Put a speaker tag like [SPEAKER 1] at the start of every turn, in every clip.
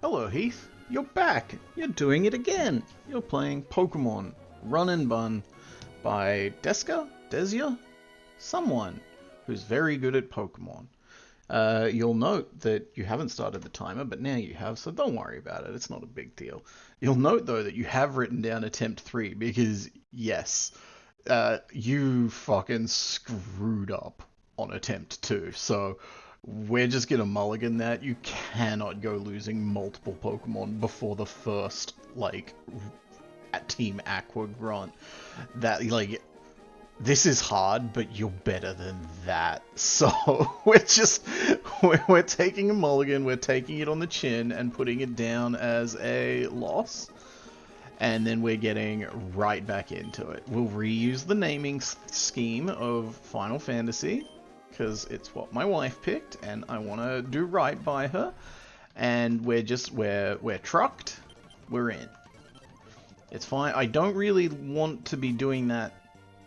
[SPEAKER 1] Hello, Heath. You're back. You're doing it again. You're playing Pokemon Run and Bun by Desia? Someone who's very good at Pokemon. You'll note that you haven't started the timer, but now you have, so don't worry about it. It's not a big deal. You'll note, though, that you have written down attempt 3 because, yes, you fucking screwed up on attempt 2. So we're just gonna mulligan that. You cannot go losing multiple Pokemon before the first, like, Team Aqua grunt. That, like, this is hard, but you're better than that. So we're taking a mulligan, we're taking it on the chin and putting it down as a loss. And then we're getting right back into it. We'll reuse the naming scheme of Final Fantasy, because it's what my wife picked, and I want to do right by her. And we're trucked. We're in. It's fine. I don't really want to be doing that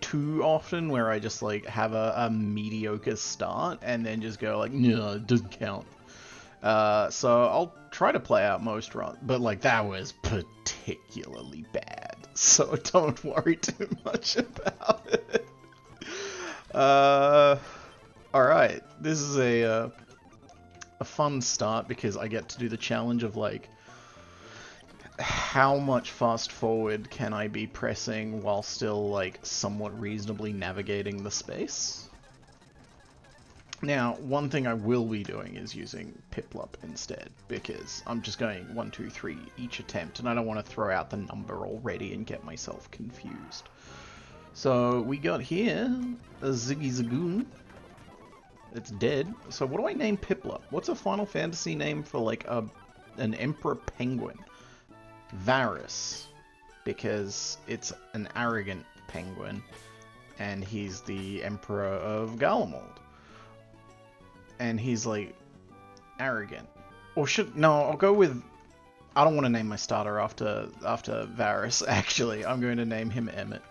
[SPEAKER 1] too often, where I just like have a mediocre start and then just go like, no, it doesn't count. So I'll try to play out most runs, but like that was particularly bad. So don't worry too much about it. Alright, this is a fun start because I get to do the challenge of like, how much fast forward can I be pressing while still like somewhat reasonably navigating the space? Now, one thing I will be doing is using Piplup instead, because I'm just going 1, 2, 3 each attempt, and I don't want to throw out the number already and get myself confused. So we got here a Ziggy Zagoon. It's dead. So what do I name Piplup? What's a Final Fantasy name for like an Emperor Penguin? Varus, because it's an arrogant penguin, and he's the Emperor of Garlemald. And he's like arrogant. Or I'll go with, I don't want to name my starter after Varus, actually. I'm going to name him Emmett.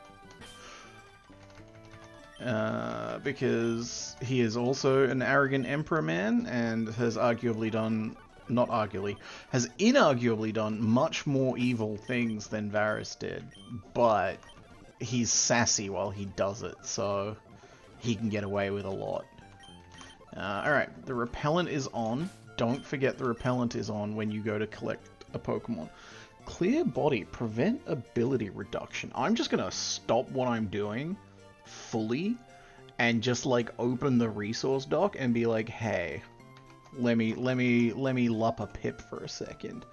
[SPEAKER 1] Because he is also an arrogant emperor man and has inarguably done much more evil things than Varus did, but he's sassy while he does it, so he can get away with a lot. Alright, the repellent is on. Don't forget the repellent is on when you go to collect a Pokemon. Clear body, prevent ability reduction. I'm just gonna stop what I'm doing fully and just like open the resource dock and be like, hey, let me lup a pip for a second.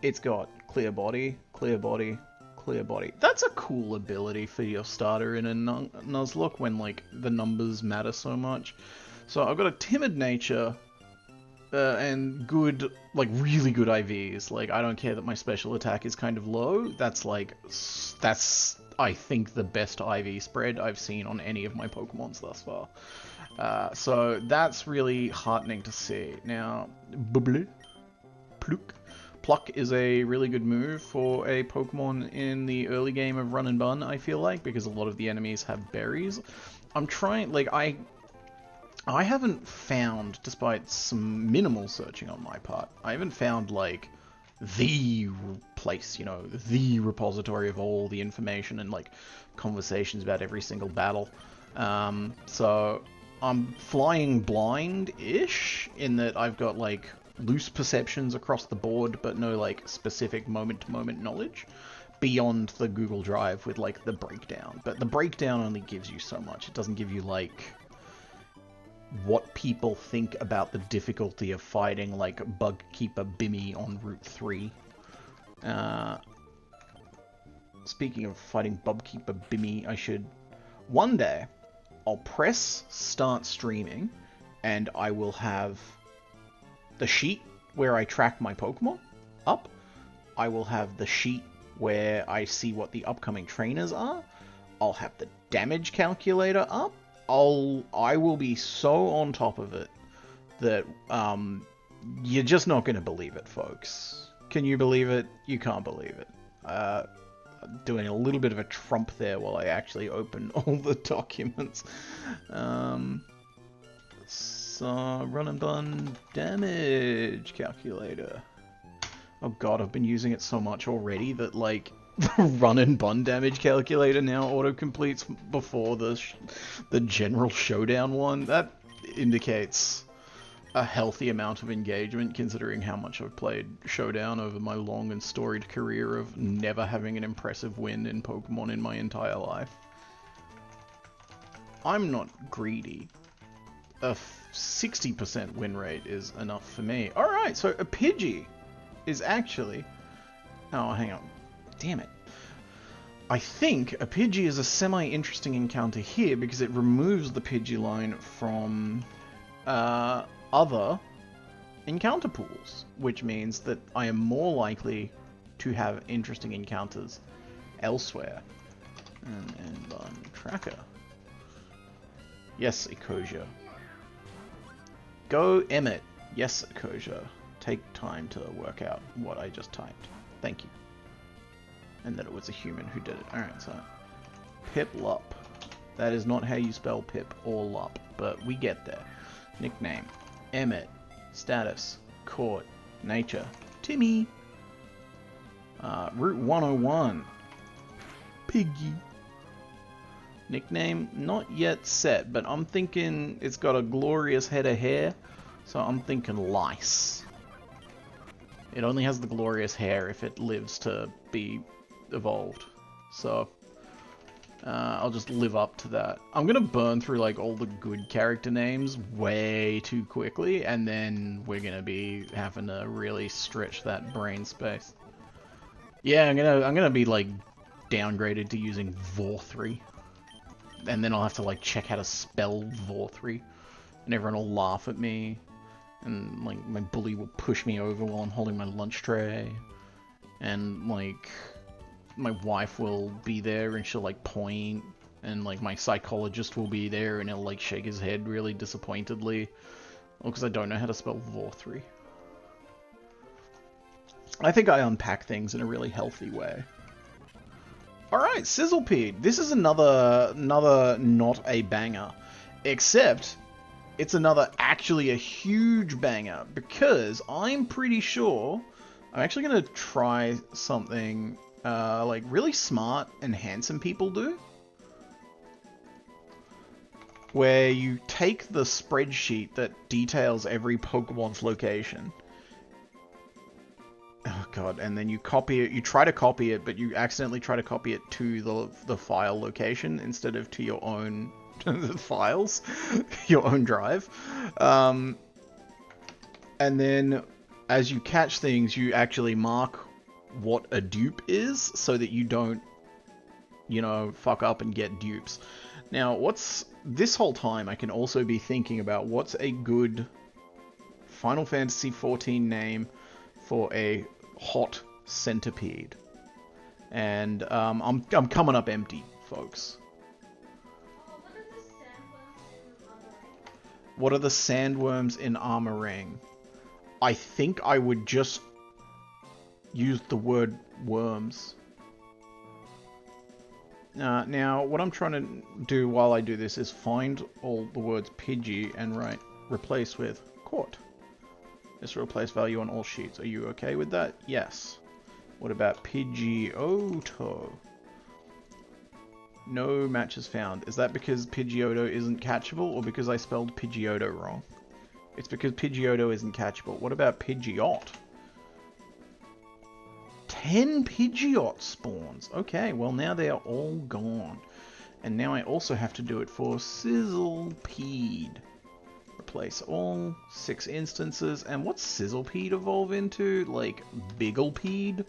[SPEAKER 1] It's got clear body, clear body, clear body. That's a cool ability for your starter in a Nuzlocke when like the numbers matter so much. So I've got a timid nature and good, like really good IVs. Like I don't care that my special attack is kind of low. That's I think the best IV spread I've seen on any of my Pokemons thus far. So that's really heartening to see. Now, Pluck is a really good move for a Pokemon in the early game of Run and Bun, I feel like, because a lot of the enemies have berries. I'm trying, like, I haven't found, despite some minimal searching on my part, I haven't found, like, the place, you know, the repository of all the information and, like, conversations about every single battle. So I'm flying blind-ish in that I've got, like, loose perceptions across the board, but no, like, specific moment-to-moment knowledge beyond the Google Drive with, like, the breakdown. But the breakdown only gives you so much. It doesn't give you, like, what people think about the difficulty of fighting, like, Bugkeeper Bimmy on Route 3. Speaking of fighting Bugkeeper Bimmy, one day, I'll press start streaming, and I will have the sheet where I track my Pokemon up. I will have the sheet where I see what the upcoming trainers are. I'll have the damage calculator up. I will be so on top of it that you're just not going to believe it, folks. Can you believe it? You can't believe it. Doing a little bit of a trump there while I actually open all the documents. So, Run and Bun damage calculator. Oh god, I've been using it so much already that, like, the Run and Bun damage calculator now auto-completes before the general showdown one. That indicates a healthy amount of engagement, considering how much I've played Showdown over my long and storied career of never having an impressive win in Pokemon in my entire life. I'm not greedy. A 60% win rate is enough for me. Alright, so a Pidgey is actually... Oh, hang on. Damn it. I think a Pidgey is a semi-interesting encounter here because it removes the Pidgey line from other encounter pools, which means that I am more likely to have interesting encounters elsewhere. And tracker. Yes, Ecosia. Go Emmett. Yes, Ecosia. Take time to work out what I just typed. Thank you. And that it was a human who did it. Alright, so... Piplup. That is not how you spell Pip or Lup, but we get there. Nickname. Emmett. Status. Court. Nature. Timmy. Route 101. Piggy. Nickname, not yet set, but I'm thinking it's got a glorious head of hair, so I'm thinking Lice. It only has the glorious hair if it lives to be evolved, so I'll just live up to that. I'm gonna burn through like all the good character names way too quickly, and then we're gonna be having to really stretch that brain space. Yeah, I'm gonna be like downgraded to using Vor3. And then I'll have to like check how to spell Vor3, and everyone will laugh at me, and like my bully will push me over while I'm holding my lunch tray, and like my wife will be there and she'll like point, and like my psychologist will be there and he'll like shake his head really disappointedly, because I don't know how to spell Vor3. I think I unpack things in a really healthy way. Alright, Sizzlepede. This is another not a banger. Except, it's actually a huge banger. Because I'm pretty sure I'm actually going to try something like really smart and handsome people do. Where you take the spreadsheet that details every Pokemon's location. Oh god, and then you copy it, you try to copy it, but you accidentally try to copy it to the file location instead of to your own files, your own drive. And then as you catch things, you actually mark what a dupe is so that you don't, you know, fuck up and get dupes. Now, this whole time I can also be thinking about what's a good Final Fantasy XIV name for a hot centipede. And I'm coming up empty, folks. What are the sandworms in Armoring? I think I would just use the word worms. Now, what I'm trying to do while I do this is find all the words Pidgey and replace with caught. This will replace value on all sheets. Are you okay with that? Yes. What about Pidgeotto? No matches found. Is that because Pidgeotto isn't catchable, or because I spelled Pidgeotto wrong? It's because Pidgeotto isn't catchable. What about Pidgeot? 10 Pidgeot spawns. Okay, well now they are all gone. And now I also have to do it for Sizzlepede. Replace all 6 instances. And what's Sizzlepede evolve into? Like, Bigglepede?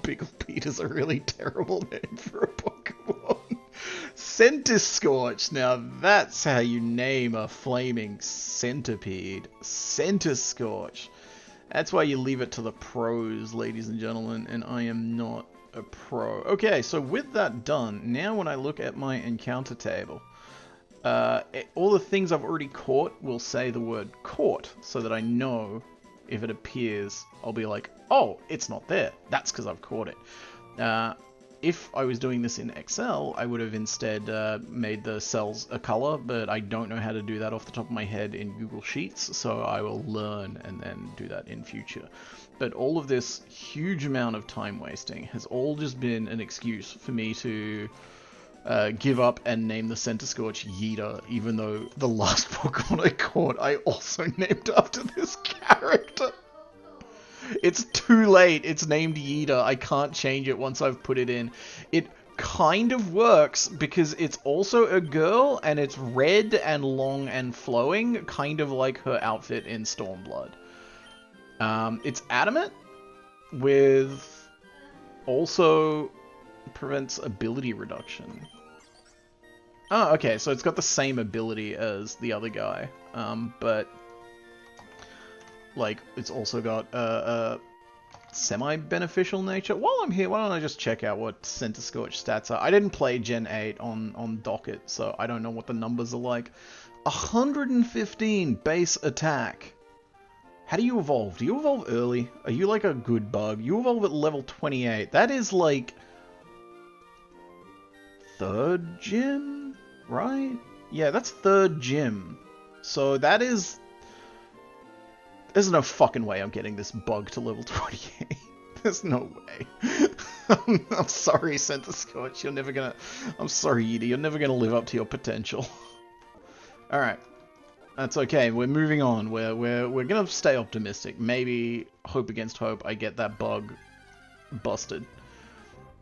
[SPEAKER 1] Bigglepede is a really terrible name for a Pokemon. Centiskorch. Now that's how you name a flaming centipede. Centiskorch. That's why you leave it to the pros, ladies and gentlemen, and I am not a pro. Okay, so with that done, now when I look at my encounter table, all the things I've already caught will say the word caught, so that I know if it appears, I'll be like, oh, it's not there. That's because I've caught it. if I was doing this in Excel, I would have instead made the cells a color, but I don't know how to do that off the top of my head in Google Sheets, so I will learn and then do that in future. But all of this huge amount of time wasting has all just been an excuse for me to give up and name the Center Scorch Yeeta, even though the last Pokemon I caught I also named after this character. It's too late. It's named Yeeta. I can't change it once I've put it in. It kind of works because it's also a girl and it's red and long and flowing, kind of like her outfit in Stormblood. It's adamant with also prevents ability reduction. Oh, okay, so it's got the same ability as the other guy, but like, it's also got a semi-beneficial nature. While I'm here, why don't I just check out what Center Scorch stats are? I didn't play Gen 8 on Docket, so I don't know what the numbers are like. 115 base attack. How do you evolve? Do you evolve early? Are you like a good bug? You evolve at level 28. That is like 3rd gym, right? Yeah, that's 3rd gym. So that is... There's no fucking way I'm getting this bug to level 28. There's no way. I'm sorry, Center Scorch. You're never gonna... I'm sorry, Yeeta. You're never gonna live up to your potential. Alright. That's okay. We're moving on. We're gonna stay optimistic. Maybe, hope against hope, I get that bug busted.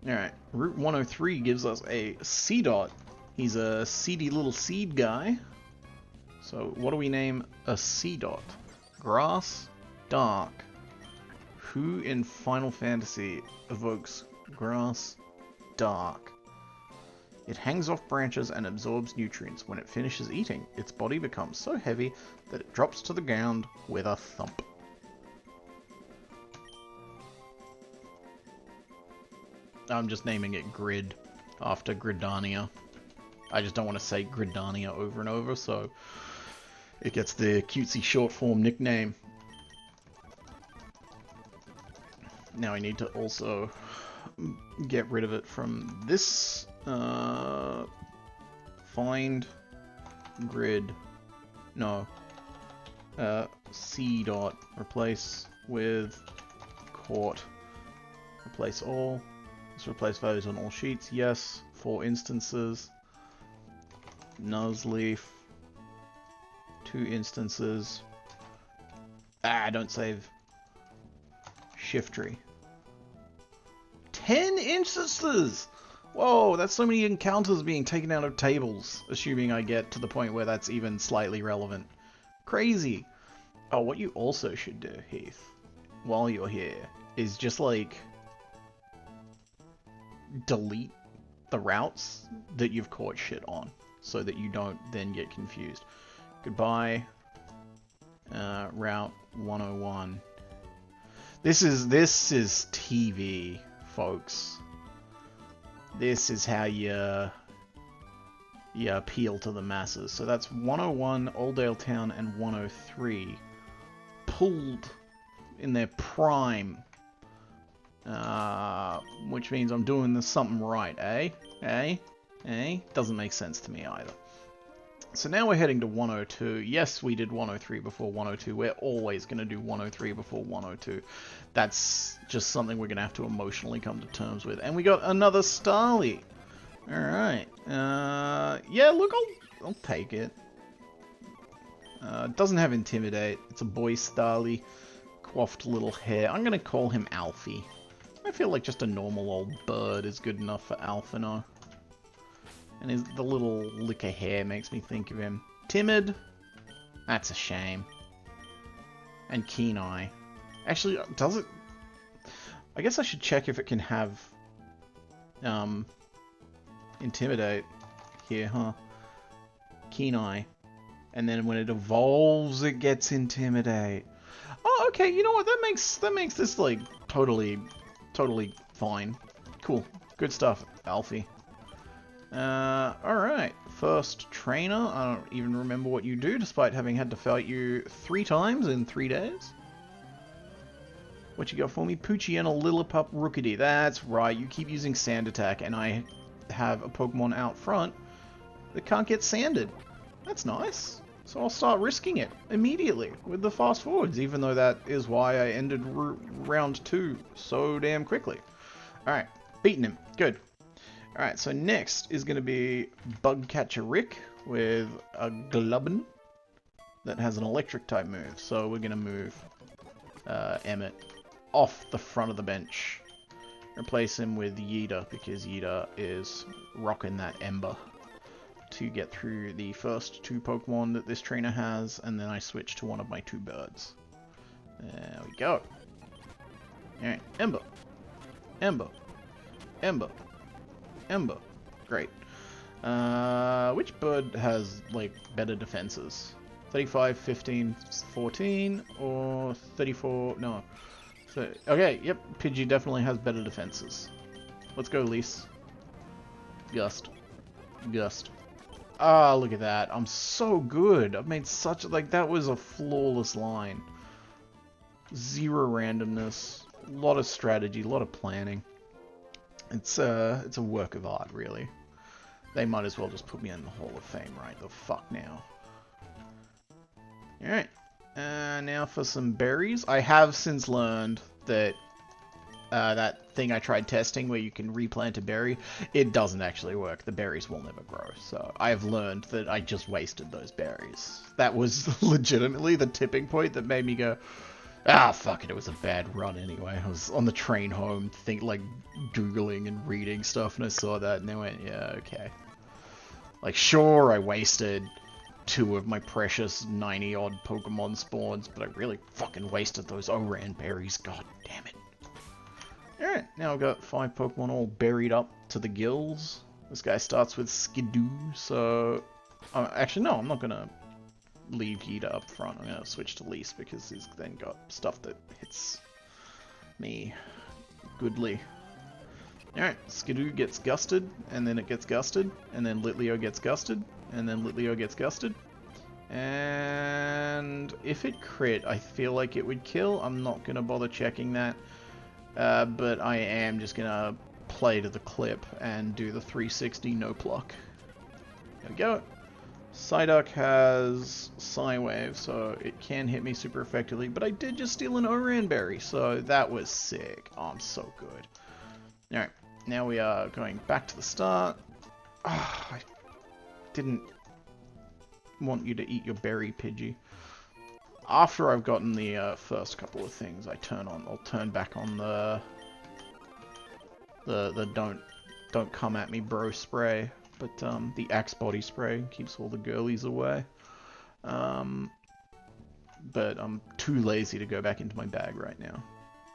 [SPEAKER 1] Alright. Route 103 gives us a Seedot. He's a seedy little seed guy. So, what do we name a Seedot? Grass, Dark. Who in Final Fantasy evokes Grass, Dark? It hangs off branches and absorbs nutrients. When it finishes eating, its body becomes so heavy that it drops to the ground with a thump. I'm just naming it Grid after Gridania. I just don't want to say Gridania over and over, so it gets the cutesy short form nickname. Now I need to also get rid of it from this. Find grid. No. C dot. Replace with caught. Replace all. Let's replace values on all sheets. Yes. 4 instances. Nuzleaf. 2 instances. Ah, don't save. Shiftry. 10 instances! Whoa, that's so many encounters being taken out of tables, assuming I get to the point where that's even slightly relevant. Crazy! Oh, what you also should do, Heath, while you're here, is just, like, delete the routes that you've caught shit on, so that you don't then get confused. Goodbye. Route 101. This is TV, folks. This is how you appeal to the masses. So that's 101, Oldale Town, and 103 pulled in their prime, which means I'm doing something right, eh? Doesn't make sense to me either. So now we're heading to 102. Yes, we did 103 before 102. We're always going to do 103 before 102. That's just something we're going to have to emotionally come to terms with. And we got another Starly. Alright. Yeah, look, I'll take it. Doesn't have Intimidate. It's a boy Starly. Coiffed little hair. I'm going to call him Alfie. I feel like just a normal old bird is good enough for Alphino. And the little lick of hair makes me think of him. Timid? That's a shame. And Keen Eye. Actually, does it... I guess I should check if it can have... Intimidate here, huh? Keen Eye. And then when it evolves, it gets Intimidate. Oh, okay, you know what? That makes this, like, totally fine. Cool. Good stuff, Alfie. Alright. First trainer. I don't even remember what you do, despite having had to fight you 3 times in 3 days. What you got for me? Poochie and a Lillipup Rookity. That's right, you keep using Sand Attack, and I have a Pokemon out front that can't get sanded. That's nice. So I'll start risking it immediately with the fast forwards, even though that is why I ended round 2 so damn quickly. Alright, beating him. Good. Alright, so next is going to be Bugcatcher Rick with a Glubbin that has an electric type move. So we're going to move Emmett off the front of the bench. Replace him with Yeeta, because Yeeta is rocking that Ember to get through the first 2 Pokemon that this trainer has, and then I switch to one of my 2 birds. There we go. Alright, Ember. Ember. Ember. Ember. Great. Which bird has, like, better defenses? 35, 15, 14, or 34? No. So, okay, yep, Pidgey definitely has better defenses. Let's go, Lise. Gust. Gust. Ah, look at that. I'm so good. I've made such... Like, that was a flawless line. Zero randomness. A lot of strategy, a lot of planning. It's a work of art, really. They might as well just put me in the Hall of Fame right the fuck now. Alright. Now for some berries. I have since learned that that thing I tried testing where you can replant a berry, it doesn't actually work. The berries will never grow. So I've learned that I just wasted those berries. That was legitimately the tipping point that made me go, ah, fuck it, it was a bad run anyway. I was on the train home, Googling and reading stuff, and I saw that, and I went, yeah, okay. Like, sure, I wasted 2 of my precious 90-odd Pokemon spawns, but I really fucking wasted those Oran berries, god damn it. Alright, now I've got 5 Pokemon all buried up to the gills. This guy starts with Skidoo, so... actually, no, I'm not gonna leave Yeeta up front. I'm gonna switch to Lise, because he's then got stuff that hits me goodly. Alright, Skidoo gets gusted, and then it gets gusted, and then Litleo gets gusted, and then Litleo gets gusted. And if it crit, I feel like it would kill. I'm not gonna bother checking that. But I am just gonna play to the clip and do the 360 no pluck. There we go. Psyduck has Psywave, so it can hit me super effectively, but I did just steal an Oran Berry, so that was sick. Oh, I'm so good. Alright, now we are going back to the start. Oh, I didn't want you to eat your berry, Pidgey. After I've gotten the first couple of things, I'll turn back on the don't come at me bro spray, but the Axe Body spray keeps all the girlies away. But I'm too lazy to go back into my bag right now.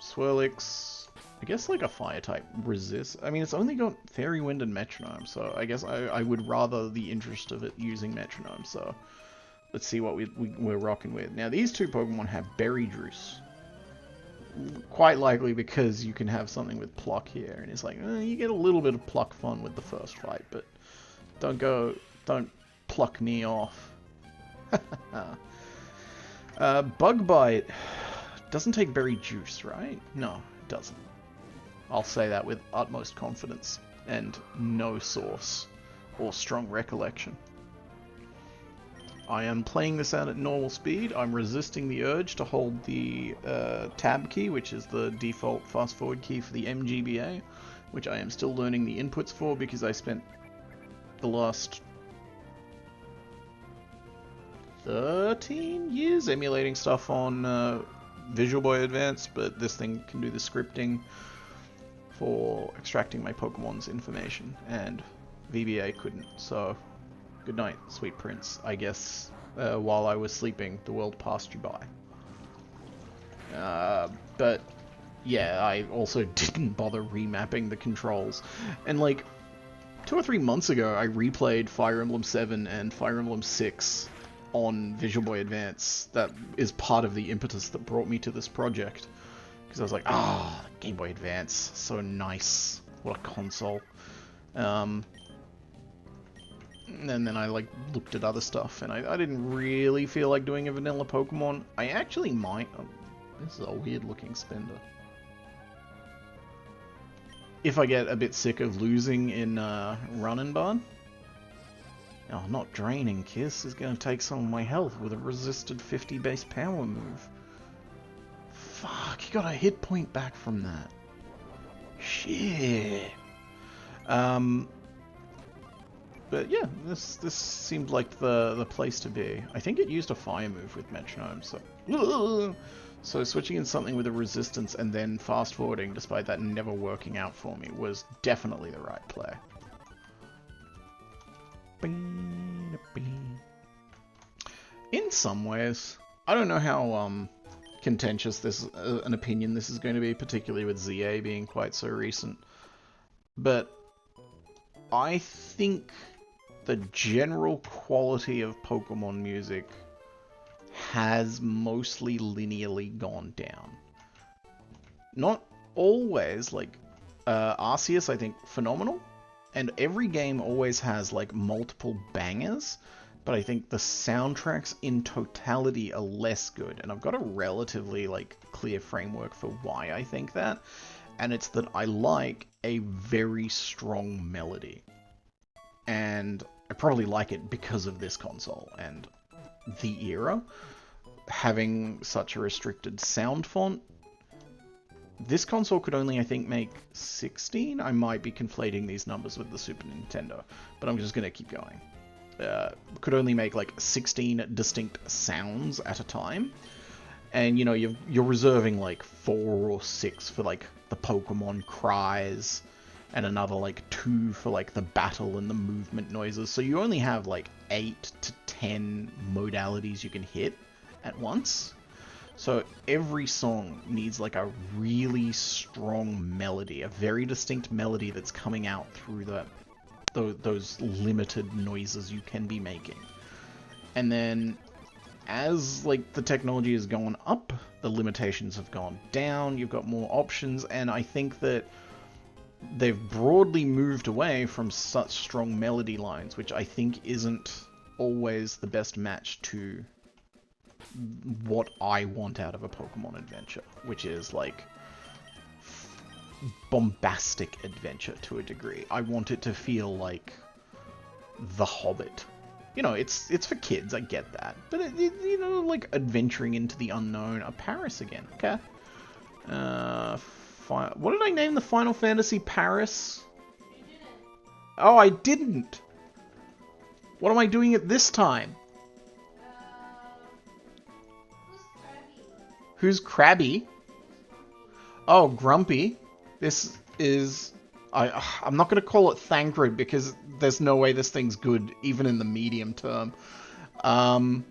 [SPEAKER 1] Swirlix, I guess like a fire type resists. I mean, it's only got Fairy Wind and Metronome, so I guess I would rather the interest of it using Metronome, so let's see what we're rocking with. Now, these 2 Pokemon have Berry Juice. Quite likely because you can have something with Pluck here, and it's like, you get a little bit of Pluck fun with the first fight, but don't pluck me off. Bug Bite doesn't take Berry Juice, right? No, it doesn't. I'll say that with utmost confidence, and no source or strong recollection. I am playing this out at normal speed. I'm resisting the urge to hold the tab key, which is the default fast forward key for the MGBA, which I am still learning the inputs for because I spent the last 13 years emulating stuff on Visual Boy Advance, but this thing can do the scripting for extracting my Pokemon's information, and VBA couldn't, so good night, sweet prince. I guess while I was sleeping, the world passed you by. But yeah, I also didn't bother remapping the controls. And like 2 or 3 months ago, I replayed Fire Emblem 7 and Fire Emblem 6 on Visual Boy Advance. That is part of the impetus that brought me to this project. Because I was like, ah, Game Boy Advance, so nice. What a console. And then I like looked at other stuff, and I didn't really feel like doing a vanilla Pokemon. I actually might. This is a weird looking spender. If I get a bit sick of losing in Run and Bun. Oh, not Draining Kiss is going to take some of my health with a resisted 50 base power move. Fuck, he got a hit point back from that. Shit. But yeah, this seemed like the place to be. I think it used a fire move with Metronome, so switching in something with a resistance and then fast forwarding, despite that never working out for me, was definitely the right play. In some ways, I don't know how contentious this an opinion this is going to be, particularly with ZA being quite so recent, but I think the general quality of Pokemon music has mostly linearly gone down. Not always, like, Arceus, I think, phenomenal, and every game always has, like, multiple bangers, but I think the soundtracks in totality are less good, and I've got a relatively, like, clear framework for why I think that, and it's that I like a very strong melody. And I probably like it because of this console and the era. Having such a restricted sound font, this console could only, I think, make 16? I might be conflating these numbers with the Super Nintendo, but I'm just going to keep going. Could only make like 16 distinct sounds at a time. And, you know, you're reserving like 4 or 6 for like the Pokemon cries, and another like 2 for like the battle and the movement noises. So you only have like 8 to 10 modalities you can hit at once. So every song needs like a really strong melody, a very distinct melody that's coming out through those limited noises you can be making. And then as like the technology has gone up, the limitations have gone down, you've got more options, and I think that they've broadly moved away from such strong melody lines, which I think isn't always the best match to what I want out of a Pokemon adventure, which is like bombastic adventure to a degree. I want it to feel like The Hobbit. You know, it's for kids, I get that, but you know, like adventuring into the unknown. Paris again, okay. What did I name the Final Fantasy? Paris?
[SPEAKER 2] You didn't.
[SPEAKER 1] Oh, I didn't! What am I doing it this time?
[SPEAKER 2] Who's Krabby?
[SPEAKER 1] Who's Krabby?
[SPEAKER 2] Who's Grumpy?
[SPEAKER 1] Oh, Grumpy. This is... I'm not going to call it Thancred because there's no way this thing's good, even in the medium term.
[SPEAKER 2] I was gonna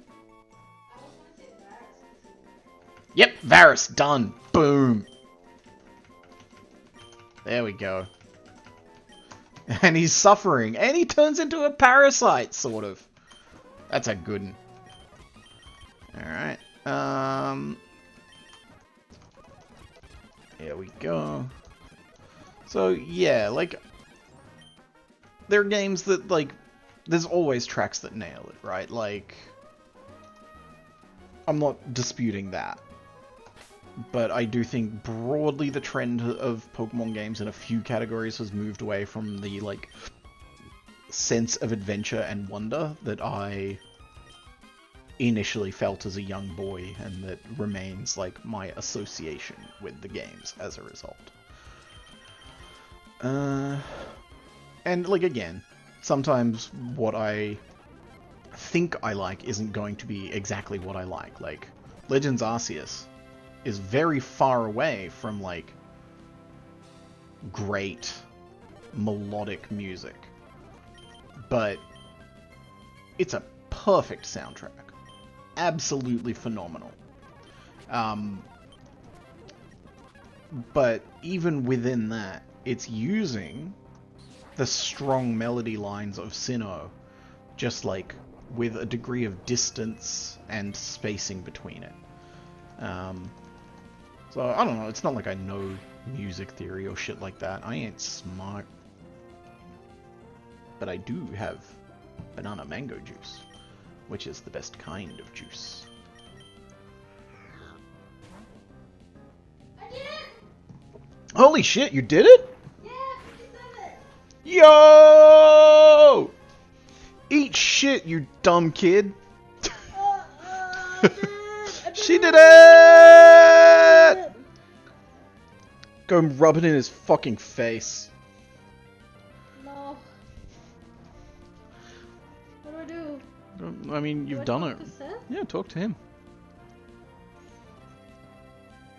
[SPEAKER 2] say Varus.
[SPEAKER 1] Yep, Varus, done. Boom. There we go. And he's suffering, and he turns into a parasite, sort of. That's a good one. Alright. Here we go. So, yeah, like, there are games that, like, there's always tracks that nail it, right? Like, I'm not disputing that. But I do think broadly the trend of Pokemon games in a few categories has moved away from the, like, sense of adventure and wonder that I initially felt as a young boy, and that remains, like, my association with the games as a result. And, like, again, sometimes what I think I like isn't going to be exactly what I like. Like, Legends Arceus is very far away from, like, great melodic music. But it's a perfect soundtrack. Absolutely phenomenal. But even within that, it's using the strong melody lines of Sinnoh, just like with a degree of distance and spacing between it. So, I don't know, it's not like I know music theory or shit like that. I ain't smart. But I do have banana mango juice, which is the best kind of juice. Holy shit, you did it?
[SPEAKER 2] Yeah, 57.
[SPEAKER 1] Yo! Eat shit, you dumb kid.
[SPEAKER 2] I did it! I did
[SPEAKER 1] She did
[SPEAKER 2] it!
[SPEAKER 1] it! Go and rub it in his fucking face.
[SPEAKER 2] No. What do?
[SPEAKER 1] I mean,
[SPEAKER 2] Do
[SPEAKER 1] you've
[SPEAKER 2] I
[SPEAKER 1] done
[SPEAKER 2] talk
[SPEAKER 1] it.
[SPEAKER 2] to Seth?
[SPEAKER 1] Yeah, talk to him.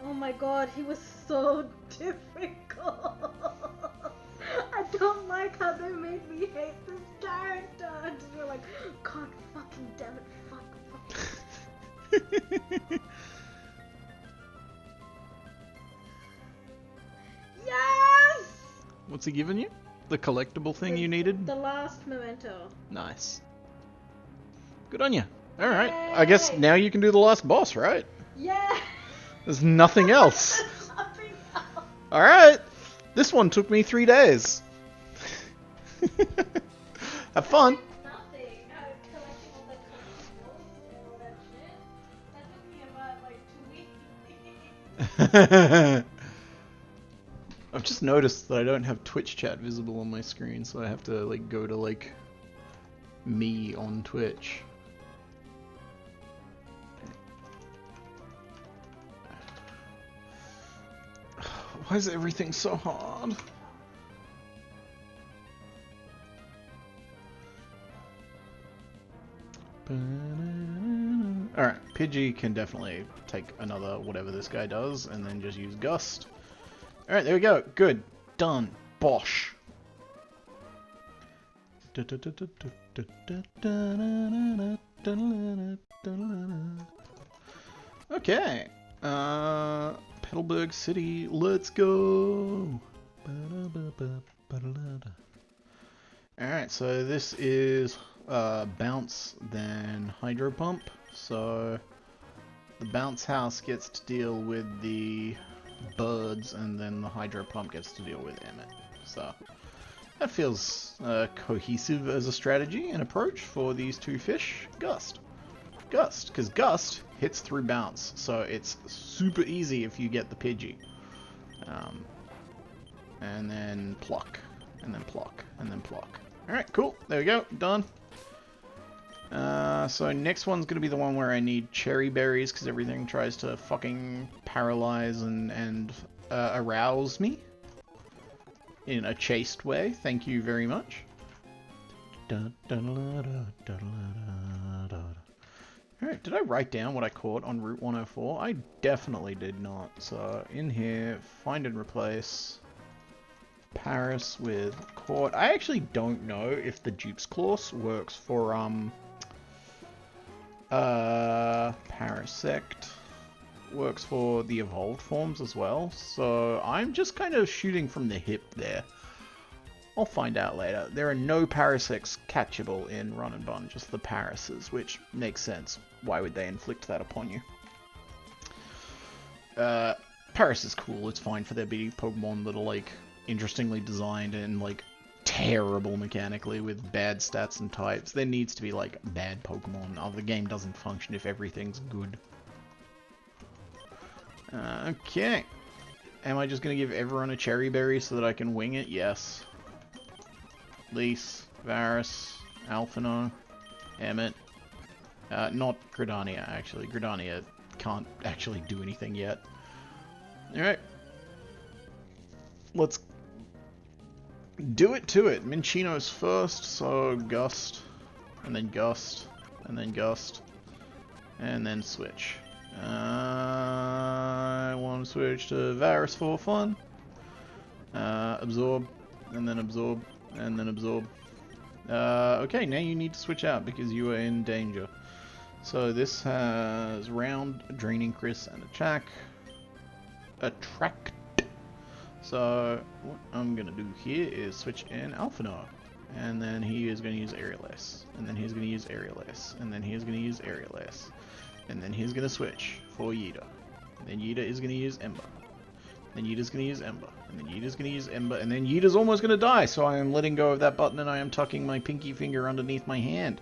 [SPEAKER 2] Oh my god, he was so difficult. I don't like how they made me hate this character. And you're like, God fucking damn it, fuck. Yes!
[SPEAKER 1] What's he giving you? The collectible thing you needed?
[SPEAKER 2] The last memento.
[SPEAKER 1] Nice. Good on you. Alright, I guess
[SPEAKER 2] Yay!
[SPEAKER 1] now you can do the last boss, right?
[SPEAKER 2] Yeah!
[SPEAKER 1] There's nothing else.
[SPEAKER 2] Nothing else.
[SPEAKER 1] Alright. This one took me 3 days. Have fun.
[SPEAKER 2] Nothing. Collecting all the collectibles and all that shit. That took me about like 2 weeks.
[SPEAKER 1] I've just noticed that I don't have Twitch chat visible on my screen, so I have to like go to like me on Twitch. Why is everything so hard? Alright, Pidgey can definitely take another whatever this guy does and then just use Gust. Alright, there we go. Good. Done. Bosh. Okay. Petalburg City, let's go. Alright, so this is bounce, then hydro pump. So the bounce house gets to deal with the birds, and then the hydro pump gets to deal with Emmett. So that feels cohesive as a strategy and approach for these two fish. Gust, because Gust hits through bounce, so it's super easy if you get the Pidgey. And then pluck, and then pluck, and then pluck. Alright, cool. There we go. Done. So next one's going to be the one where I need cherry berries because everything tries to fucking paralyze and arouse me in a chaste way. Thank you very much. Alright, did I write down what I caught on Route 104? I definitely did not. So in here, find and replace Paris with caught. I actually don't know if the Dupe's Claws works for Parasect works for the evolved forms as well, so I'm just kind of shooting from the hip there. I'll find out later. There are no Parasects catchable in Run and Bun, just the Parases, which makes sense. Why would they inflict that upon you? Paras is cool, it's fine for there being Pokemon that are like interestingly designed and like terrible mechanically with bad stats and types. There needs to be like bad Pokemon. Oh, the game doesn't function if everything's good. Okay. Am I just going to give everyone a cherry berry so that I can wing it? Yes. Lise, Varus, Alphino, Emmett. Not Gridania, actually. Gridania can't actually do anything yet. Alright. Let's do it to it. Minchino's first, so Gust, and then Gust, and then Gust, and then switch. I want to switch to Varus for fun. Absorb, and then absorb, and then absorb. Okay, now you need to switch out because you are in danger. So this has round, draining Chris, and attract. So what I'm gonna do here is switch in Alphino, and then he is gonna use Aerial Ace, and then he's gonna use Aerial Ace, and then he's gonna use Aerial Ace, and then he's gonna switch for Yida. And then Yida is gonna use Ember. Then Yida's gonna use Ember, and then Yida's gonna use Ember, and then Yida's almost gonna die. So I am letting go of that button, and I am tucking my pinky finger underneath my hand.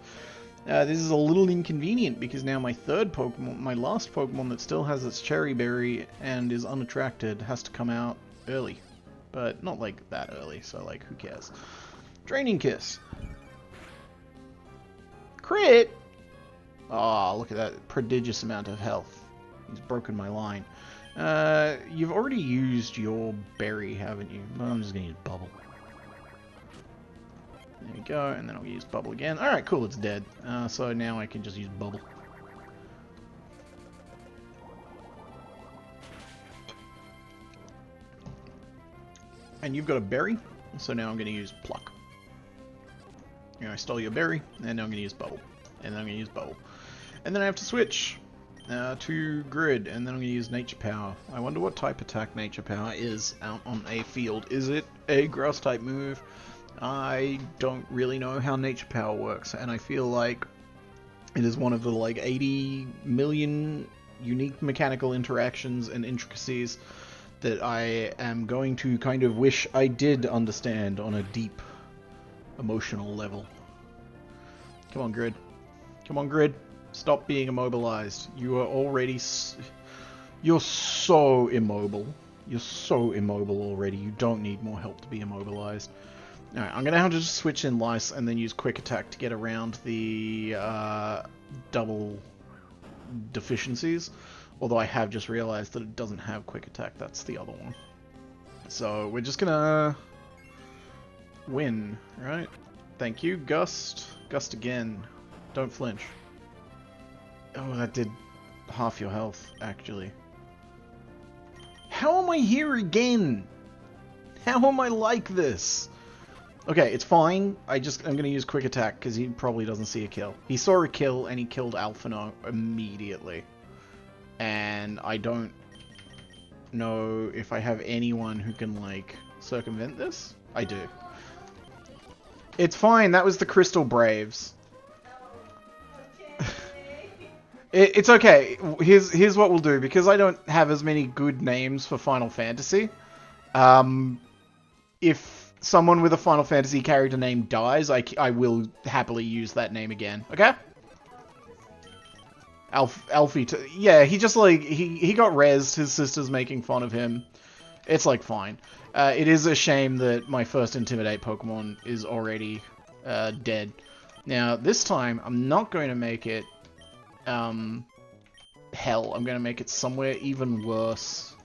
[SPEAKER 1] This is a little inconvenient because now my third Pokemon, my last Pokemon that still has its Cherry Berry and is unattracted, has to come out early. But not like that early, so like who cares. Draining Kiss. Crit! Oh, look at that prodigious amount of health. He's broken my line. You've already used your berry, haven't you? Well, I'm just gonna use Bubble. There we go, and then I'll use Bubble again. Alright, cool, it's dead. So now I can just use Bubble. And you've got a berry, so now I'm gonna use Pluck. I stole your berry, and now I'm gonna use Bubble. And then I'm gonna use Bubble. And then I have to switch to Grid, and then I'm going to use Nature Power. I wonder what type attack Nature Power is out on a field. Is it a Grass type move? I don't really know how Nature Power works, and I feel like it is one of the like 80 million unique mechanical interactions and intricacies that I am going to kind of wish I did understand on a deep emotional level. Come on, Grid. Come on, Grid. Stop being immobilized. You are already... You're so immobile. You're so immobile already. You don't need more help to be immobilized. Alright, I'm going to have to just switch in Lice and then use Quick Attack to get around the double deficiencies. Although I have just realized that it doesn't have Quick Attack. That's the other one. So we're just going to win, right? Thank you. Gust. Gust again. Don't flinch. Oh, that did half your health, actually. How am I here again? How am I like this? Okay, it's fine. I'm gonna use Quick Attack, because he probably doesn't see a kill. He saw a kill, and he killed Alphino immediately. And I don't know if I have anyone who can, like, circumvent this. I do. It's fine, that was the Crystal Braves. It's okay. Here's what we'll do, because I don't have as many good names for Final Fantasy. If someone with a Final Fantasy character name dies, I will happily use that name again. Okay? Alfie, yeah, he just like he got rezzed. His sister's making fun of him. It's like fine. It is a shame that my first Intimidate Pokemon is already dead. Now this time I'm not going to make it. Hell, I'm gonna make it somewhere even worse.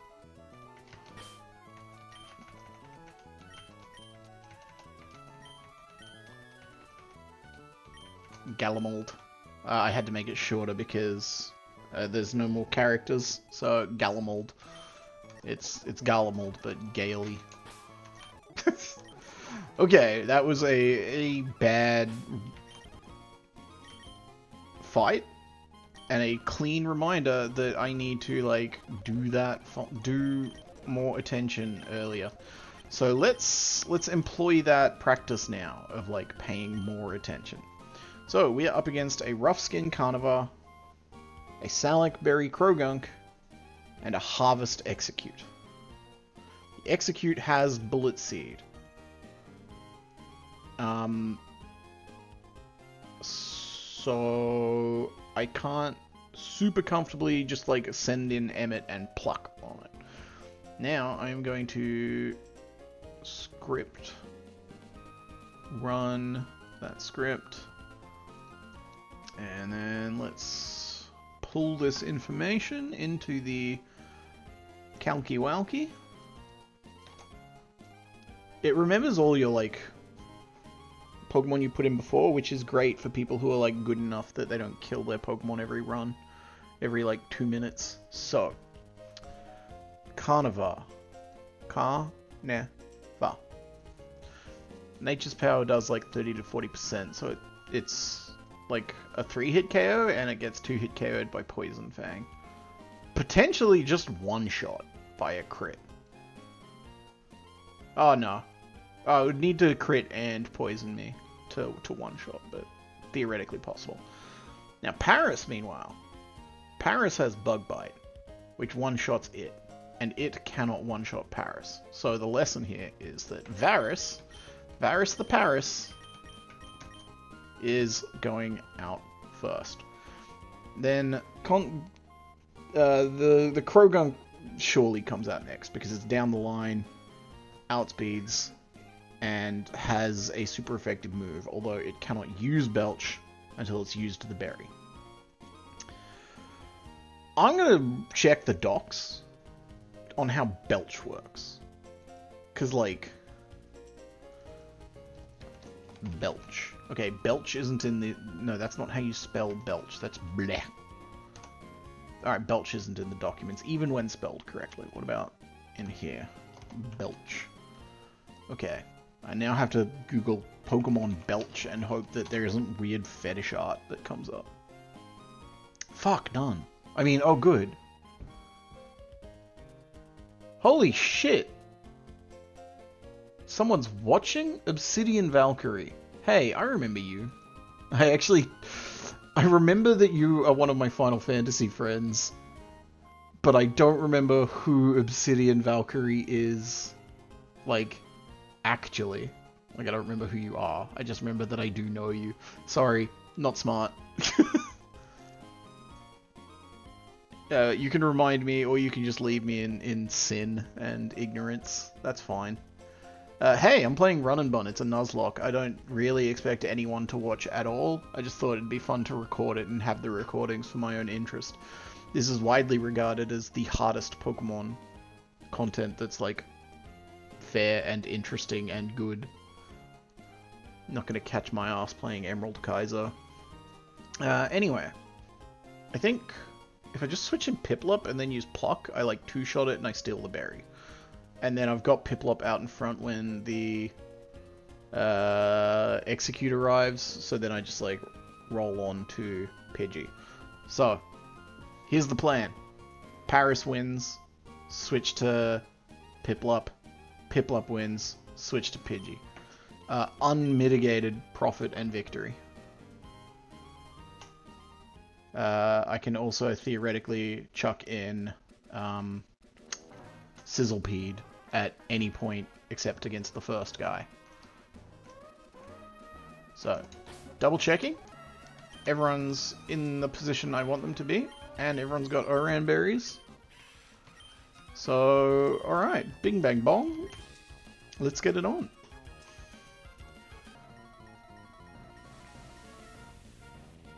[SPEAKER 1] Gallimald. I had to make it shorter because there's no more characters, so Gallimald. It's Gallimald, but gaily. Okay, that was a bad fight. And a clean reminder that I need to, like, do more attention earlier. So let's employ that practice now of, like, paying more attention. So we are up against a Rough Skin Carnivore, a Salac Berry Krogunk, and a Harvest Execute. The Execute has Bullet Seed. So I can't super comfortably just like send in Emmet and Pluck on it. Now I'm going to script run that script, and then let's pull this information into the Calky Walky. It remembers all your like Pokemon you put in before, which is great for people who are like good enough that they don't kill their Pokemon every run, every like 2 minutes. So, Carnivore. Carnivore. Nature's Power does like 30 to 40%, so it's like a 3-hit KO, and it gets 2-hit KO'd by Poison Fang. Potentially just one shot by a crit. Oh no. I would need to crit and poison me to one shot, but theoretically possible. Now Paris, meanwhile. Paris has Bug Bite, which one-shots it, and it cannot one-shot Paris. So the lesson here is that Varus the Paris, is going out first. Then the Krogunk surely comes out next because it's down the line, outspeeds, and has a super effective move, although it cannot use Belch until it's used the berry. I'm gonna check the docs on how Belch works. Cause like... Belch. Okay, Belch isn't in the... No, that's not how you spell Belch. That's bleh. Alright, Belch isn't in the documents, even when spelled correctly. What about in here? Belch. Okay. I now have to Google Pokemon Belch and hope that there isn't weird fetish art that comes up. Fuck, none. I mean, oh good. Holy shit! Someone's watching Obsidian Valkyrie. Hey, I remember you. I remember that you are one of my Final Fantasy friends, but I don't remember who Obsidian Valkyrie is, like, actually. Like, I don't remember who you are. I just remember that I do know you. Sorry, not smart. You can remind me, or you can just leave me in sin and ignorance. That's fine. Hey, I'm playing Run and Bun. It's a Nuzlocke. I don't really expect anyone to watch at all. I just thought it'd be fun to record it and have the recordings for my own interest. This is widely regarded as the hardest Pokemon content that's, like, fair and interesting and good. Not gonna catch my ass playing Emerald Kaiser. Anyway. I think if I just switch in Piplup and then use Pluck, I, like, two-shot it and I steal the berry. And then I've got Piplup out in front when the Execute arrives, so then I just, like, roll on to Pidgey. So, here's the plan. Paris wins, switch to Piplup. Piplup wins, switch to Pidgey. Unmitigated profit and victory. I can also theoretically chuck in Sizzlepede at any point except against the first guy. So, double checking. Everyone's in the position I want them to be, and everyone's got Oran berries. So, alright, bing bang bong. Let's get it on.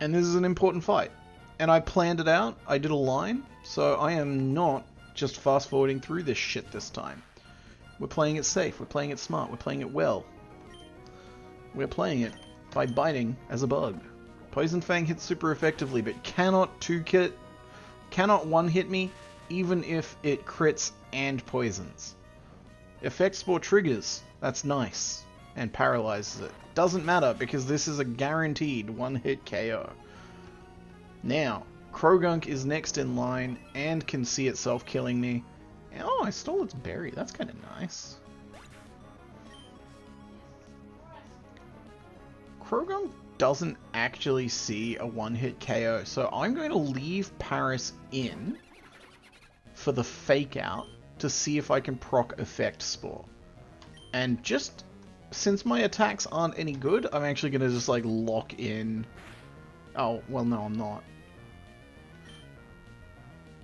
[SPEAKER 1] And this is an important fight. And I planned it out, I did a line, so I am not just fast forwarding through this shit this time. We're playing it safe, we're playing it smart, we're playing it well. We're playing it by biting as a bug. Poison Fang hits super effectively, but cannot two-hit, cannot one-hit me, even if it crits and poisons. Effect Spore triggers, that's nice, and paralyzes it. Doesn't matter, because this is a guaranteed one-hit KO. Now, Krogunk is next in line, and can see itself killing me. Oh, I stole its berry. That's kind of nice. Krogunk doesn't actually see a one-hit KO, so I'm going to leave Paris in for the fake out to see if I can proc Effect Spore. And just since my attacks aren't any good, I'm actually going to just, like, lock in... Oh, well, no, I'm not.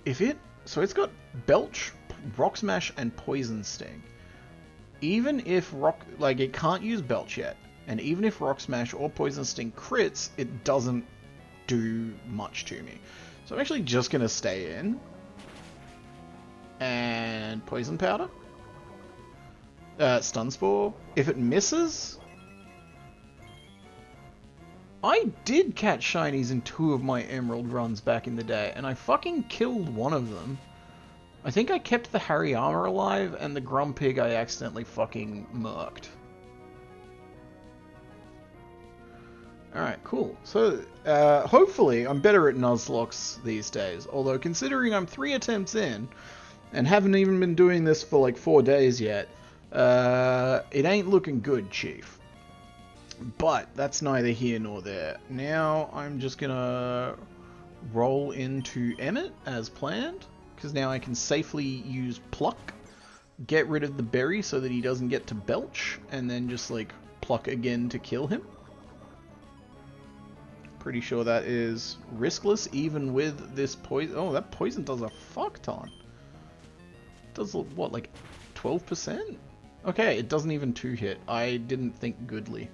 [SPEAKER 1] If it... So it's got Belch, Rock Smash, and Poison Sting. Even if it can't use Belch yet, and even if Rock Smash or Poison Sting crits, it doesn't do much to me. So I'm actually just going to stay in. And Poison Powder. Stun Spore. If it misses... I did catch shinies in 2 of my Emerald runs back in the day, and I fucking killed one of them. I think I kept the Hariyama alive, and the Grumpig I accidentally fucking murked. Alright, cool. So, hopefully I'm better at Nuzlocks these days, although considering I'm 3 attempts in, and haven't even been doing this for like 4 days yet, it ain't looking good, Chief. But that's neither here nor there. Now I'm just gonna roll into Emmett as planned, because now I can safely use Pluck, get rid of the berry so that he doesn't get to Belch, and then just like Pluck again to kill him. Pretty sure that is riskless even with this poison. Oh, that poison does a fuck ton. Does, what, like 12%? Okay, it doesn't even 2-hit. I didn't think goodly.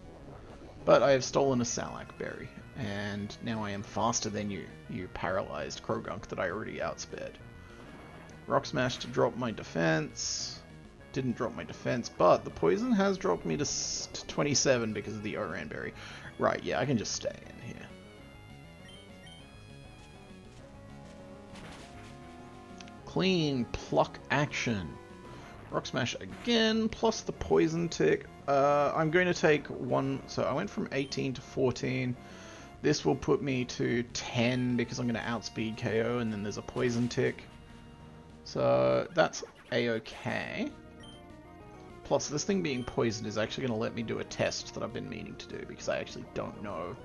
[SPEAKER 1] But I have stolen a Salak berry, and now I am faster than you, you paralyzed Krogunk that I already outsped. Rock Smash to drop my defense. Didn't drop my defense, but the poison has dropped me to 27 because of the Oran berry. Right, yeah, I can just stay in here. Clean pluck action. Rock Smash again, plus the poison tick. I'm going to take one, so I went from 18 to 14. This will put me to 10 because I'm going to outspeed KO, and then there's a poison tick. So that's a-okay. Plus, this thing being poisoned is actually going to let me do a test that I've been meaning to do, because I actually don't know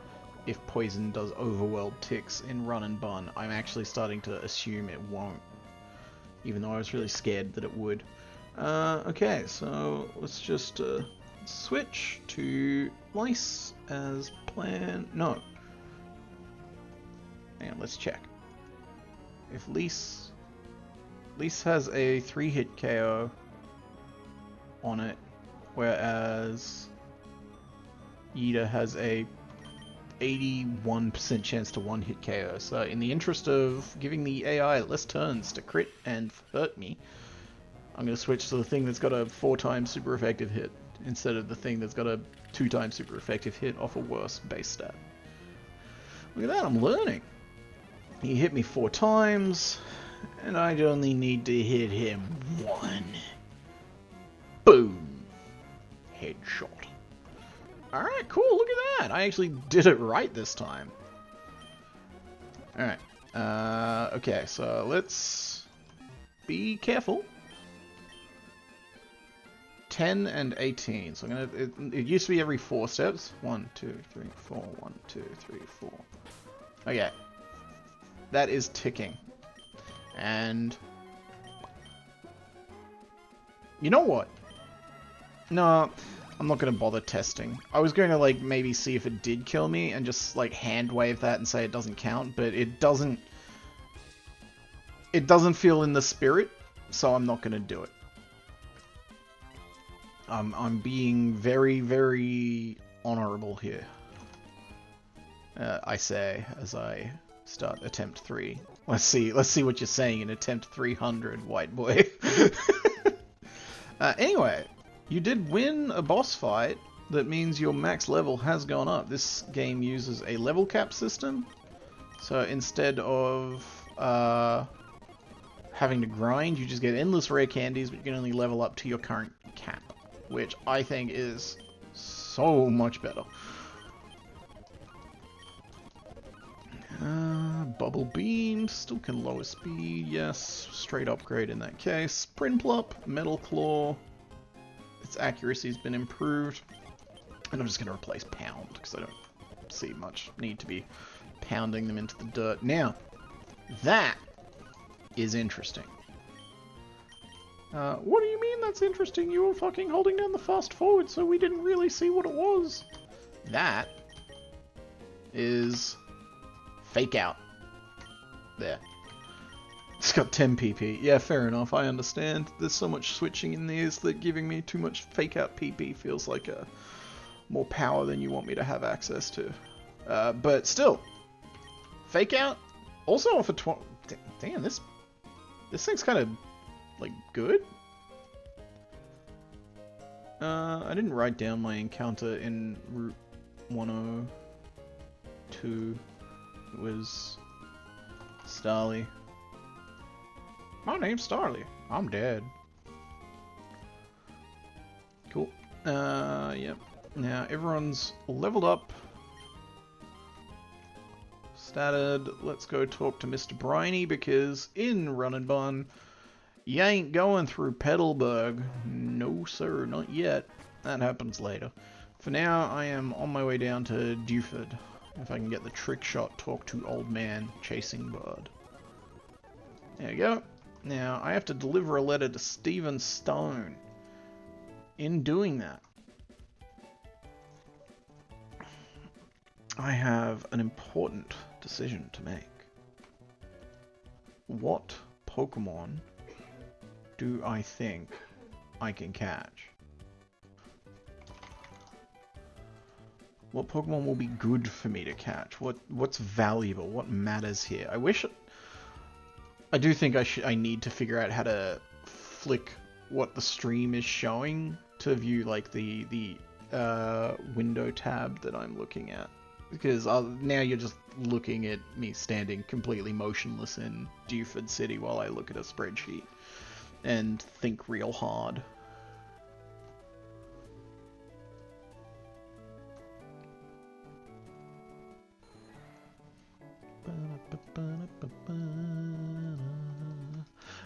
[SPEAKER 1] if poison does overwhelm ticks in Run and Bun. I'm actually starting to assume it won't, even though I was really scared that it would. Okay, so let's just switch to Lice as planned. No. Hang on, let's check. If Lice has a 3-hit KO on it, whereas Yida has a 81% chance to 1-hit KO. So in the interest of giving the AI less turns to crit and hurt me, I'm going to switch to the thing that's got a 4-time super effective hit instead of the thing that's got a 2-time super effective hit off a worse base stat. Look at that, I'm learning. He hit me 4 times, and I only need to hit him 1. Boom. Headshot. Alright, cool, look at that. I actually did it right this time. Alright. Okay, so let's be careful. 10 and 18. So I'm gonna. It used to be every 4 steps. 1, 2, 3, 4. 1, 2, 3, 4. Okay. That is ticking. And you know what? No, I'm not gonna bother testing. I was going to like maybe see if it did kill me and just like hand wave that and say it doesn't count, but it doesn't. It doesn't feel in the spirit, so I'm not gonna do it. I'm being very, very honorable here. I say as I start attempt 3. Let's see what you're saying in attempt 300, white boy. Anyway, you did win a boss fight. That means your max level has gone up. This game uses a level cap system, so instead of having to grind, you just get endless rare candies, but you can only level up to your current cap, which I think is so much better. Bubble Beam, still can lower speed, yes, straight upgrade in that case. Prinplup, Metal Claw, its accuracy's been improved. And I'm just going to replace Pound, because I don't see much need to be pounding them into the dirt. Now, that is interesting. What do you mean that's interesting? You were fucking holding down the fast forward, so we didn't really see what it was. That is Fake Out. There. It's got 10 PP. Yeah, fair enough, I understand. There's so much switching in these that giving me too much Fake Out PP feels like more power than you want me to have access to. But still, Fake Out also for 20. Damn, this thing's kind of like good. I didn't write down my encounter in Route 102. It was Starly. My name's Starly. I'm dead. Cool. Yep. Now everyone's leveled up. Started. Let's go talk to Mr. Briny, because in Run and Bun, you ain't going through Petalburg. No sir, not yet. That happens later. For now, I am on my way down to Dewford. If I can get the trick shot, talk to old man chasing bird. There we go. Now, I have to deliver a letter to Stephen Stone. In doing that, I have an important decision to make. What Pokemon do I think I can catch? What Pokemon will be good for me to catch? What's valuable? What matters here? I do think I need to figure out how to flick what the stream is showing to view like the window tab that I'm looking at, because now you're just looking at me standing completely motionless in Dewford City while I look at a spreadsheet and think real hard.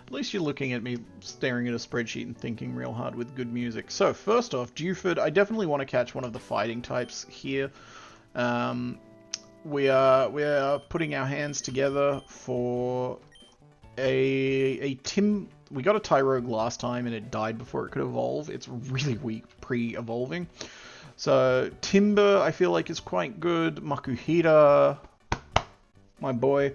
[SPEAKER 1] At least you're looking at me staring at a spreadsheet and thinking real hard with good music. So first off, Dewford, I definitely want to catch one of the fighting types here. We are putting our hands together for a Tim. We got a Tyrogue last time and it died before it could evolve. It's really weak pre-evolving. So Timber, I feel like is quite good. Makuhita, my boy.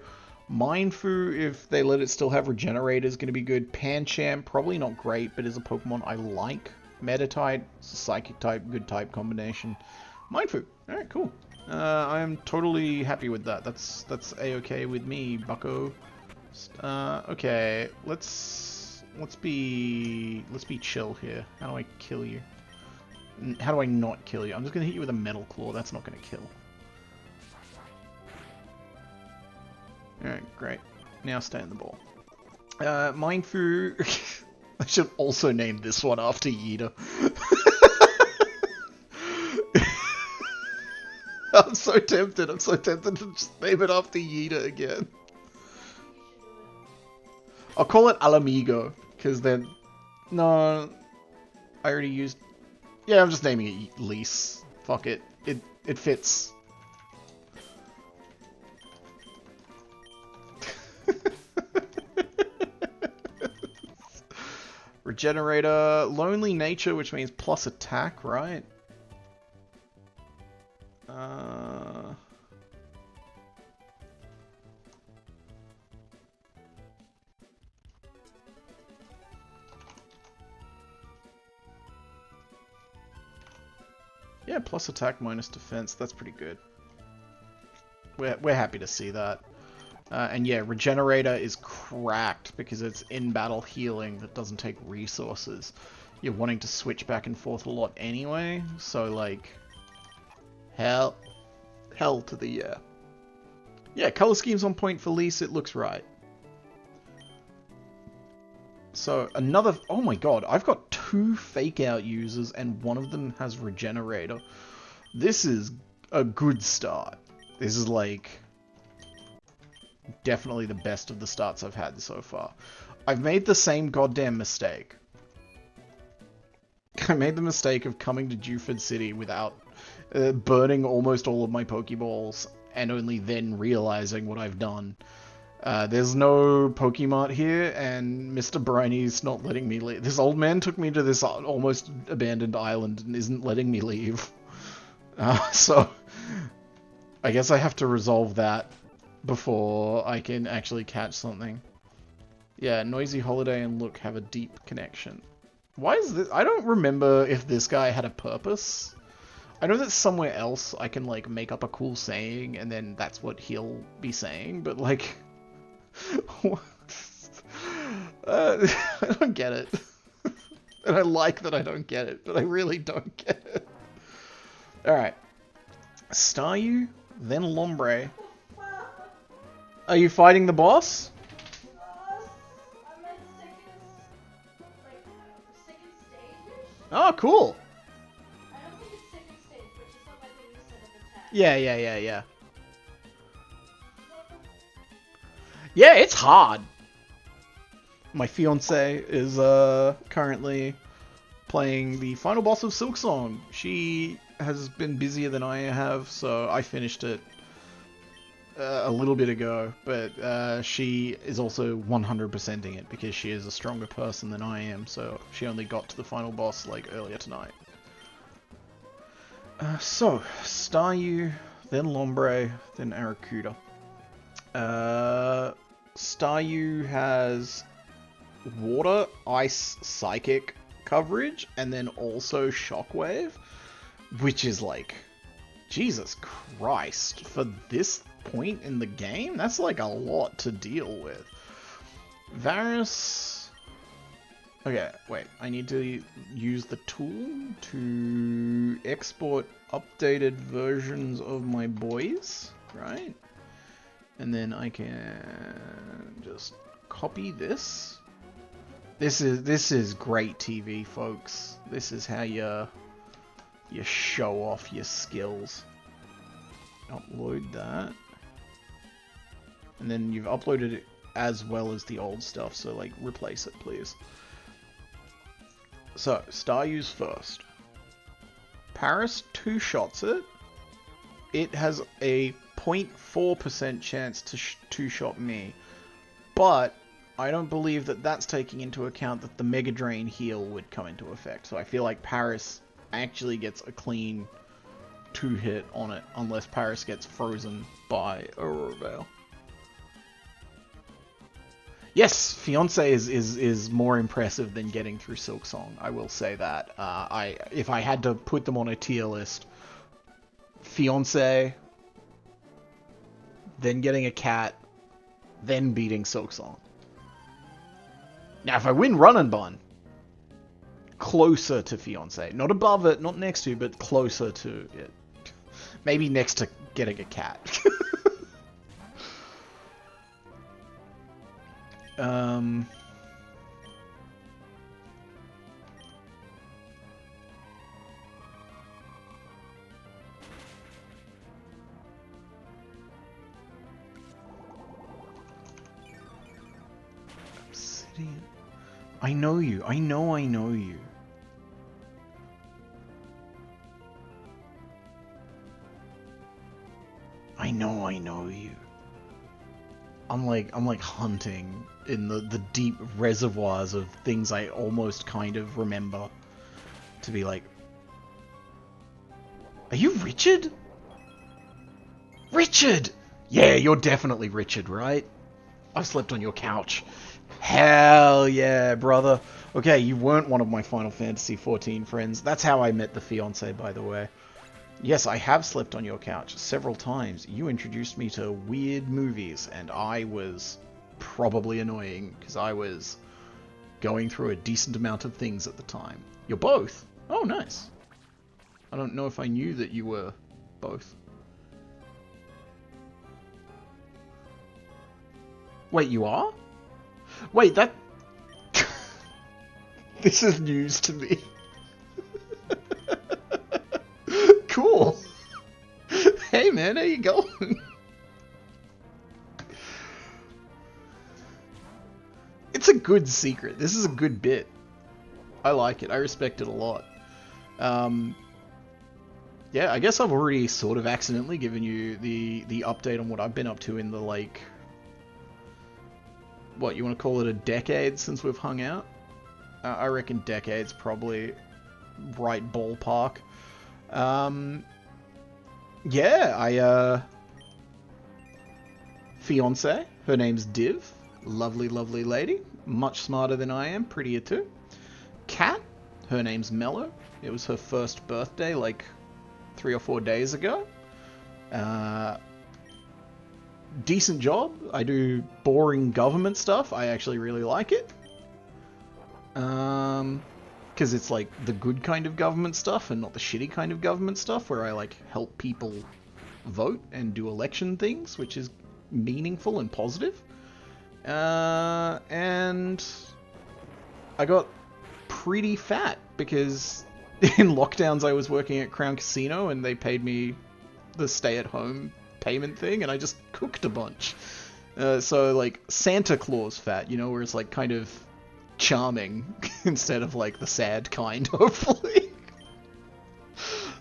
[SPEAKER 1] Mindfu, if they let it still have Regenerator, is going to be good. Pancham, probably not great, but is a Pokemon I like. Metatite, Psychic type, good type combination. Mindfu, alright, cool. I am totally happy with that. That's a-okay with me, bucko. Okay, let's be chill here. How do I kill you? How do I not kill you? I'm just going to hit you with a Metal Claw. That's not going to kill. Alright, great. Now stay in the ball. Mindfu... I should also name this one after Yida. I'm so tempted to just name it after Yida again. I'll call it Alamigo, because then... No, I already used... Yeah, I'm just naming it Lease. Fuck it. It fits. Regenerator, Lonely Nature, which means plus attack, right? Yeah, plus attack minus defense, that's pretty good. We're happy to see that. And yeah, Regenerator is cracked because it's in-battle healing that doesn't take resources. You're wanting to switch back and forth a lot anyway, so like... Hell to the yeah. Yeah, color scheme's on point for Lease, it looks right. So another... Oh my god, I've got 2 Fake Out users and one of them has Regenerator. This is a good start. This is like... definitely the best of the starts I've had so far. I've made the same goddamn mistake. I made the mistake of coming to Dewford City without burning almost all of my Pokeballs and only then realizing what I've done. There's no Pokemart here, and Mr. Briney's not letting me leave. This old man took me to this almost abandoned island and isn't letting me leave. So, I guess I have to resolve that before I can actually catch something. Yeah, Noisy Holiday and Look have a deep connection. Why is this? I don't remember if this guy had a purpose. I know that somewhere else I can like make up a cool saying and then that's what he'll be saying, but like... I don't get it. And I like that I don't get it, but I really don't get it. Alright. Staryu, then Lombre. Are you fighting the boss?
[SPEAKER 2] I'm at second stage-ish?
[SPEAKER 1] Oh, cool.
[SPEAKER 2] I don't think it's second stage, but just like I think you said at the tag.
[SPEAKER 1] Yeah. Yeah, it's hard. My fiance is currently playing the final boss of Silksong. She has been busier than I have, so I finished it a little bit ago, but she is also 100%ing it because she is a stronger person than I am, so she only got to the final boss like earlier tonight. So, Staryu, then Lombre, then Arrokuda. Staryu has water, ice, psychic coverage, and then also shockwave, which is like, Jesus Christ, for this point in the game, that's like a lot to deal with. Varus... Okay, wait, I need to use the tool to export updated versions of my boys, right? And then I can just copy this. This is great TV, folks. This is how you show off your skills. Upload that. And then you've uploaded it as well as the old stuff, so like replace it, please. So, star use first. Paris two-shots it. It has a 0.4% chance to two-shot me. But I don't believe that that's taking into account that the Mega Drain heal would come into effect. So I feel like Paris actually gets a clean 2-hit on it, unless Paris gets frozen by Aurora Veil. Yes, Fiancé is more impressive than getting through Silk Song. I will say that. If I had to put them on a tier list, Fiancé, then getting a cat, then beating Silk Song. Now, if I win Run and Bun, closer to Fiancé. Not above it, not next to, but closer to it. Maybe next to getting a cat. Obsidian. I know you. I know you. I know you. I'm like hunting in the deep reservoirs of things I almost kind of remember to be like, are you Richard? Richard! Yeah, you're definitely Richard, right? I slept on your couch. Hell yeah, brother. Okay, you weren't one of my Final Fantasy XIV friends. That's how I met the fiancé, by the way. Yes, I have slept on your couch several times. You introduced me to weird movies, and I was probably annoying, because I was going through a decent amount of things at the time. You're both? Oh, nice. I don't know if I knew that you were both. Wait, you are? Wait, that... This is news to me. Cool. Hey man, how you going? It's a good secret. This is a good bit. I like it. I respect it a lot. Yeah, I guess I've already sort of accidentally given you the update on what I've been up to in the, like... What, you want to call it a decade since we've hung out? I reckon decade's probably right ballpark. Yeah, fiancé, her name's Div. Lovely, lovely lady. Much smarter than I am, prettier too. Cat, her name's Mello. It was her first birthday, like 3 or 4 days ago. Decent job. I do boring government stuff. I actually really like it. Because it's like the good kind of government stuff and not the shitty kind of government stuff where I like help people vote and do election things, which is meaningful and positive. And I got pretty fat because in lockdowns I was working at Crown Casino and they paid me the stay-at-home payment thing and I just cooked a bunch. So like Santa Claus fat, you know, where it's like kind of charming instead of like the sad kind, hopefully.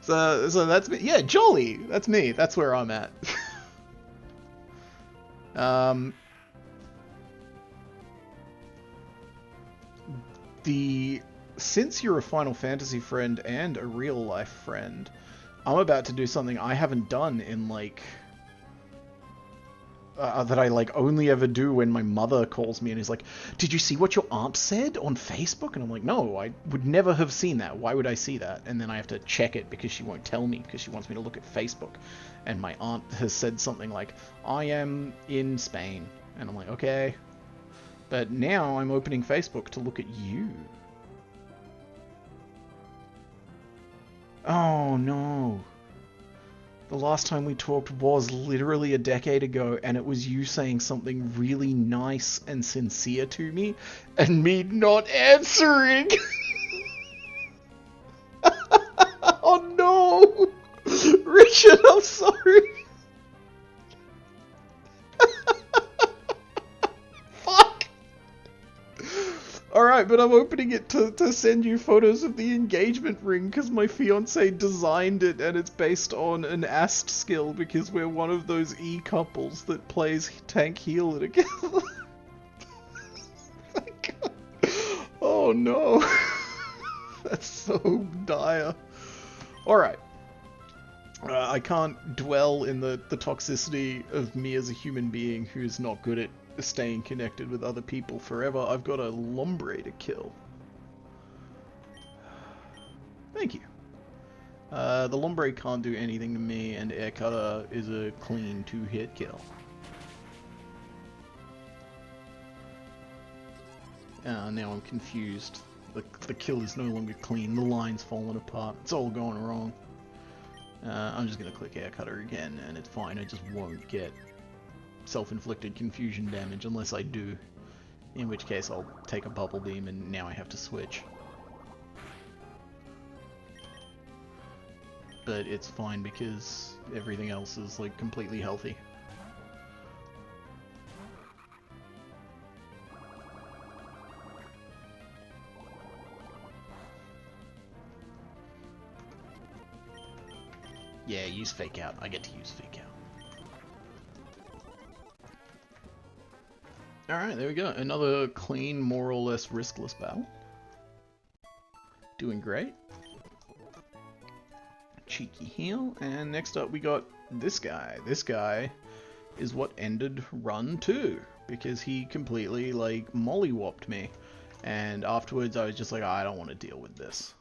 [SPEAKER 1] So that's me. Yeah, jolly. That's me. That's where I'm at. Since you're a Final Fantasy friend and a real life friend, I'm about to do something I haven't done in like that I like only ever do when my mother calls me and is like, "Did you see what your aunt said on Facebook?" And I'm like, "No, I would never have seen that. Why would I see that?" And then I have to check it because she won't tell me because she wants me to look at Facebook. And my aunt has said something like, "I am in Spain," and I'm like, "Okay." But now I'm opening Facebook to look at you. Oh no. The last time we talked was literally a decade ago, and it was you saying something really nice and sincere to me, and me not answering. Oh no! Richard, I'm sorry. Fuck! Alright, but I'm opening it to send you photos of the engagement ring because my fiance designed it and it's based on an AST skill because we're one of those E-couples that plays tank healer together. Oh no. That's so dire. Alright. I can't dwell in the toxicity of me as a human being who's not good at staying connected with other people forever. I've got a Lombre to kill. Thank you. The Lombre can't do anything to me, and Air Cutter is a clean 2-hit kill. Now I'm confused. The kill is no longer clean, the line's fallen apart, it's all going wrong. I'm just gonna click Air Cutter again, and it's fine, I just won't get self-inflicted confusion damage unless I do. In which case I'll take a Bubble Beam, and now I have to switch. But it's fine because everything else is like completely healthy. Yeah, use Fake Out. I get to use Fake Out. Alright, there we go. Another clean, more or less riskless battle. Doing great. Cheeky heal. And next up we got this guy. This guy is what ended Run 2. Because he completely, like, mollywopped me. And afterwards I was just like, I don't want to deal with this.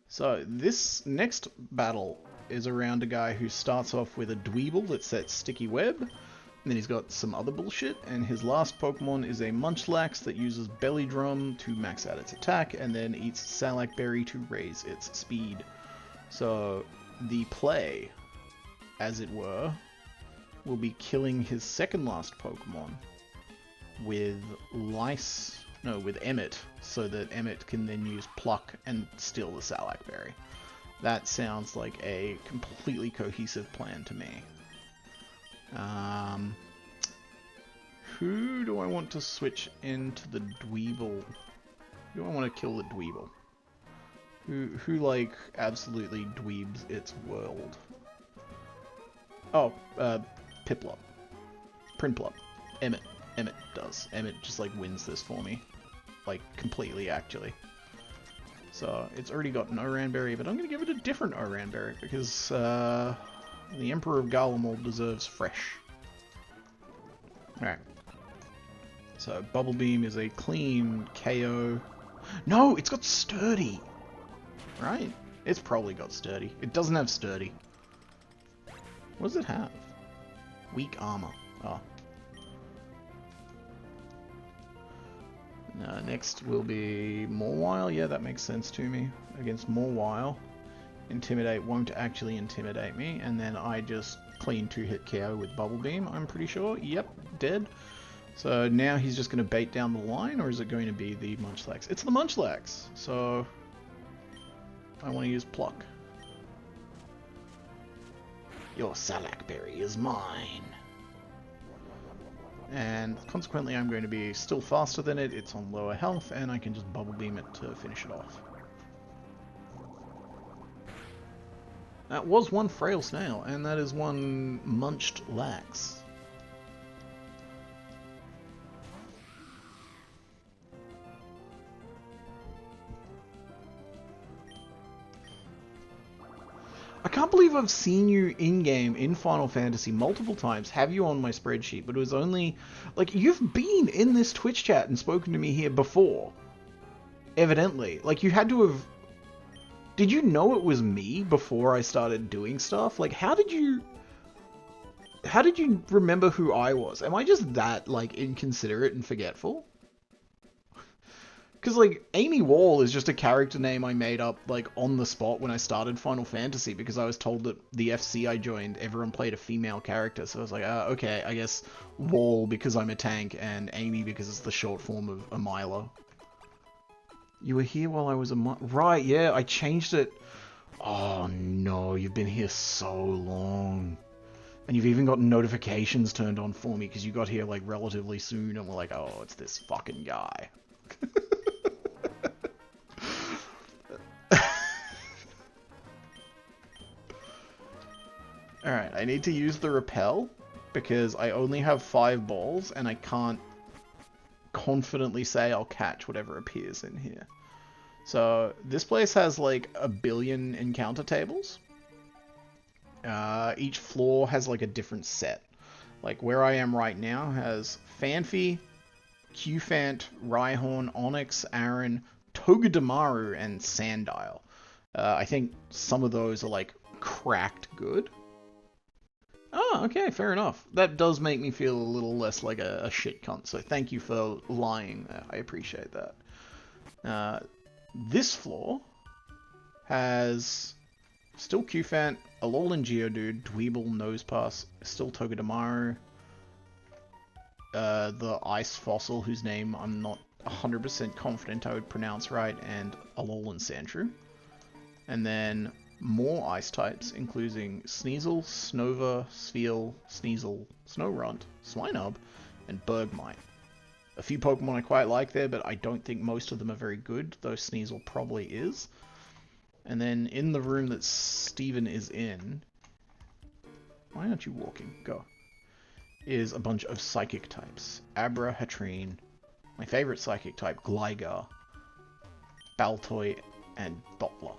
[SPEAKER 1] So this next battle is around a guy who starts off with a Dweeble that sets Sticky Web, and then he's got some other bullshit, and his last Pokemon is a Munchlax that uses Belly Drum to max out its attack, and then eats Salac Berry to raise its speed. So the play, as it were, will be killing his second last Pokemon with with Emmet, so that Emmet can then use Pluck and steal the Salac Berry. That sounds like a completely cohesive plan to me. Who do I want to switch into the Dweeble? Who do I want to kill the Dweeble? Who like, absolutely dweebs its world? Oh, Piplup. Prinplup. Emmet. Emmet does. Emmet just like wins this for me. Like, completely, actually. So, it's already got an Oranberry, but I'm going to give it a different Oranberry, because the Emperor of Garlemald deserves fresh. Alright. So, Bubble Beam is a clean KO. No, it's got Sturdy! Right? It's probably got Sturdy. It doesn't have Sturdy. What does it have? Weak Armor. Oh. Next will be Mawile. Yeah, that makes sense to me. Against Mawile, Intimidate won't actually intimidate me, and then I just clean 2-hit KO with Bubble Beam, I'm pretty sure. Yep, dead. So now he's just going to bait down the line, or is it going to be the Munchlax? It's the Munchlax! So I want to use Pluck. Your Salac Berry is mine! And consequently I'm going to be still faster than it, it's on lower health, and I can just Bubble Beam it to finish it off. That was one Frail Snail, and that is one Munched Lax. I can't believe believe I've seen you in-game in Final Fantasy multiple times, have you on my spreadsheet, but it was only... Like, you've been in this Twitch chat and spoken to me here before. Evidently. Like, you had to have... Did you know it was me before I started doing stuff? Like, how did you remember who I was? Am I just that, like, inconsiderate and forgetful? Because, like, Amy Wall is just a character name I made up, like, on the spot when I started Final Fantasy, because I was told that the FC I joined, everyone played a female character, so I was like, okay, I guess Wall because I'm a tank, and Amy because it's the short form of Amila. You were here while I was right, yeah, I changed it. Oh, no, you've been here so long. And you've even got notifications turned on for me, because you got here, like, relatively soon, and we're like, oh, it's this fucking guy. Alright, I need to use the repel because I only have 5 balls and I can't confidently say I'll catch whatever appears in here. So this place has like 1 billion encounter tables. Each floor has like a different set. Like where I am right now has Fanfi, Qfant, Rhyhorn, Onyx, Aaron, Togedemaru, and Sandile. I think some of those are like cracked good. Oh, okay, fair enough. That does make me feel a little less like a shit cunt, so thank you for lying. I appreciate that. This floor has still Qfant, Alolan Geodude, Dweeble, Nosepass, still Togedemaru, the Ice Fossil, whose name I'm not 100% confident I would pronounce right, and Alolan Sandshrew. And then more ice types, including Sneasel, Snova, Spheal, Sneasel, Snorunt, Swinub, and Bergmite. A few Pokemon I quite like there, but I don't think most of them are very good, though Sneasel probably is. And then in the room that Steven is in... Why aren't you walking? Go. Is a bunch of Psychic types. Abra, Hatrine, my favourite Psychic type, Gligar, Baltoy, and Doppler.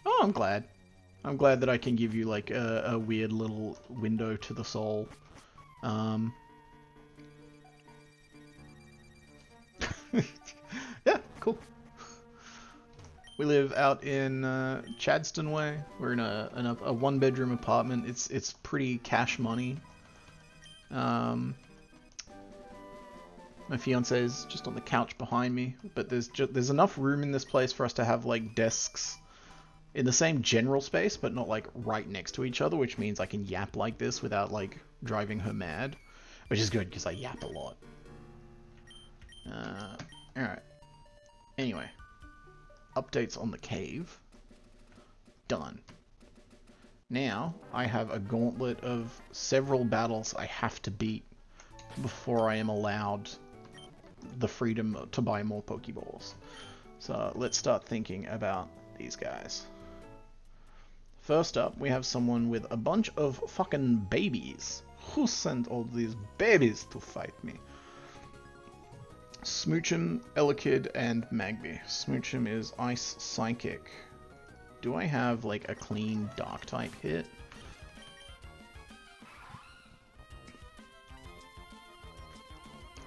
[SPEAKER 1] Oh, I'm glad. I'm glad that I can give you, like, a weird little window to the soul. Yeah, cool. We live out in Chadston Way. We're in a one-bedroom apartment. It's pretty cash money. My fiance is just on the couch behind me, but there's enough room in this place for us to have, like, desks in the same general space, but not like right next to each other, which means I can yap like this without like driving her mad, which is good because I yap a lot. Alright. Anyway, updates on the cave. Done. Now I have a gauntlet of several battles I have to beat before I am allowed the freedom to buy more Pokeballs. So let's start thinking about these guys. First up, we have someone with a bunch of fucking babies. Who sent all these babies to fight me? Smoochum, Elekid, and Magby. Smoochum is Ice Psychic. Do I have, like, a clean Dark-type hit?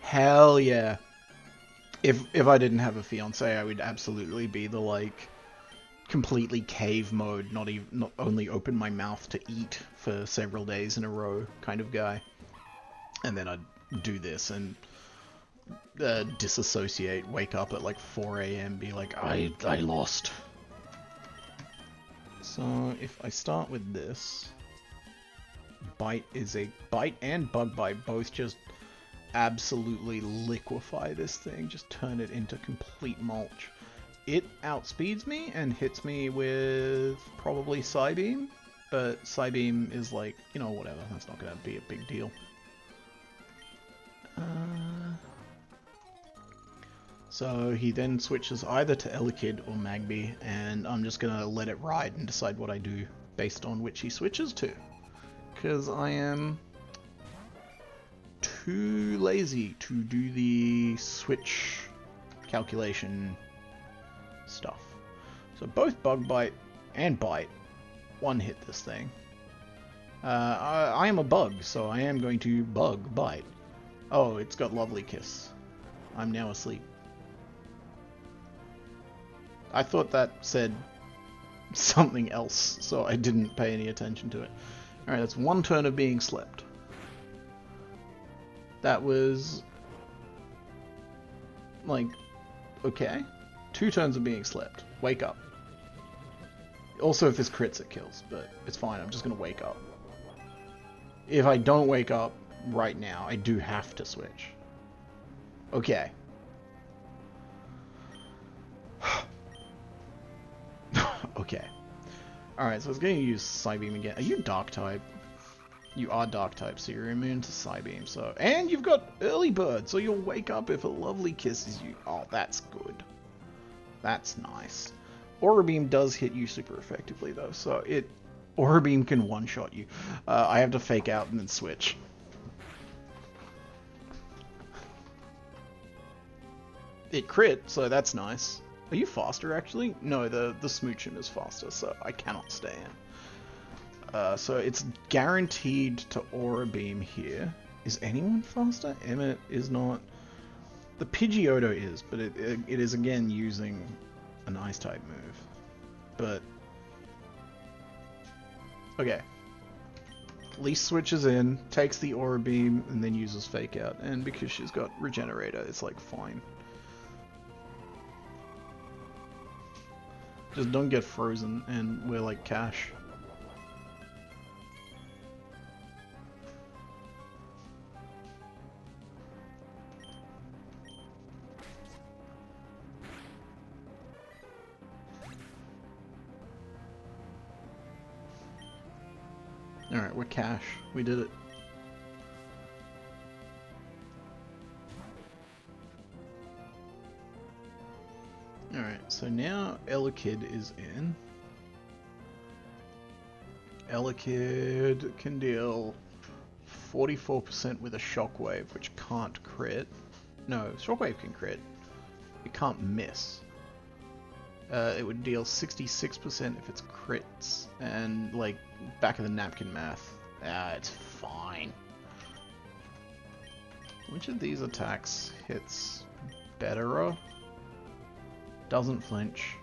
[SPEAKER 1] Hell yeah. If I didn't have a fiance, I would absolutely be the, like, completely cave mode, not only open my mouth to eat for several days in a row kind of guy. And then I'd do this and disassociate, wake up at like 4 AM, be like, I lost. So if I start with this, Bite and Bug Bite both just absolutely liquefy this thing, just turn it into complete mulch. It outspeeds me and hits me with probably Psybeam, but Psybeam is like, you know, whatever, that's not gonna be a big deal. So he then switches either to Elekid or Magby, and I'm just gonna let it ride and decide what I do based on which he switches to. Because I am too lazy to do the switch calculation stuff. So both Bug Bite and Bite one hit this thing. I am a bug, so I am going to Bug Bite. Oh, it's got Lovely Kiss. I'm now asleep. I thought that said something else, so I didn't pay any attention to it. Alright, that's one turn of being slept. That was... like... okay. 2 turns of being slept. Wake up. Also, if this crits, it kills, but it's fine. I'm just gonna wake up. If I don't wake up right now, I do have to switch. Okay. Okay. Alright, so I was going to use Psybeam again. Are you Dark type? You are Dark type, so you're immune to Psybeam. So, and you've got Early Bird, so you'll wake up if a Lovely kisses you. Oh, that's good. That's nice. Aura Beam does hit you super effectively, though, so Aura Beam can one-shot you. I have to fake out and then switch. It crit, so that's nice. Are you faster, actually? No, the Smoochin is faster, so I cannot stay in. So it's guaranteed to Aura Beam here. Is anyone faster? Emmett is not. The Pidgeotto is, but it is again using an Ice-type move. But... okay. Lee switches in, takes the Aura Beam, and then uses Fake Out. And because she's got Regenerator, it's like fine. Just don't get frozen, and we're like cash. Alright, we're cash. We did it. Alright, so now Elekid is in. Elekid can deal 44% with a Shockwave, which can't crit. No, Shockwave can crit. It can't miss. It would deal 66% if it's crits, and like back of the napkin math. It's fine. Which of these attacks hits better? Doesn't flinch.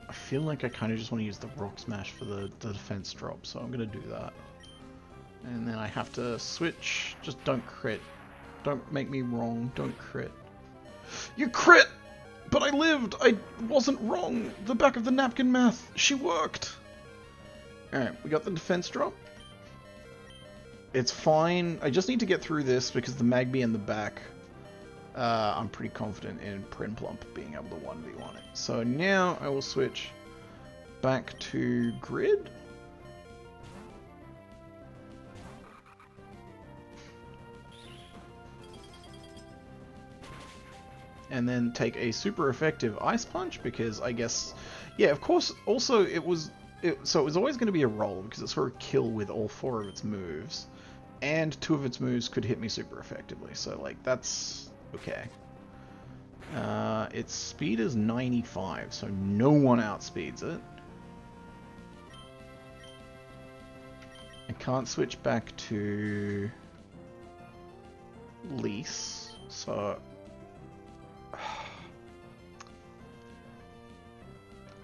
[SPEAKER 1] I feel like I kind of just want to use the Rock Smash for the defense drop, so I'm going to do that. And then I have to switch. Just don't crit. Don't make me wrong. Don't crit. You crit! But I lived! I wasn't wrong! The back of the napkin math! She worked! Alright, we got the defense drop. It's fine. I just need to get through this because the Magby in the back... I'm pretty confident in Prinplump being able to 1v1 it. So now I will switch back to Grid. And then take a super effective Ice Punch because I guess... yeah, of course, also it was always going to be a roll because it's for a kill with all 4 of its moves. And 2 of its moves could hit me super effectively, so like that's... okay. Its speed is 95, so no one outspeeds it. I can't switch back to Lease, so...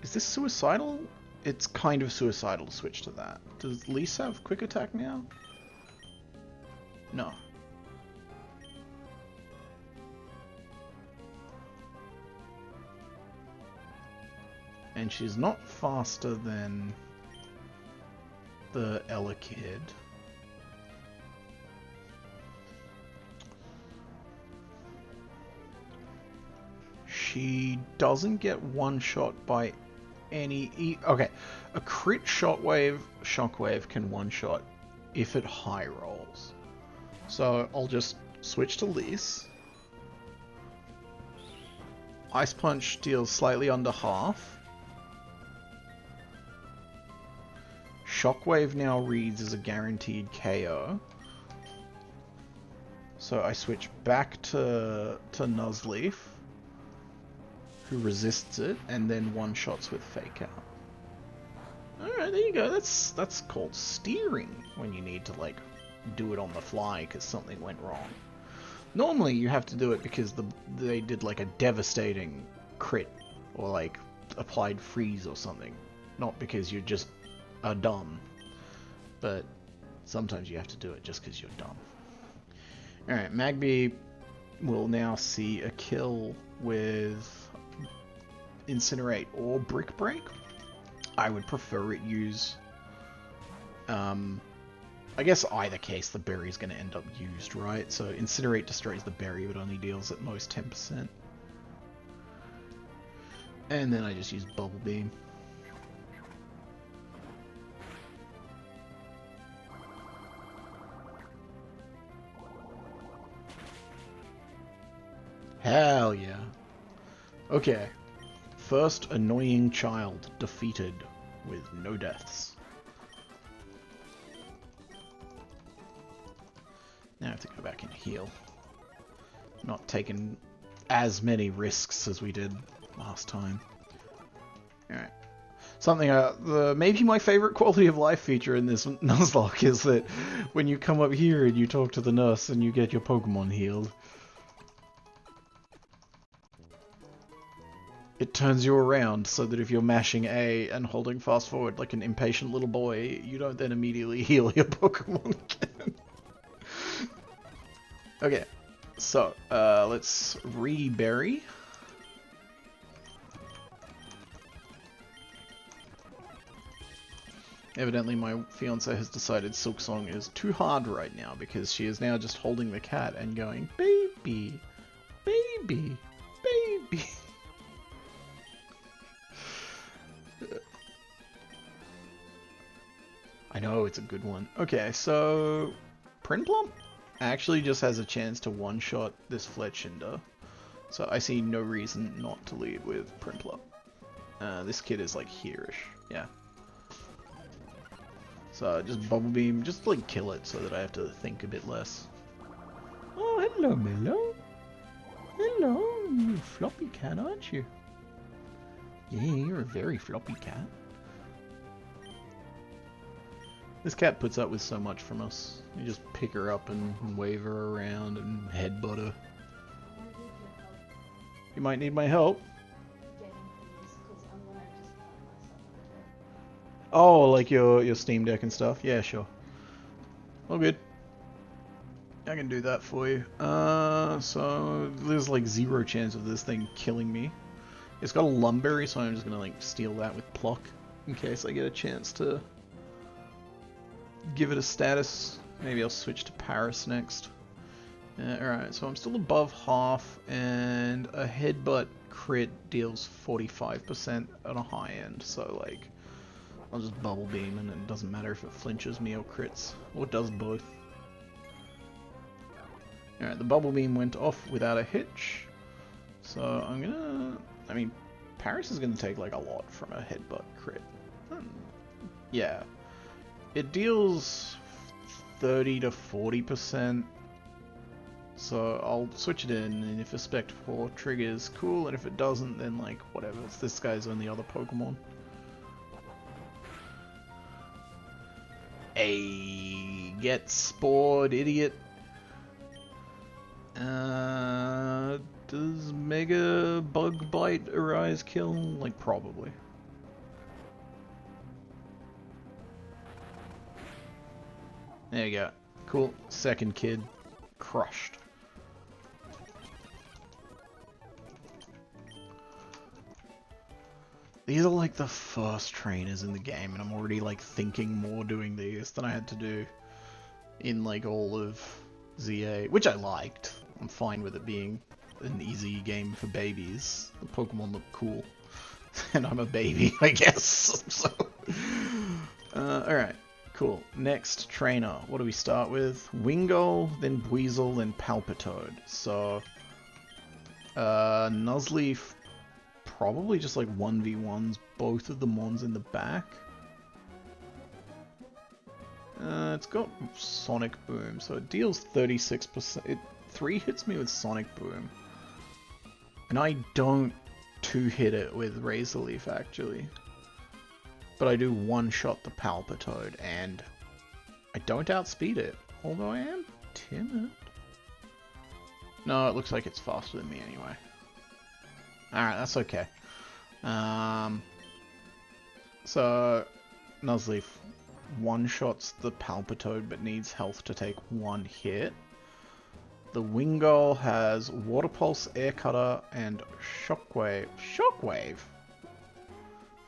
[SPEAKER 1] is this suicidal? It's kind of suicidal to switch to that. Does Lease have quick attack now? No. And she's not faster than the Elekid. She doesn't get one-shot by any... okay, a crit Shockwave can one-shot if it high rolls. So I'll just switch to Lease. Ice Punch deals slightly under half. Shockwave now reads as a guaranteed KO. So I switch back to Nuzleaf, who resists it and then one-shots with Fake Out. Alright, there you go. That's called steering when you need to, like, do it on the fly because something went wrong. Normally you have to do it because they did, like, a devastating crit or, like, applied freeze or something. Not because you just are dumb. But sometimes you have to do it just because you're dumb. Alright, Magby will now see a kill with Incinerate or Brick Break. I would prefer it use... I guess either case the berry's going to end up used, right? So Incinerate destroys the berry but only deals at most 10%. And then I just use Bubble Beam. Hell yeah. Okay. First annoying child defeated with no deaths. Now I have to go back and heal. Not taking as many risks as we did last time. Alright. Something, maybe my favorite quality of life feature in this Nuzlocke is that when you come up here and you talk to the nurse and you get your Pokemon healed, it turns you around so that if you're mashing A and holding fast forward like an impatient little boy, you don't then immediately heal your Pokemon again. Okay, so let's re-berry. Evidently my fiance has decided Silksong is too hard right now because she is now just holding the cat and going, baby, baby, baby. I know, it's a good one. Okay, so Prinplump actually just has a chance to one-shot this Fletchinder. So I see no reason not to lead with Prinplup. This kid is like here-ish, yeah. So just Bubble Beam, just like kill it so that I have to think a bit less. Oh, hello, Milo. Hello, you floppy cat, aren't you? Yeah, you're a very floppy cat. This cat puts up with so much from us. You just pick her up and wave her around and headbutt her. You might need my help. Oh, like your Steam Deck and stuff? Yeah, sure. All good. I can do that for you. So there's like 0 chance of this thing killing me. It's got a Lumberry, so I'm just gonna like steal that with Pluck in case I get a chance to give it a status. Maybe I'll switch to Paris next. Alright, so I'm still above half, and a Headbutt crit deals 45% on a high end, so like, I'll just Bubble Beam and it doesn't matter if it flinches me or crits, or does both. Alright, the Bubble Beam went off without a hitch, so I'm gonna... I mean, Paris is gonna take like a lot from a Headbutt crit. Yeah. It deals 30 to 40%, so I'll switch it in, and if a Spect 4 triggers, cool, and if it doesn't, then like, whatever, it's this guy's only other Pokemon. Hey, get spored, idiot. Does Mega Bug Bite Arise kill? Like, probably. There you go. Cool. Second kid. Crushed. These are like the first trainers in the game, and I'm already like thinking more doing these than I had to do in like all of ZA, which I liked. I'm fine with it being an easy game for babies. The Pokemon look cool. And I'm a baby, I guess. So, alright. Cool. Next trainer. What do we start with? Wingull, then Buizel, then Palpitoad. So, Nuzleaf probably just like 1v1s both of the Mons in the back. It's got Sonic Boom, so it deals 36%. It 3 hits me with Sonic Boom. And I don't two-hit it with Razor Leaf, actually. But I do one-shot the Palpitoad, and I don't outspeed it, although I am timid. No, it looks like it's faster than me anyway. Alright, that's okay. So, Nuzleaf one-shots the Palpitoad but needs health to take one hit. The Wingull has Water Pulse, Air Cutter, and Shockwave. Shockwave?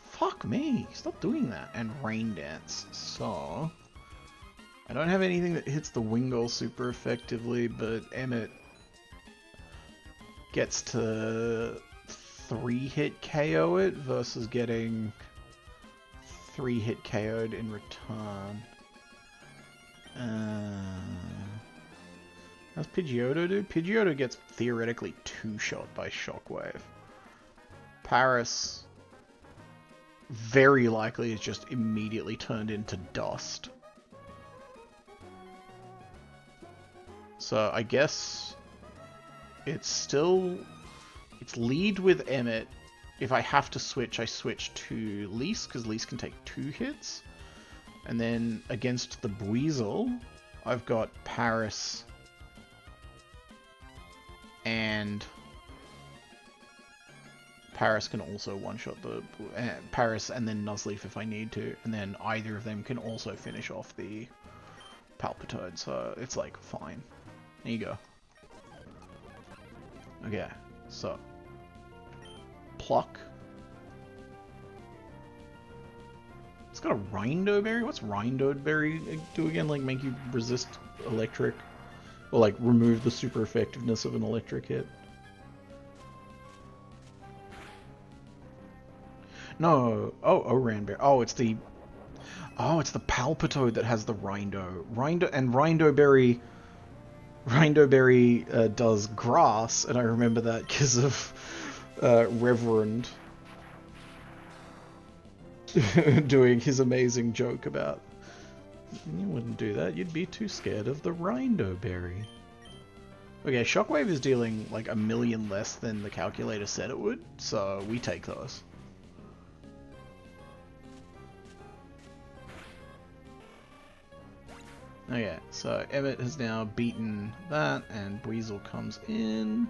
[SPEAKER 1] Fuck me, stop doing that. And Rain Dance. So, I don't have anything that hits the Wingull super effectively, but Emmet gets to 3-hit KO it versus getting 3-hit KO'd in return. How's Pidgeotto do? Pidgeotto gets theoretically 2-shot by Shockwave. Paris very likely is just immediately turned into dust. So I guess it's lead with Emmet. If I have to switch, I switch to Lise, because Lise can take 2 hits. And then against the Buizel, I've got Paris and Paris can also one-shot the Paris and then Nuzleaf if I need to, and then either of them can also finish off the Palpitoad, so it's like fine. There you go. Okay, so Pluck. It's got a Rindo Berry. What's Rindo Berry do again? Like make you resist electric, or like remove the super effectiveness of an electric hit? No. Oh, Oranberry. Oh, it's the Palpitoad that has the Rindo. Rindo Berry does grass, and I remember that because of Reverend doing his amazing joke about you wouldn't do that. You'd be too scared of the Rindo Berry. Okay, Shockwave is dealing like 1,000,000 less than the calculator said it would, so we take those. Okay, so Emmet has now beaten that, and Buizel comes in.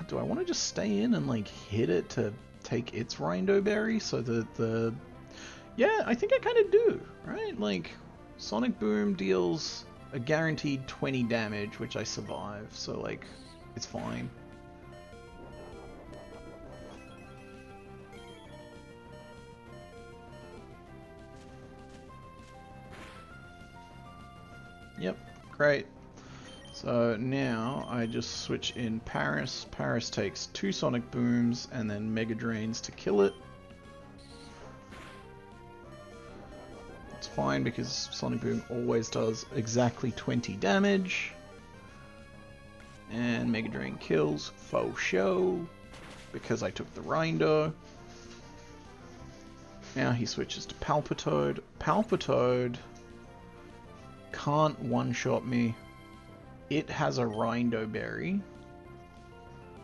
[SPEAKER 1] Do I want to just stay in and like hit it to take its Rindo Berry so that the... Yeah, I think I kind of do, right? Like, Sonic Boom deals a guaranteed 20 damage, which I survive, so like, it's fine. Yep, great. So now I just switch in Paris. Paris takes 2 Sonic Booms and then Mega Drains to kill it. It's fine because Sonic Boom always does exactly 20 damage. And Mega Drain kills faux show because I took the Rindo. Now he switches to Palpitoad. Palpitoad can't one-shot me. It has a Rindo Berry,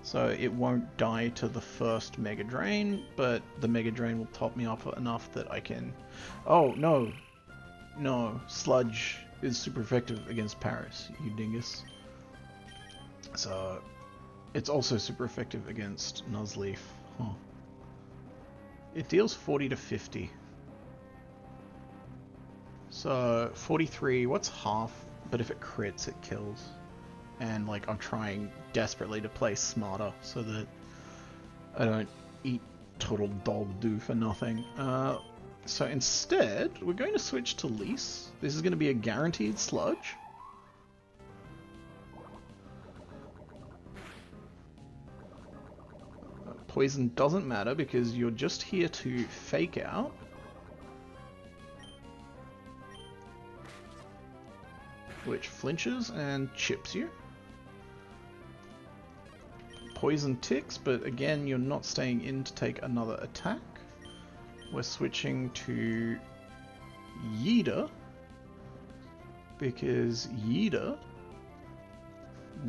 [SPEAKER 1] so it won't die to the first Mega Drain, but the Mega Drain will top me up enough that I can... Oh, no. No, Sludge is super effective against Paris, you dingus. So, it's also super effective against Nuzleaf. Huh. It deals 40 to 50. So, 43, what's half? But if it crits, it kills. And, like, I'm trying desperately to play smarter so that I don't eat total dog do for nothing. So instead, we're going to switch to Lise. This is going to be a guaranteed Sludge. Poison doesn't matter because you're just here to fake out. Which flinches and chips you. Poison ticks, but again, you're not staying in to take another attack. We're switching to Yeeta, because Yeeta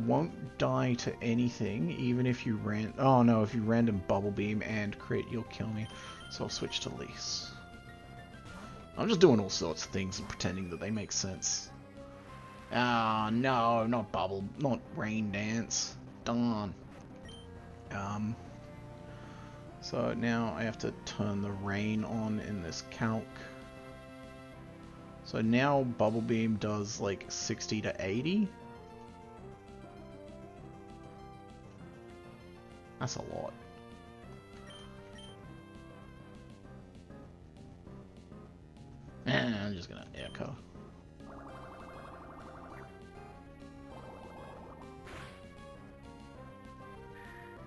[SPEAKER 1] won't die to anything, even if you ran... Oh no, if you random Bubble Beam and crit, you'll kill me. So I'll switch to Lise. I'm just doing all sorts of things and pretending that they make sense. Ah, no, not Rain Dance. Darn. So now I have to turn the rain on in this calc. So now Bubble Beam does like 60 to 80. That's a lot. I'm just gonna echo.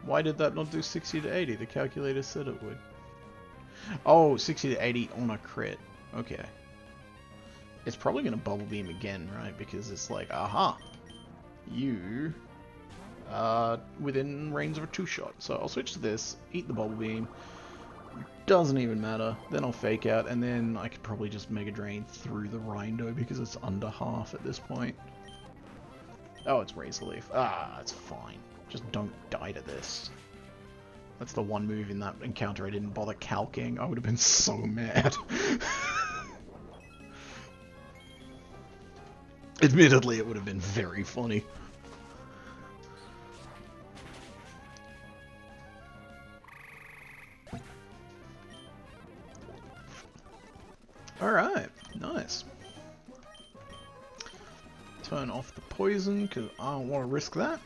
[SPEAKER 1] Why did that not do 60 to 80? The calculator said it would. Oh, 60 to 80 on a crit. Okay. It's probably going to Bubble Beam again, right? Because it's like, aha! You are within range of a 2-shot. So I'll switch to this, eat the Bubble Beam. Doesn't even matter. Then I'll Fake Out, and then I could probably just Mega Drain through the Rindo because it's under half at this point. Oh, it's Razor Leaf. Ah, it's fine. Just don't die to this. That's the one move in that encounter I didn't bother calcing. I would have been so mad. Admittedly, it would have been very funny. Alright, nice. Turn off the poison, because I don't want to risk that.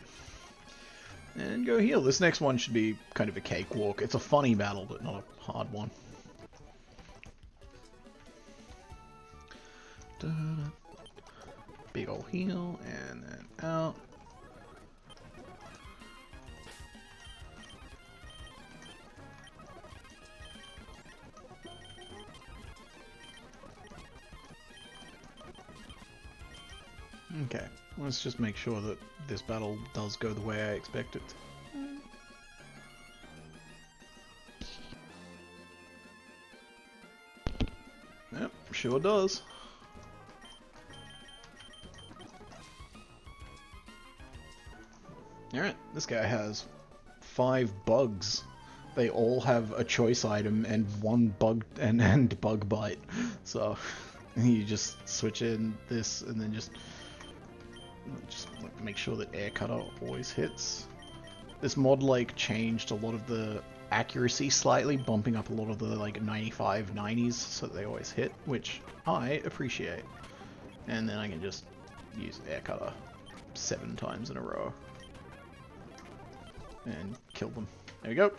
[SPEAKER 1] And go heal. This next one should be kind of a cakewalk. It's a funny battle, but not a hard one. Big ol' heal, and then out. Okay, let's just make sure that this battle does go the way I expect it to. Yep, sure does. Alright, this guy has 5 bugs. They all have a choice item and 1 bug and bug bite. So you just switch in this and then just make sure that Air Cutter always hits. This mod like changed a lot of the accuracy slightly, bumping up a lot of the like 95, 90s so that they always hit, which I appreciate. And then I can just use Air Cutter 7 times in a row and kill them. There we go.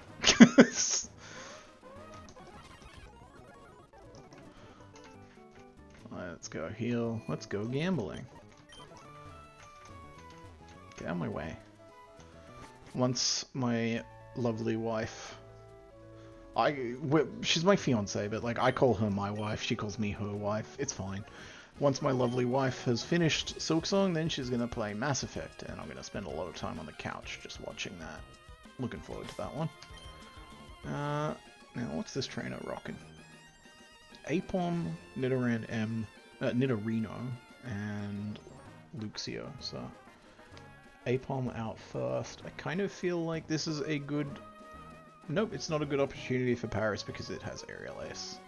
[SPEAKER 1] Let's go heal. Let's go gambling. Get out of my way. Once my lovely wife... she's my fiance, but like I call her my wife, she calls me her wife. It's fine. Once my lovely wife has finished Silksong, then she's going to play Mass Effect, and I'm going to spend a lot of time on the couch just watching that. Looking forward to that one. Now, what's this trainer rocking? Apom, Nidorino, and Luxio, so... Apom out first. I kind of feel like this is a good... Nope, it's not a good opportunity for Paris because it has Aerial Ace.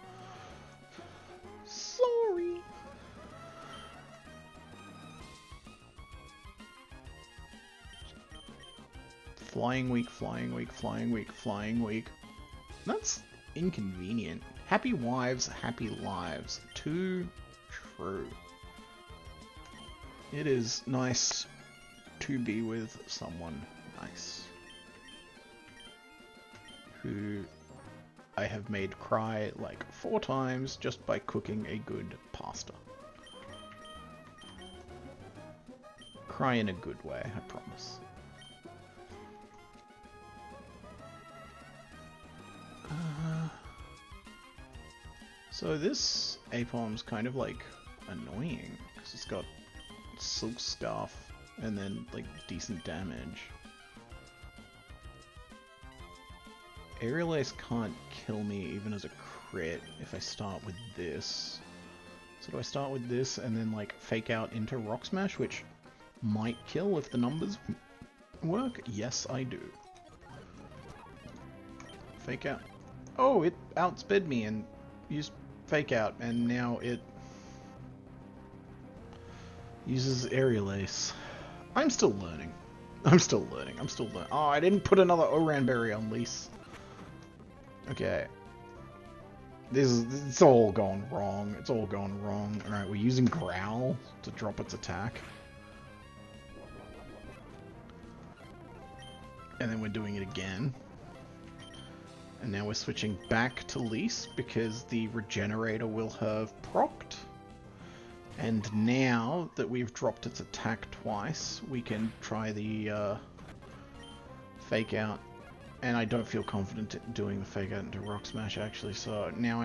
[SPEAKER 1] Sorry! Flying weak, flying weak, flying weak, flying weak. That's inconvenient. Happy wives, happy lives. Too true. It is nice to be with someone nice. Who I have made cry like 4 times just by cooking a good pasta. Cry in a good way, I promise. So this Apom's kind of like annoying because it's got Silk Scarf and then like decent damage. Aerial Ace can't kill me even as a crit if I start with this. So do I start with this and then like Fake Out into Rock Smash, which might kill if the numbers work. Yes, I do. Fake out. Oh, it outsped me and used fake out, and now it uses aerial ace. I'm still learning. I'm still learning. Oh, I didn't put another Oran berry on Lise. Okay. It's all gone wrong. It's all gone wrong. Alright, we're using Growl to drop its attack. And then we're doing it again. And now we're switching back to Lise because the Regenerator will have procced. And now that we've dropped its attack twice, we can try the fake out. And I don't feel confident doing the fake out into Rock Smash actually, so now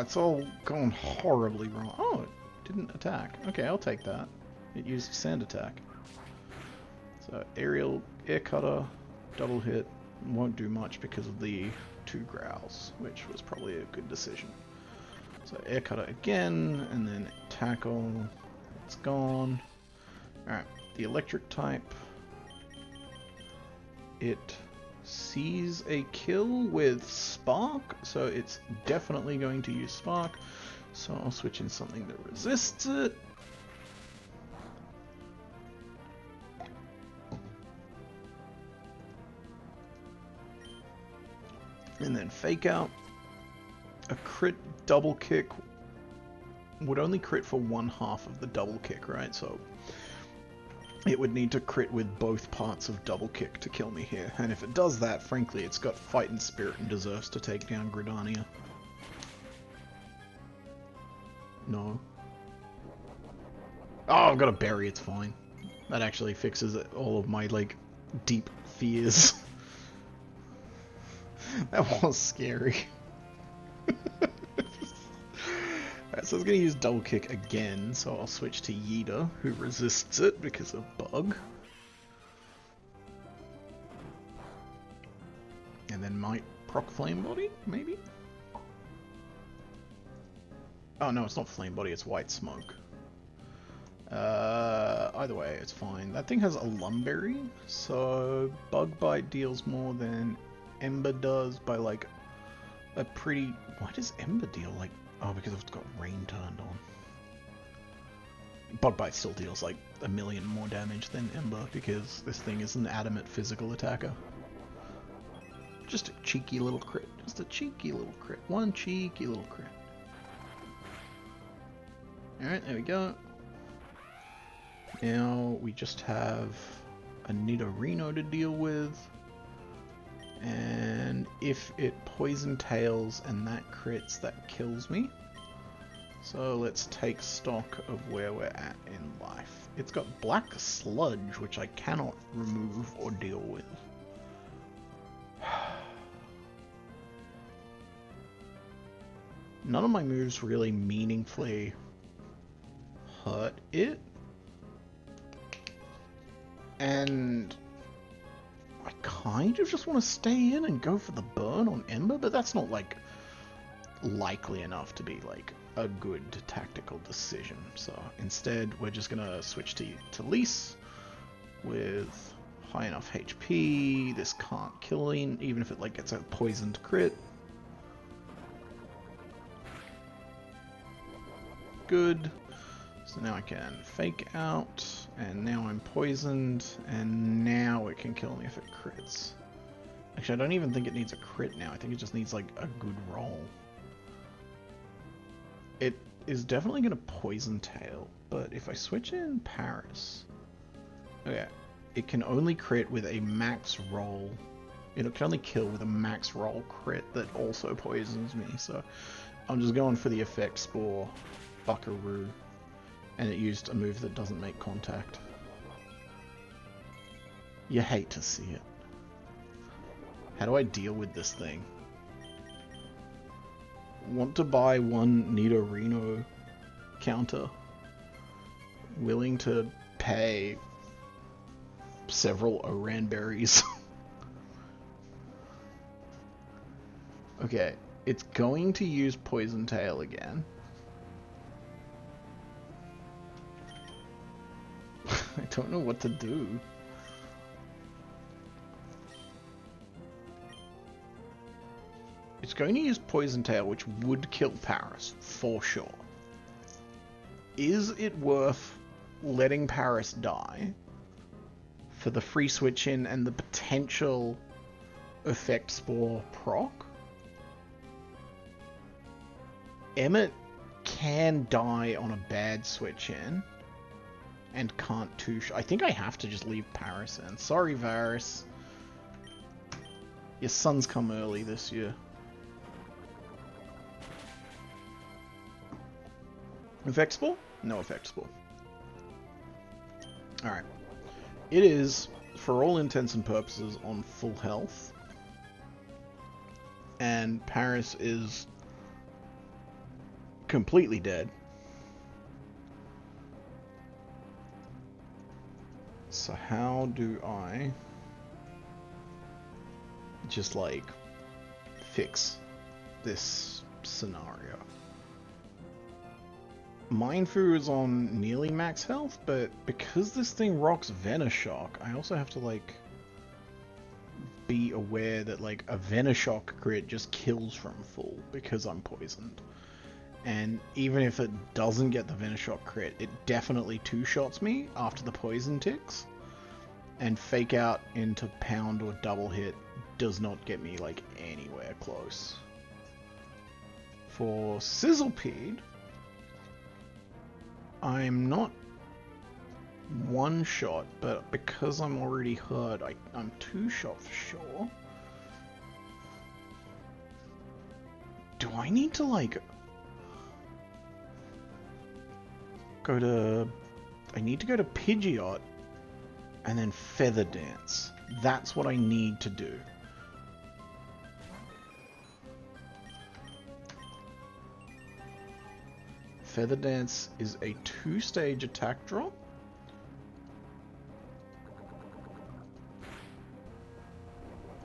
[SPEAKER 1] it's all gone horribly wrong. Oh, it didn't attack. Okay, I'll take that. It used Sand Attack. So aerial air cutter, double hit, won't do much because of the 2 growls, which was probably a good decision. So air cutter again, and then tackle. It's gone. Alright, the electric type. It sees a kill with Spark, so it's definitely going to use Spark. So I'll switch in something that resists it. And then fake out. A crit double kick would only crit for 1/2 of the double kick, right? So it would need to crit with both parts of double kick to kill me here. And if it does that, frankly, it's got fight and spirit and deserves to take down Gridania. No. Oh, I've got a berry, it's fine. That actually fixes all of my, like, deep fears. That was scary. Alright, so I was going to use double kick again, so I'll switch to Yeeta, who resists it because of bug. And then might proc Flame Body, maybe? Oh no, it's not Flame Body, it's White Smoke. Either way, it's fine. That thing has a Lumberry, so Bug Bite deals more than Ember does by like a pretty... Why does Ember deal like... Oh, because it's got rain turned on. Bug Bite still deals like 1,000,000 more damage than Ember because this thing is an adamant physical attacker. Just a cheeky little crit. Just a cheeky little crit. One cheeky little crit. Alright, there we go. Now we just have a Nidorino to deal with. And if it Poison Tails and that crits, that kills me. So let's take stock of where we're at in life. It's got Black Sludge, which I cannot remove or deal with. None of my moves really meaningfully hurt it. And I kind of just want to stay in and go for the burn on Ember, but that's not like likely enough to be like a good tactical decision. So instead we're just gonna switch to Lise with high enough HP. This can't kill him, even if it like gets a poisoned crit. Good. So now I can fake out, and now I'm poisoned, and now it can kill me if it crits. Actually, I don't even think it needs a crit now. I think it just needs, like, a good roll. It is definitely going to Poison Tail, but if I switch in Paris... Okay, it can only crit with a max roll. It can only kill with a max roll crit that also poisons me, so I'm just going for the Effect Spore Buckaroo. And it used a move that doesn't make contact. You hate to see it. How do I deal with this thing? Want to buy one Nidorino counter. Willing to pay several Oran berries. Okay, it's going to use Poison Tail again. I don't know what to do. It's going to use Poison Tail, which would kill Paris, for sure. Is it worth letting Paris die for the free switch in and the potential Effect Spore proc? Emmett can die on a bad switch in and can't I think I have to just leave Paris in. Sorry, Varys. Your son's come early this year. Effect Spore? No Effect Spore. Alright. It is, for all intents and purposes, on full health. And Paris is completely dead. So how do I just, like, fix this scenario? Mindfu is on nearly max health, but because this thing rocks Venoshock, I also have to, like, be aware that, like, a Venoshock crit just kills from full because I'm poisoned. And even if it doesn't get the Venoshock crit, it definitely two-shots me after the poison ticks. And Fake Out into pound or double hit does not get me, like, anywhere close. For Sizzlepede, I'm not one-shot, but because I'm already hurt, I'm two-shot for sure. Do I need to, like, I need to go to Pidgeot and then Feather Dance. That's what I need to do. Feather Dance is a 2-stage attack drop.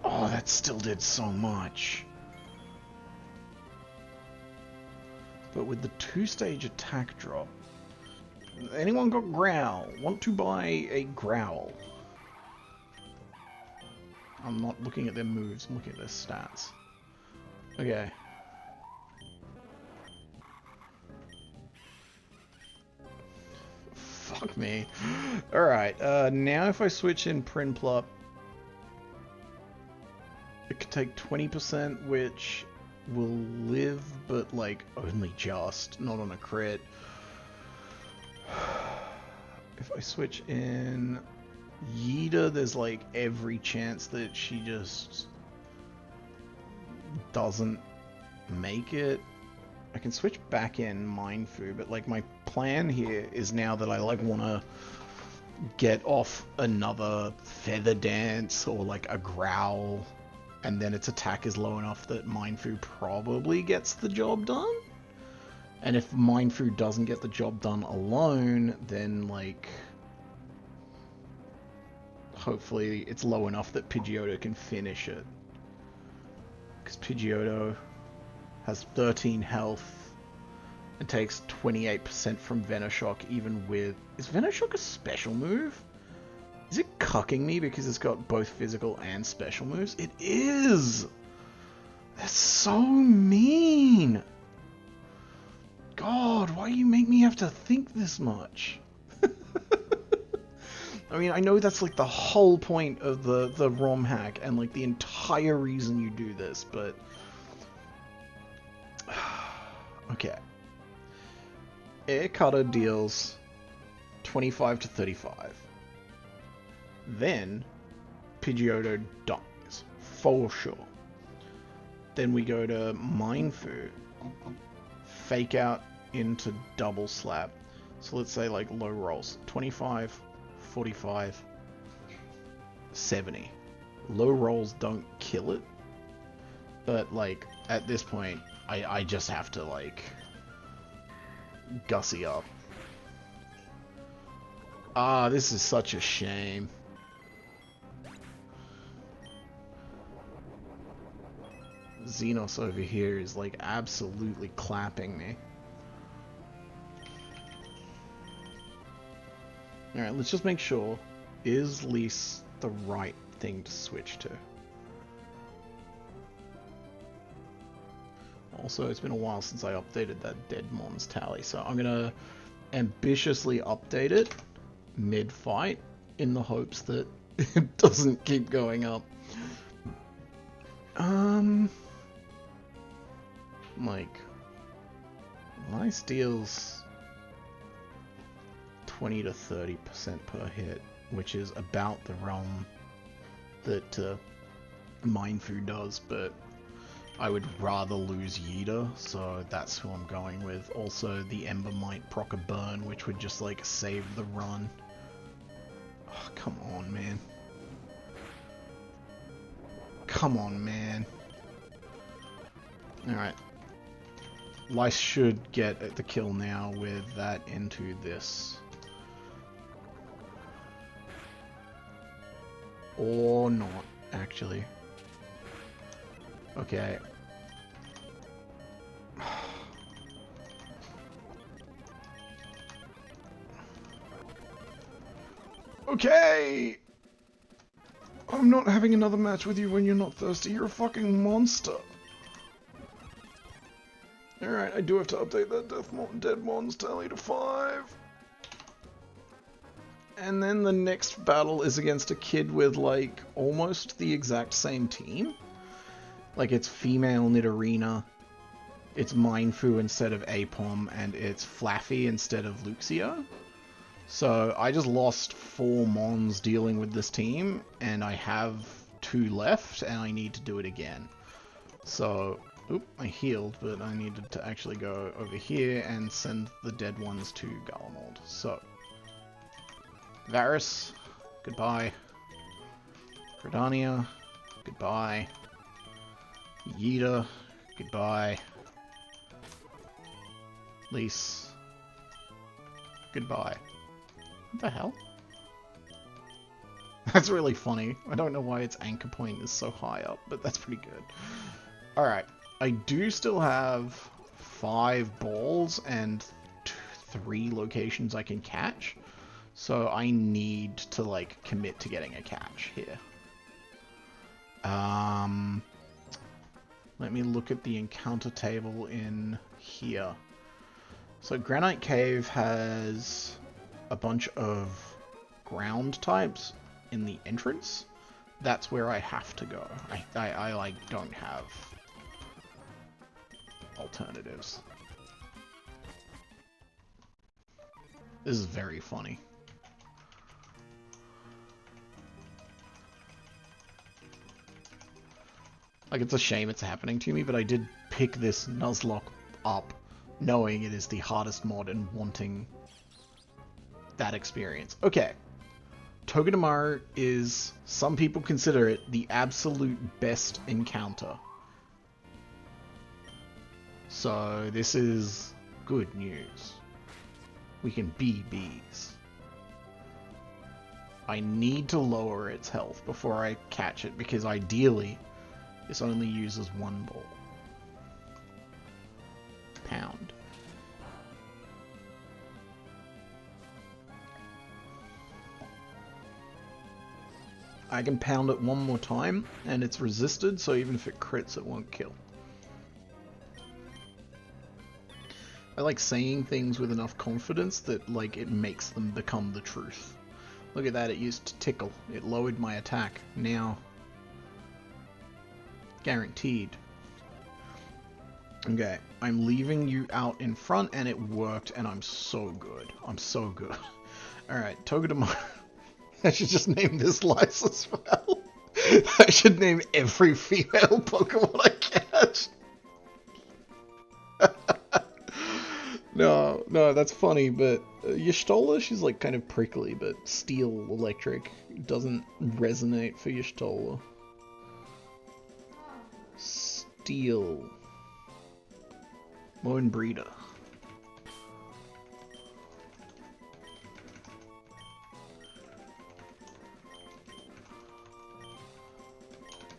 [SPEAKER 1] Oh, that still did so much. But with the 2-stage attack drop, anyone got Growl? Want to buy a Growl? I'm not looking at their moves, I'm looking at their stats. Okay. Fuck me. Alright, now if I switch in Prinplup, it could take 20%, which will live, but, like, only just, not on a crit. If I switch in Yeeta, there's, like, every chance that she just doesn't make it. I can switch back in Mindfu, but, like, my plan here is now that I, like, want to get off another Feather Dance or, like, a Growl, and then its attack is low enough that Mindfu probably gets the job done. And if Mindfu doesn't get the job done alone, then, like, hopefully it's low enough that Pidgeotto can finish it. Because Pidgeotto has 13 health and takes 28% from Venoshock, even with... Is Venoshock a special move? Is it cucking me because it's got both physical and special moves? It is! That's so mean! God, why do you make me have to think this much? I mean, I know that's, like, the whole point of the ROM hack and, like, the entire reason you do this, but... Okay. Air Cutter deals 25 to 35. Then, Pidgeotto dies, for sure. Then we go to Mindfu. Fake Out into Double Slap. So let's say, like, low rolls. 25, 45, 70. Low rolls don't kill it. But, like, at this point, I just have to, like, gussy up. Ah, this is such a shame. Xenos over here is, like, absolutely clapping me. Alright, let's just make sure. Is lease the right thing to switch to? Also, it's been a while since I updated that dead mons tally, so I'm gonna ambitiously update it mid-fight in the hopes that it doesn't keep going up. Like, my steals 20 to 30% per hit, which is about the realm that Mindfu does, but I would rather lose Yida, so that's who I'm going with. Also, the Ember might proc a burn, which would just like save the run. Oh, come on, man. Come on, man. Alright. Lice should get the kill now with that into this. Or not, actually. Okay. Okay! I'm not having another match with you when you're not thirsty. You're a fucking monster. Alright, I do have to update that dead mons tally to 5. And then the next battle is against a kid with, like, almost the exact same team. Like, it's female Nidorina, it's Mindfu instead of Apom, and it's Flaffy instead of Luxio. So, I just lost 4 mons dealing with this team, and I have 2 left, and I need to do it again. So, oop, I healed, but I needed to actually go over here and send the dead ones to Garlemald. So, Varus, goodbye. Gridania, goodbye. Yida, goodbye. Lise, goodbye. What the hell? That's really funny. I don't know why its anchor point is so high up, but that's pretty good. Alright, I do still have 5 balls and 3 locations I can catch, so I need to, like, commit to getting a catch here. Let me look at the encounter table in here. So Granite Cave has a bunch of ground types in the entrance. That's where I have to go. I like, don't have alternatives. This is very funny. Like, it's a shame it's happening to me, but I did pick this Nuzlocke up knowing it is the hardest mod and wanting that experience. Okay. Togedemaru is, some people consider it, the absolute best encounter. So, this is good news. We can be bees. I need to lower its health before I catch it, because ideally, this only uses 1 ball. Pound. I can pound it 1 more time, and it's resisted, so even if it crits, it won't kill. I like saying things with enough confidence that, like, it makes them become the truth. Look at that, it used to tickle. It lowered my attack. Now, guaranteed. Okay, I'm leaving you out in front, and it worked, and I'm so good. I'm so good. Alright, Togedemaru. I should just name this Lice as well. I should name every female Pokemon I catch. No, that's funny, but Y'shtola, she's like kind of prickly, but Steel Electric doesn't resonate for Y'shtola. Steel. Lone Breeder.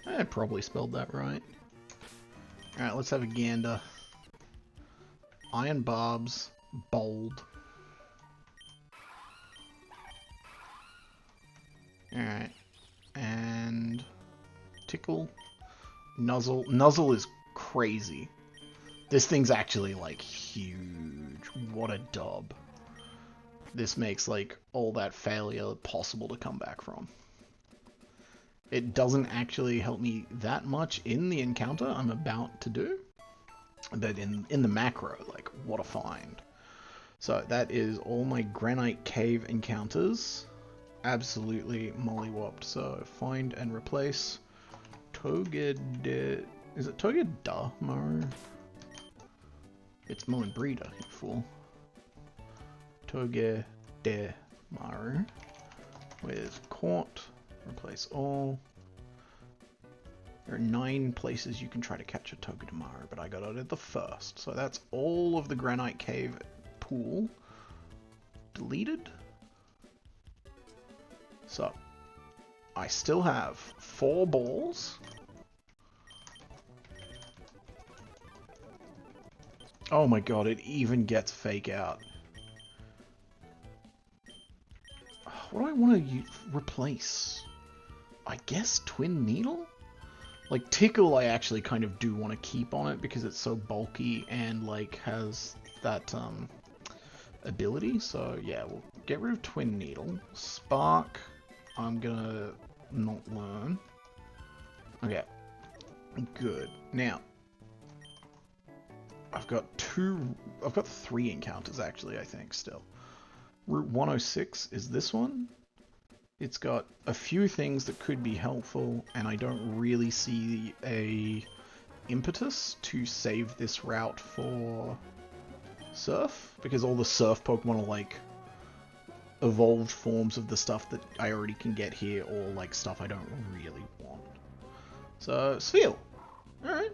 [SPEAKER 1] I probably spelled that right. Alright, let's have a gander. Iron Barbs, bold. Alright. And tickle. Nuzzle. Nuzzle is crazy. This thing's actually, like, huge. What a dub. This makes, like, all that failure possible to come back from. It doesn't actually help me that much in the encounter I'm about to do. But in the macro, like, what a find. So that is all my Granite Cave encounters. Absolutely mollywopped. So find and replace Toged... Is it Togeda Maru? It's Moen Breeder, you fool. Togede Maru with Court. Replace all. There are 9 places you can try to catch a Togedemaru, but I got it at the first. So that's all of the Granite Cave pool deleted. So I still have 4 balls. Oh my god, it even gets fake out. What do I want to replace? I guess Twin Needle? Like, Tickle I actually kind of do want to keep on it because it's so bulky and, like, has that, ability. So, yeah, we'll get rid of Twin Needle. Spark, I'm gonna not learn. Okay. Good. Now, I've got 3 encounters, actually, I think, still. Route 106 is this one. It's got a few things that could be helpful, and I don't really see a impetus to save this route for Surf, because all the Surf Pokemon are like evolved forms of the stuff that I already can get here, or like stuff I don't really want. So, Spheal. Alright,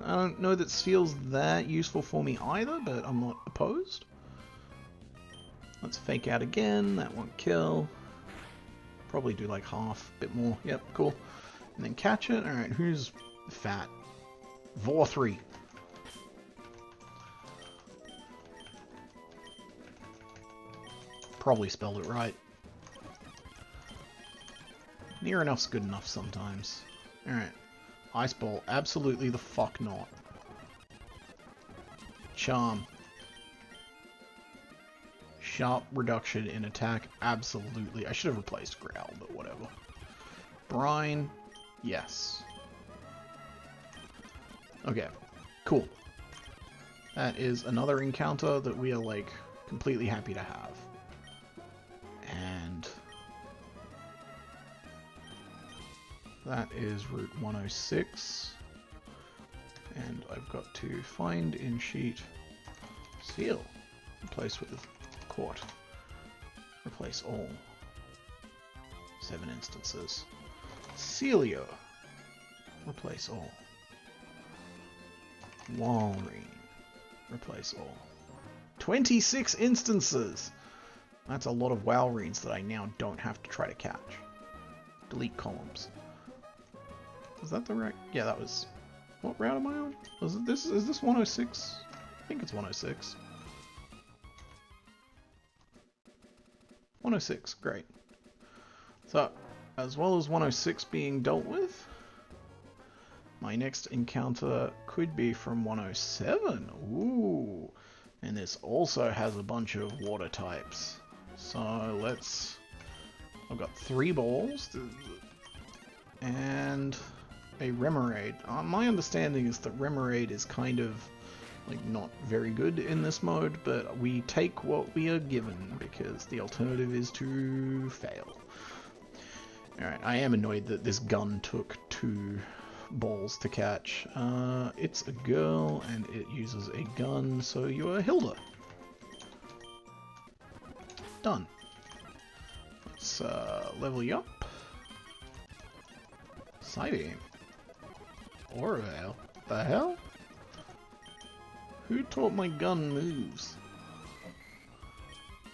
[SPEAKER 1] I don't know that Spheal's that useful for me either, but I'm not opposed. Let's fake out again, that won't kill. Probably do like half, a bit more. Yep, cool. And then catch it. Alright, who's fat? Vor3. Probably spelled it right. Near enough's good enough sometimes. Alright. Ice Ball, absolutely the fuck not. Charm. Sharp reduction in attack, absolutely. I should have replaced Growl, but whatever. Brine, yes. Okay, cool. That is another encounter that we are, like, completely happy to have. And that is Route 106. And I've got to find in sheet Seal. Replace with Court. Replace all. 7 instances. Celio. Replace all. Walrein. Replace all. 26 instances! That's a lot of Walreins that I now don't have to try to catch. Delete columns. Is that the right... Yeah, that was... What route am I on? Is this 106? I think it's 106. 106, great. So, as well as 106 being dealt with, my next encounter could be from 107. Ooh! And this also has a bunch of water types. So let's... I've got 3 balls and a Remoraid. My understanding is that Remoraid is kind of like not very good in this mode, but we take what we are given because the alternative is to fail. Alright, I am annoyed that this gun took 2 balls to catch. It's a girl and it uses a gun, so you are Hilda. Done. Let's level you up. Psybeam. Oravale. The hell? Who taught my gun moves?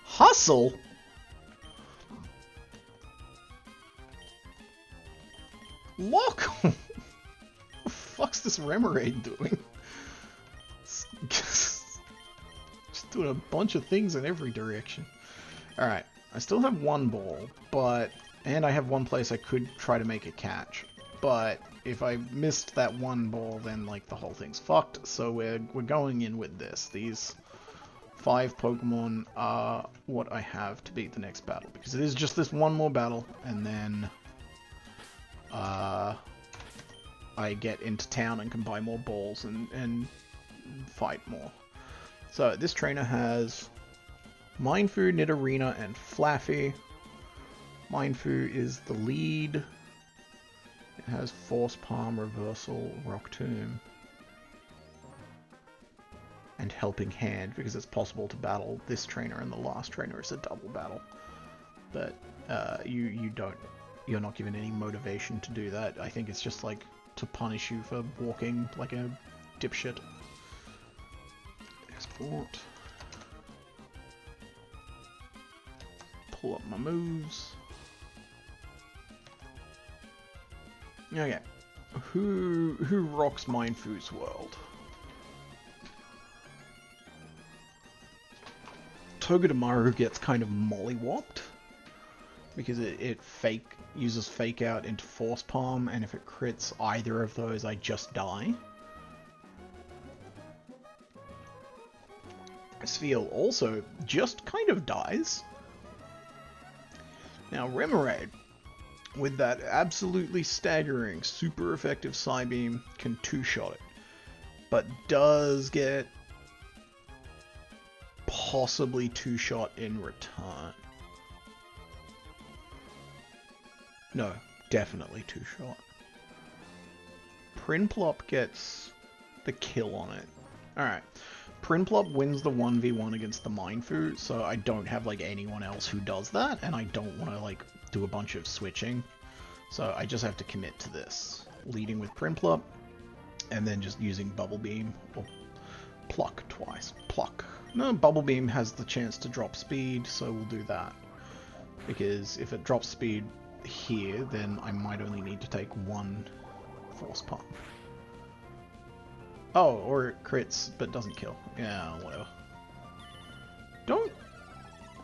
[SPEAKER 1] Hustle? Look! What the fuck's this Remoraid doing? Just doing a bunch of things in every direction. Alright, I still have 1 ball, but And I have one place I could try to make a catch. But if I missed that one ball, then like the whole thing's fucked. So we're going in with this. These 5 Pokemon are what I have to beat the next battle. Because it is just this one more battle, and then I get into town and can buy more balls and fight more. So this trainer has Mindfu, Nidorina, and Flaffy. Mindfu is the lead. It has Force Palm, Reversal, Rock Tomb, and Helping Hand, because it's possible to battle this trainer and the last trainer as a double battle. But you're not given any motivation to do that. I think it's just like to punish you for walking like a dipshit. Export. Pull up my moves. Okay. Who rocks Mindfu's world? Togedemaru gets kind of mollywopped because it uses Fake Out into Force Palm, and if it crits either of those, I just die. Spheal also just kind of dies. Now Remoraid, with that absolutely staggering, super effective Psybeam, can two-shot it, but does get possibly two-shot in return. No, definitely two-shot. Prinplup gets the kill on it. Alright. Prinplup wins the 1v1 against the Mindfu, so I don't have like anyone else who does that, and I don't want to like do a bunch of switching. So I just have to commit to this. Leading with Prinplup, and then just using Bubble Beam, or Pluck twice. Pluck. No, Bubble Beam has the chance to drop speed, so we'll do that. Because if it drops speed here, then I might only need to take one Force Palm. Oh, or it crits, but doesn't kill. Yeah, whatever. Don't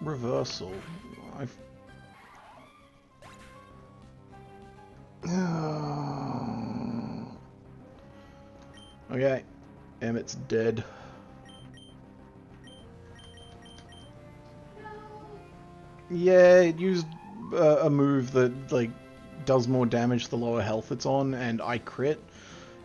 [SPEAKER 1] reversal. Okay, Emmett's dead. Yeah, it used a move that like does more damage the lower health it's on, and I crit.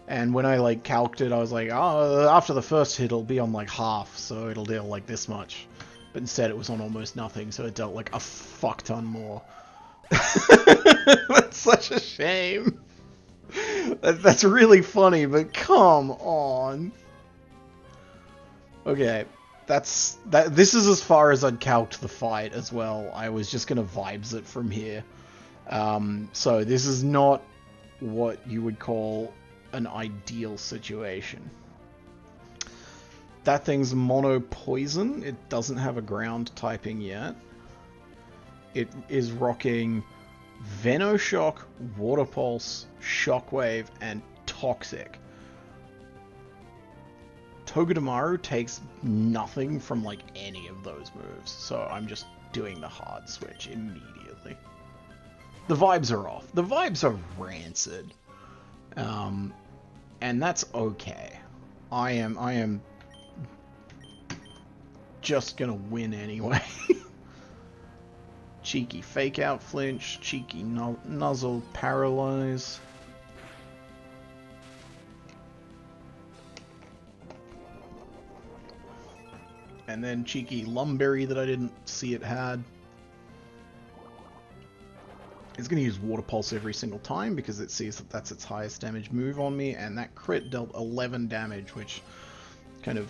[SPEAKER 1] And when I like calced it, I was like, oh, after the first hit it'll be on like half, so it'll deal like this much. But instead it was on almost nothing, so it dealt like a fuck ton more. That's such a shame. That's really funny, but come on. Okay, this is as far as I'd calced the fight as well. I was just gonna vibes it from here. So this is not what you would call an ideal situation. That thing's mono poison. It doesn't have a ground typing yet. It is rocking Venoshock, Water Pulse, Shockwave, and Toxic. Togedemaru takes nothing from like any of those moves, so I'm just doing the hard switch immediately. The vibes are off. The vibes are rancid. And that's okay. I am just gonna win anyway. Cheeky Fake Out Flinch, cheeky Nuzzle Paralyze. And then cheeky Lumberry that I didn't see it had. It's going to use Water Pulse every single time because it sees that that's its highest damage move on me, and that crit dealt 11 damage, which kind of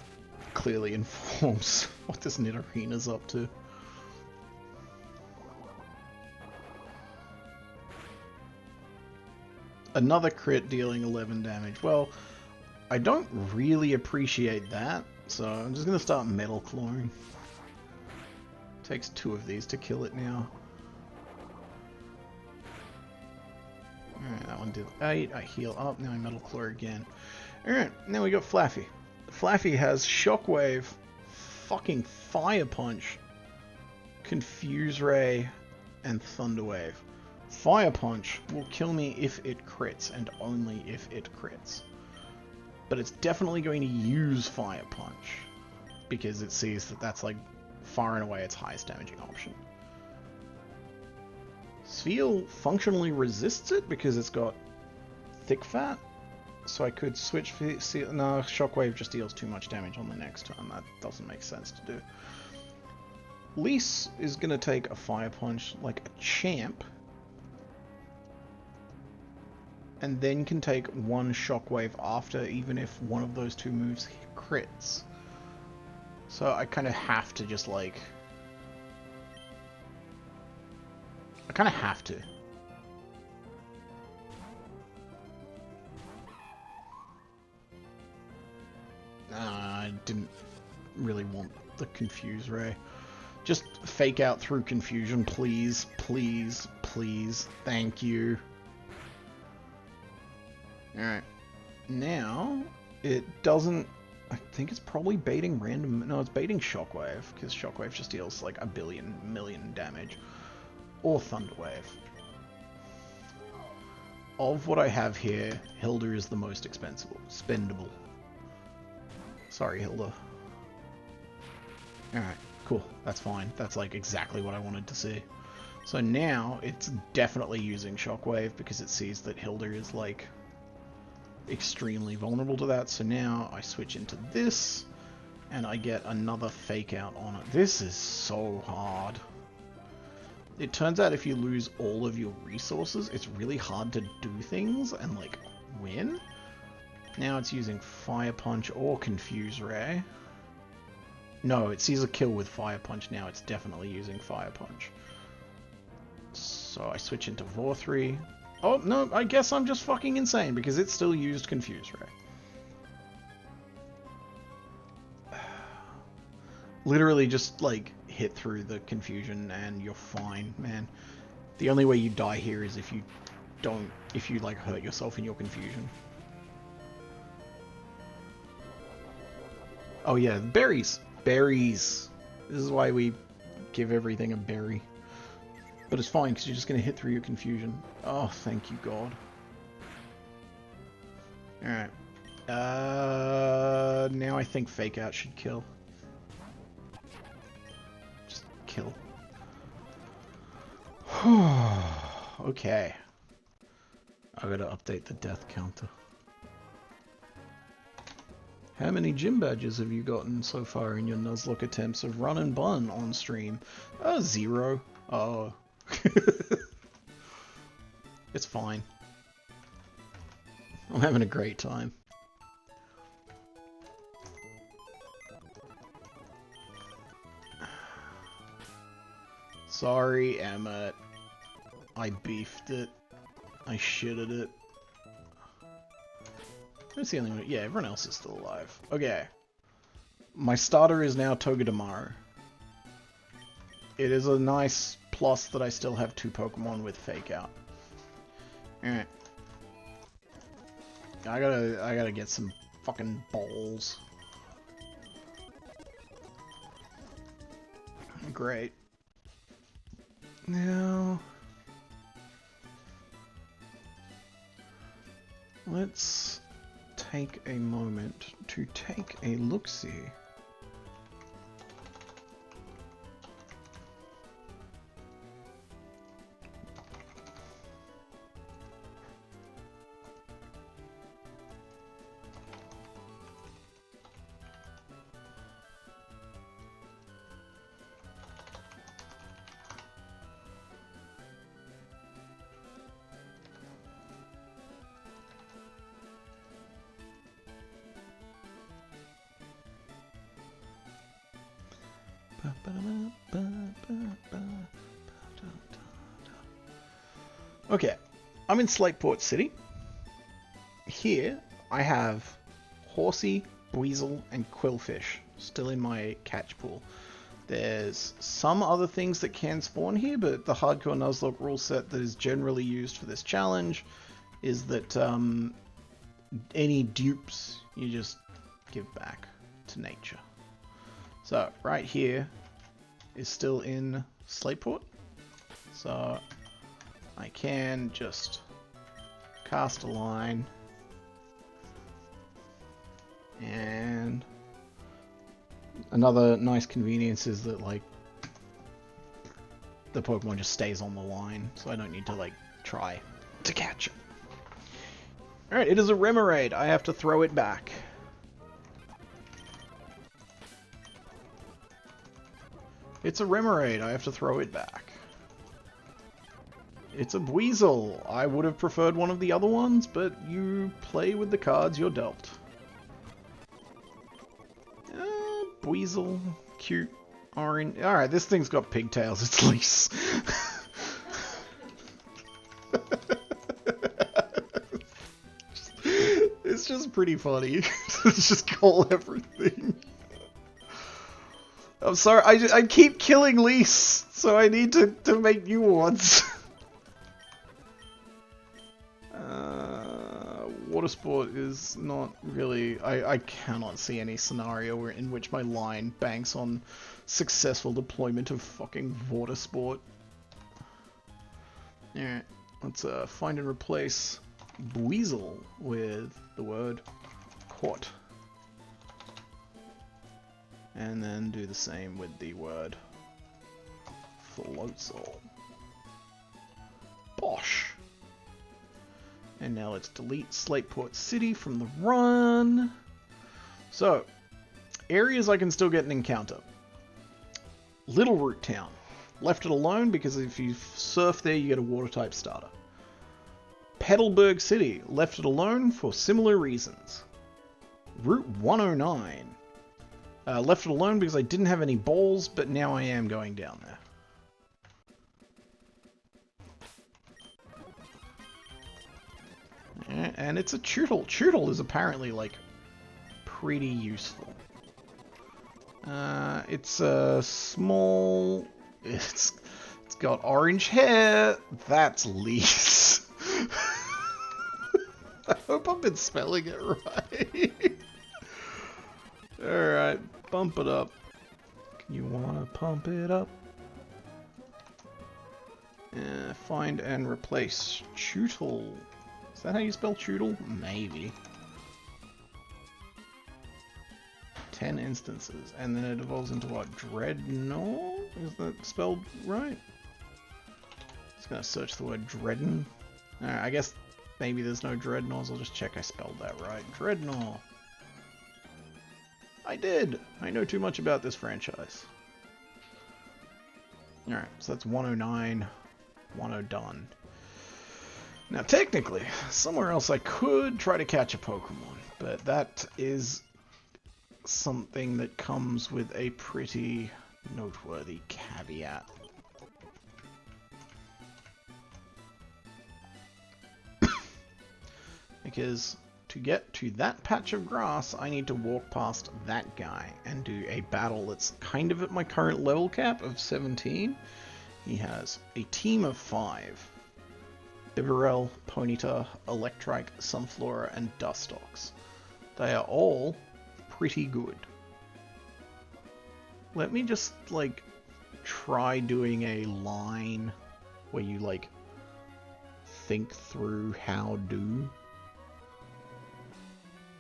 [SPEAKER 1] clearly informs what this Nidorina's up to. Another crit dealing 11 damage. Well, I don't really appreciate that, so I'm just going to start Metal Clawing. Takes 2 of these to kill it now. Alright, that one did 8. I heal up. Now I Metal Claw again. Alright, now we got Flaffy. Flaffy has Shockwave, fucking Fire Punch, Confuse Ray, and Thunder Wave. Fire Punch will kill me if it crits, and only if it crits. But it's definitely going to use Fire Punch, because it sees that that's like far and away its highest damaging option. Sphere functionally resists it because it's got thick fat, so I could switch. No, Shockwave just deals too much damage on the next turn. That doesn't make sense to do. Lise is going to take a Fire Punch like a champ, and then can take one Shockwave after, even if one of those two moves crits. So I kind of have to just like... I kind of have to. I didn't really want the Confuse Ray. Just fake out through confusion, please, please, please. Thank you. Alright. Now, it doesn't... I think it's probably baiting random... No, it's baiting Shockwave, because Shockwave just deals like a million damage. Or Thunderwave. Of what I have here, Hilda is the most spendable. Sorry, Hilda. Alright, cool. That's fine. That's like exactly what I wanted to see. So now, it's definitely using Shockwave because it sees that Hilda is like extremely vulnerable to that. So now I switch into this and I get another fake out on it. This is so hard. It turns out if you lose all of your resources, it's really hard to do things and like win. Now it's using Fire Punch or Confuse Ray. No, it sees a kill with Fire Punch now. It's definitely using Fire Punch. So I switch into Vorthri. Oh, no, I guess I'm just fucking insane because it still used Confuse Ray. Literally just, like, hit through the confusion and you're fine, man. The only way you die here is if you like, hurt yourself in your confusion. Oh yeah, berries! Berries! This is why we give everything a berry. But it's fine, because you're just going to hit through your confusion. Oh, thank you, God. Alright. Now I think Fake Out should kill. Just kill. Okay. I gotta update the death counter. How many gym badges have you gotten so far in your Nuzlocke attempts of Run and Bun on stream? 0. Oh. It's fine. I'm having a great time. Sorry, Emmett. I beefed it. I shitted it. That's the only one. Yeah, everyone else is still alive. Okay. My starter is now Togedemaru. It is a nice plus that I still have 2 Pokemon with Fake Out. Alright. I gotta get some fucking balls. Great. Now... let's take a moment to take a look-see. Okay, I'm in Slateport City. Here, I have Horsey, Weasel, and Quillfish still in my catch pool. There's some other things that can spawn here, but the hardcore Nuzlocke rule set that is generally used for this challenge is that any dupes you just give back to nature. So, right here is still in Slateport. So, I can just cast a line. And another nice convenience is that, like, the Pokemon just stays on the line, so I don't need to, like, try to catch it. Alright, it is a Remoraid. I have to throw it back. It's a Remoraid. I have to throw it back. It's a Weasel. I would have preferred one of the other ones, but you play with the cards you're dealt. Weasel. Cute. Orange. Alright, this thing's got pigtails. It's Lise. It's just pretty funny. Just call everything. I'm sorry, I keep killing Lise, so I need to make new ones. Water sport is not really... I cannot see any scenario in which my line banks on successful deployment of fucking water sport. Alright, let's find and replace Weasel with the word quat. And then do the same with the word Floatzel. Bosh! And now let's delete Slateport City from the run. So, areas I can still get an encounter. Little Root Town. Left it alone because if you surf there you get a water type starter. Petalburg City. Left it alone for similar reasons. Route 109. Left it alone because I didn't have any balls, but now I am going down there. And it's a Chootle. Chootle is apparently, like, pretty useful. It's a small... It's got orange hair. That's Lise. I hope I've been spelling it right. Alright, bump it up. You wanna pump it up? Find and replace Chootle. Is that how you spell Chootle? Maybe. 10 instances. And then it evolves into what? Dreadnought? Is that spelled right? Just gonna search the word Dreadn. Alright, I guess maybe there's no Dreadnoughts. I'll just check I spelled that right. Dreadnought. I did! I know too much about this franchise. Alright, so that's 109. 10 done. Now technically, somewhere else I could try to catch a Pokemon, but that is something that comes with a pretty noteworthy caveat. Because to get to that patch of grass, I need to walk past that guy and do a battle that's kind of at my current level cap of 17. He has a team of 5. Bibarel, Ponyta, Electrike, Sunflora, and Dustox. They are all pretty good. Let me just, like, try doing a line where you, like, think through how do.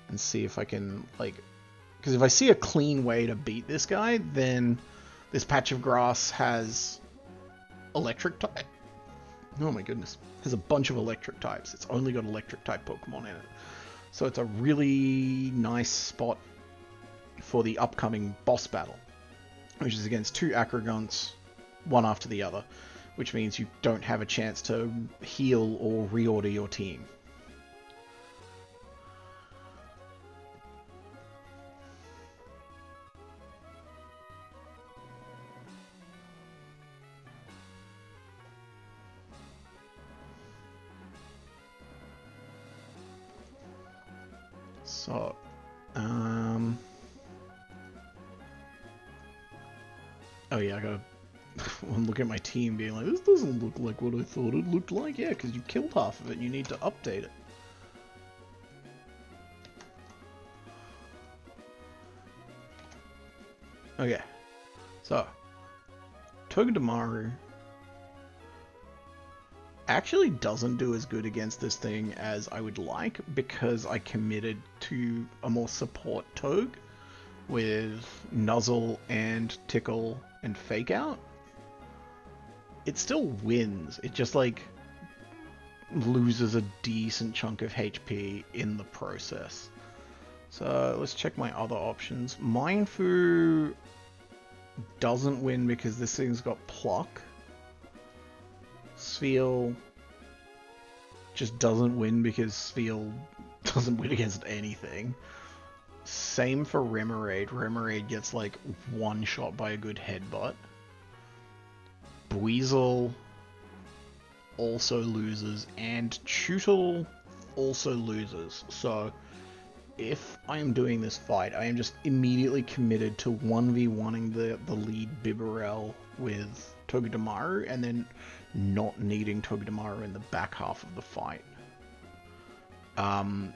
[SPEAKER 1] And see if I can, like... Because if I see a clean way to beat this guy, then this patch of grass has electric type. Oh my goodness. Has a bunch of electric types. It's only got electric type Pokemon in it. So it's a really nice spot for the upcoming boss battle, which is against 2 Acrogons, one after the other, which means you don't have a chance to heal or reorder your team. So, oh yeah, I gotta look at my team being like, this doesn't look like what I thought it looked like. Yeah, because you killed half of it and you need to update it. Okay, so, Togedemaru actually doesn't do as good against this thing as I would like because I committed to a more support Toge with Nuzzle and Tickle and Fake Out. It still wins, it just like loses a decent chunk of HP in the process. So let's check my other options. Mindfu doesn't win because this thing's got Pluck. Spheal just doesn't win because Spheal doesn't win against anything. Same for Remoraid. Remoraid gets like one shot by a good headbutt. Buizel also loses, and Chewtle also loses. So if I am doing this fight, I am just immediately committed to 1v1ing the lead Bibarel with Togedemaru, and then not needing Togedemaru in the back half of the fight.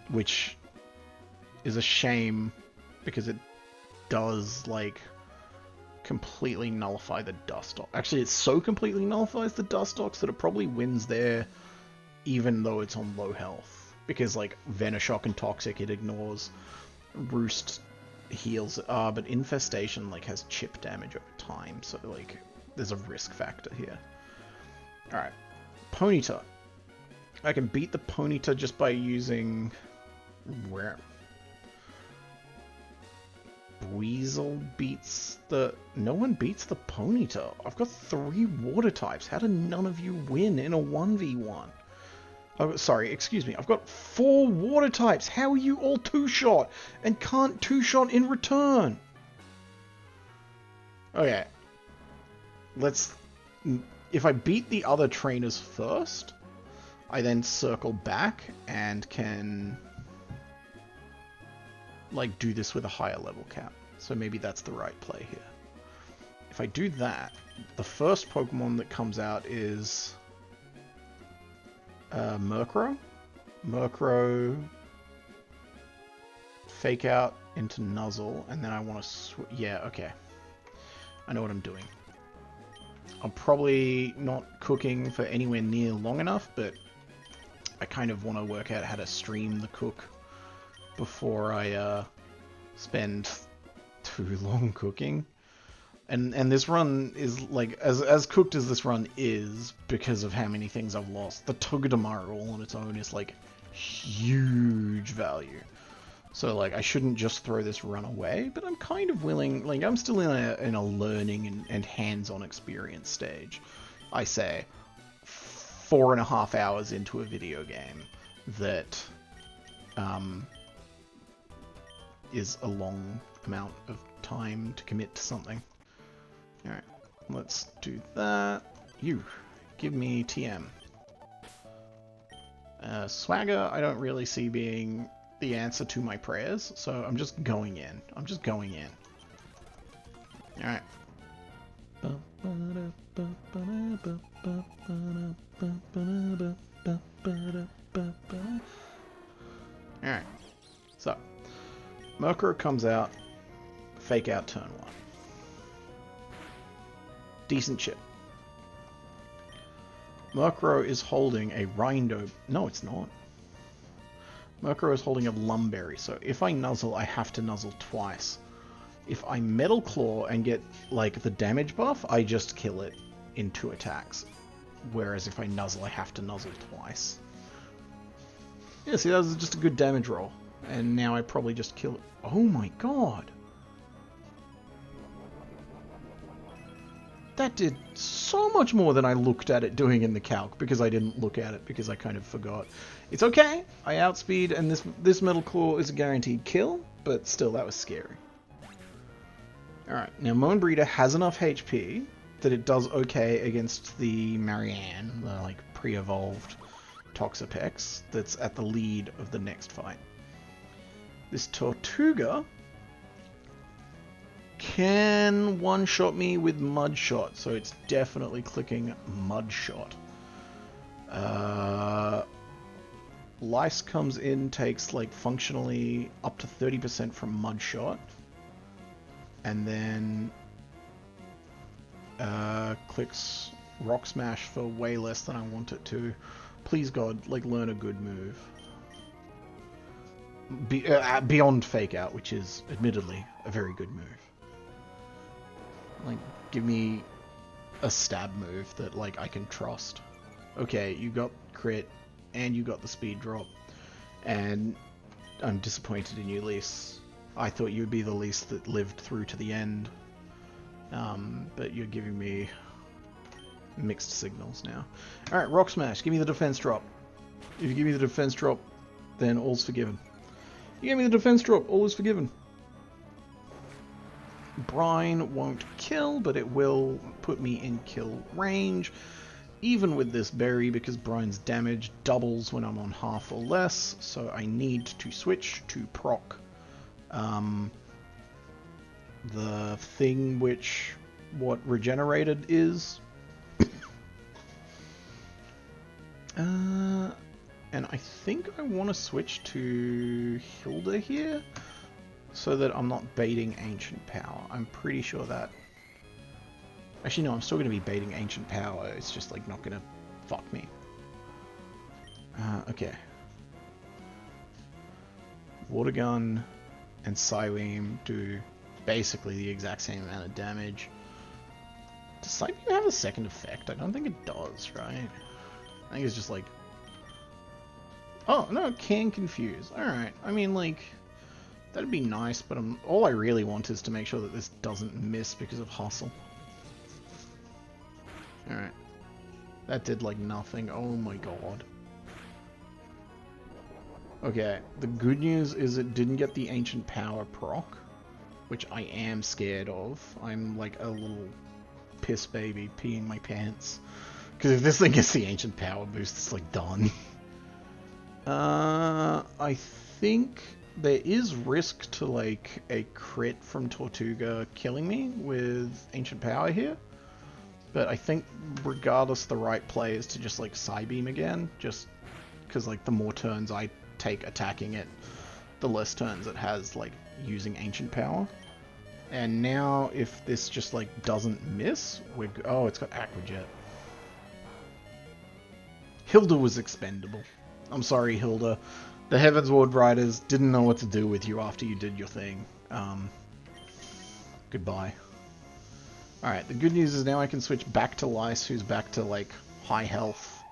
[SPEAKER 1] Which is a shame, because it does, like, completely nullify the Dustox. Actually, it so completely nullifies the Dustox that it probably wins there, even though it's on low health. Because, like, Venoshock and Toxic it ignores, Roost heals, but Infestation, like, has chip damage over time, so, like, there's a risk factor here. Alright, Ponyta. I can beat the Ponyta just by using... Where? Buizel beats the... No one beats the Ponyta. I've got 3 water types. How do none of you win in a 1v1? Oh, sorry, excuse me. I've got 4 water types. How are you all 2-shot and can't 2-shot in return? Okay. Let's... If I beat the other trainers first, I then circle back and can, like, do this with a higher level cap. So maybe that's the right play here. If I do that, the first Pokemon that comes out is Murkrow. Murkrow, Fake Out into Nuzzle, and then I want to yeah, okay. I know what I'm doing. I'm probably not cooking for anywhere near long enough, but I kind of want to work out how to stream the cook before I spend too long cooking. And this run is, like, as cooked as this run is, because of how many things I've lost, the Togedemaru all on its own is, like, huge value. So, like, I shouldn't just throw this run away, but I'm kind of willing, like, I'm still in a learning and hands-on experience stage. I say 4.5 hours into a video game that is a long amount of time to commit to something. Alright, let's do that. You, give me TM. Swagger, I don't really see being the answer to my prayers, so I'm just going in. I'm just going in. Alright. Alright. So, Murkrow comes out, Fake Out turn 1. Decent chip. Murkrow is holding a Rindo... No, it's not. Murkrow is holding a Lumberry, so if I Nuzzle, I have to Nuzzle twice. If I Metal Claw and get, like, the damage buff, I just kill it in 2 attacks. Whereas if I Nuzzle, I have to Nuzzle twice. Yeah, see, that was just a good damage roll. And now I probably just kill it. Oh my god! That did so much more than I looked at it doing in the calc, because I didn't look at it, because I kind of forgot. It's okay, I outspeed, and this Metal Claw is a guaranteed kill, but still, that was scary. Alright, now Moan Breeder has enough HP that it does okay against the Marianne, the, like, pre-evolved Toxapex, that's at the lead of the next fight. This Tortuga can one-shot me with Mud Shot, so it's definitely clicking Mud Shot. Lice comes in, takes, like, functionally up to 30% from Mud Shot, and then clicks Rock Smash for way less than I want it to. Please God, like, learn a good move. Beyond Fake Out, which is admittedly a very good move. Like, give me a stab move that, like, I can trust. Okay, you got crit, and you got the speed drop, and I'm disappointed in you, Lise. I thought you would be the Lise that lived through to the end, but you're giving me mixed signals now. Alright, Rock Smash, give me the defense drop. If you give me the defense drop, then all's forgiven. You gave me the defense drop, all is forgiven. Brine won't kill, but it will put me in kill range, even with this berry, because Brine's damage doubles when I'm on half or less, so I need to switch to proc the thing which what regenerated is. And I think I want to switch to Hilda here, so that I'm not baiting Ancient Power. I'm pretty sure that... Actually, no, I'm still going to be baiting Ancient Power. It's just, like, not going to fuck me. Okay. Water Gun and Psybeam do basically the exact same amount of damage. Does Psybeam have a second effect? I don't think it does, right? I think it's just, like... Oh, no, it can confuse. Alright, I mean, like... That'd be nice, but all I really want is to make sure that this doesn't miss because of Hustle. Alright. That did, like, nothing. Oh my god. Okay, the good news is it didn't get the Ancient Power proc, which I am scared of. I'm like a little piss baby peeing my pants. Because if this thing gets the Ancient Power boost, it's like done. I think there is risk to like a crit from Tortuga killing me with Ancient Power here. But I think regardless the right play is to just like Psybeam again, just because like the more turns I take attacking it, the less turns it has like using Ancient Power. And now if this just like doesn't miss, oh, it's got Aqua Jet. Hilda was expendable. I'm sorry, Hilda. The Heaven's Ward Riders didn't know what to do with you after you did your thing. Goodbye. Alright, the good news is now I can switch back to Lyce, who's back to, like, high health.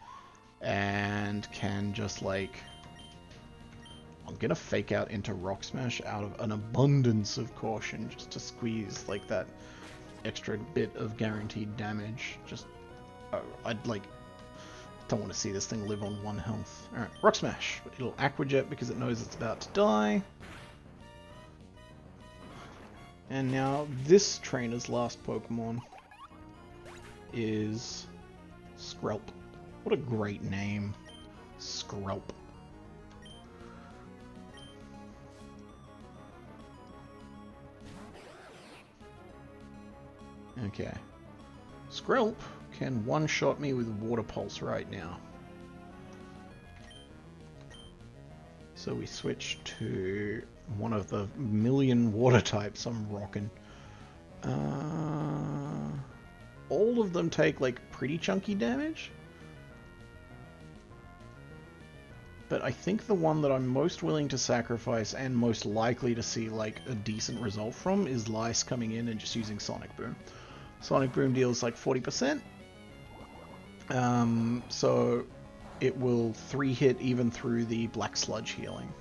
[SPEAKER 1] And can just, like... I'm gonna fake out into Rock Smash out of an abundance of caution, just to squeeze, like, that extra bit of guaranteed damage. Just... I'd, like... Don't want to see this thing live on 1 health. Alright, Rock Smash. It'll Aqua Jet because it knows it's about to die. And now this trainer's last Pokemon is Skrelp. What a great name. Skrelp. Okay. Skrelp can one-shot me with Water Pulse right now. So we switch to one of the million water types I'm rocking. All of them take like pretty chunky damage. But I think the one that I'm most willing to sacrifice and most likely to see like a decent result from is Lyce coming in and just using Sonic Boom. Sonic Boom deals like 40%. So it will 3-hit even through the Black Sludge healing.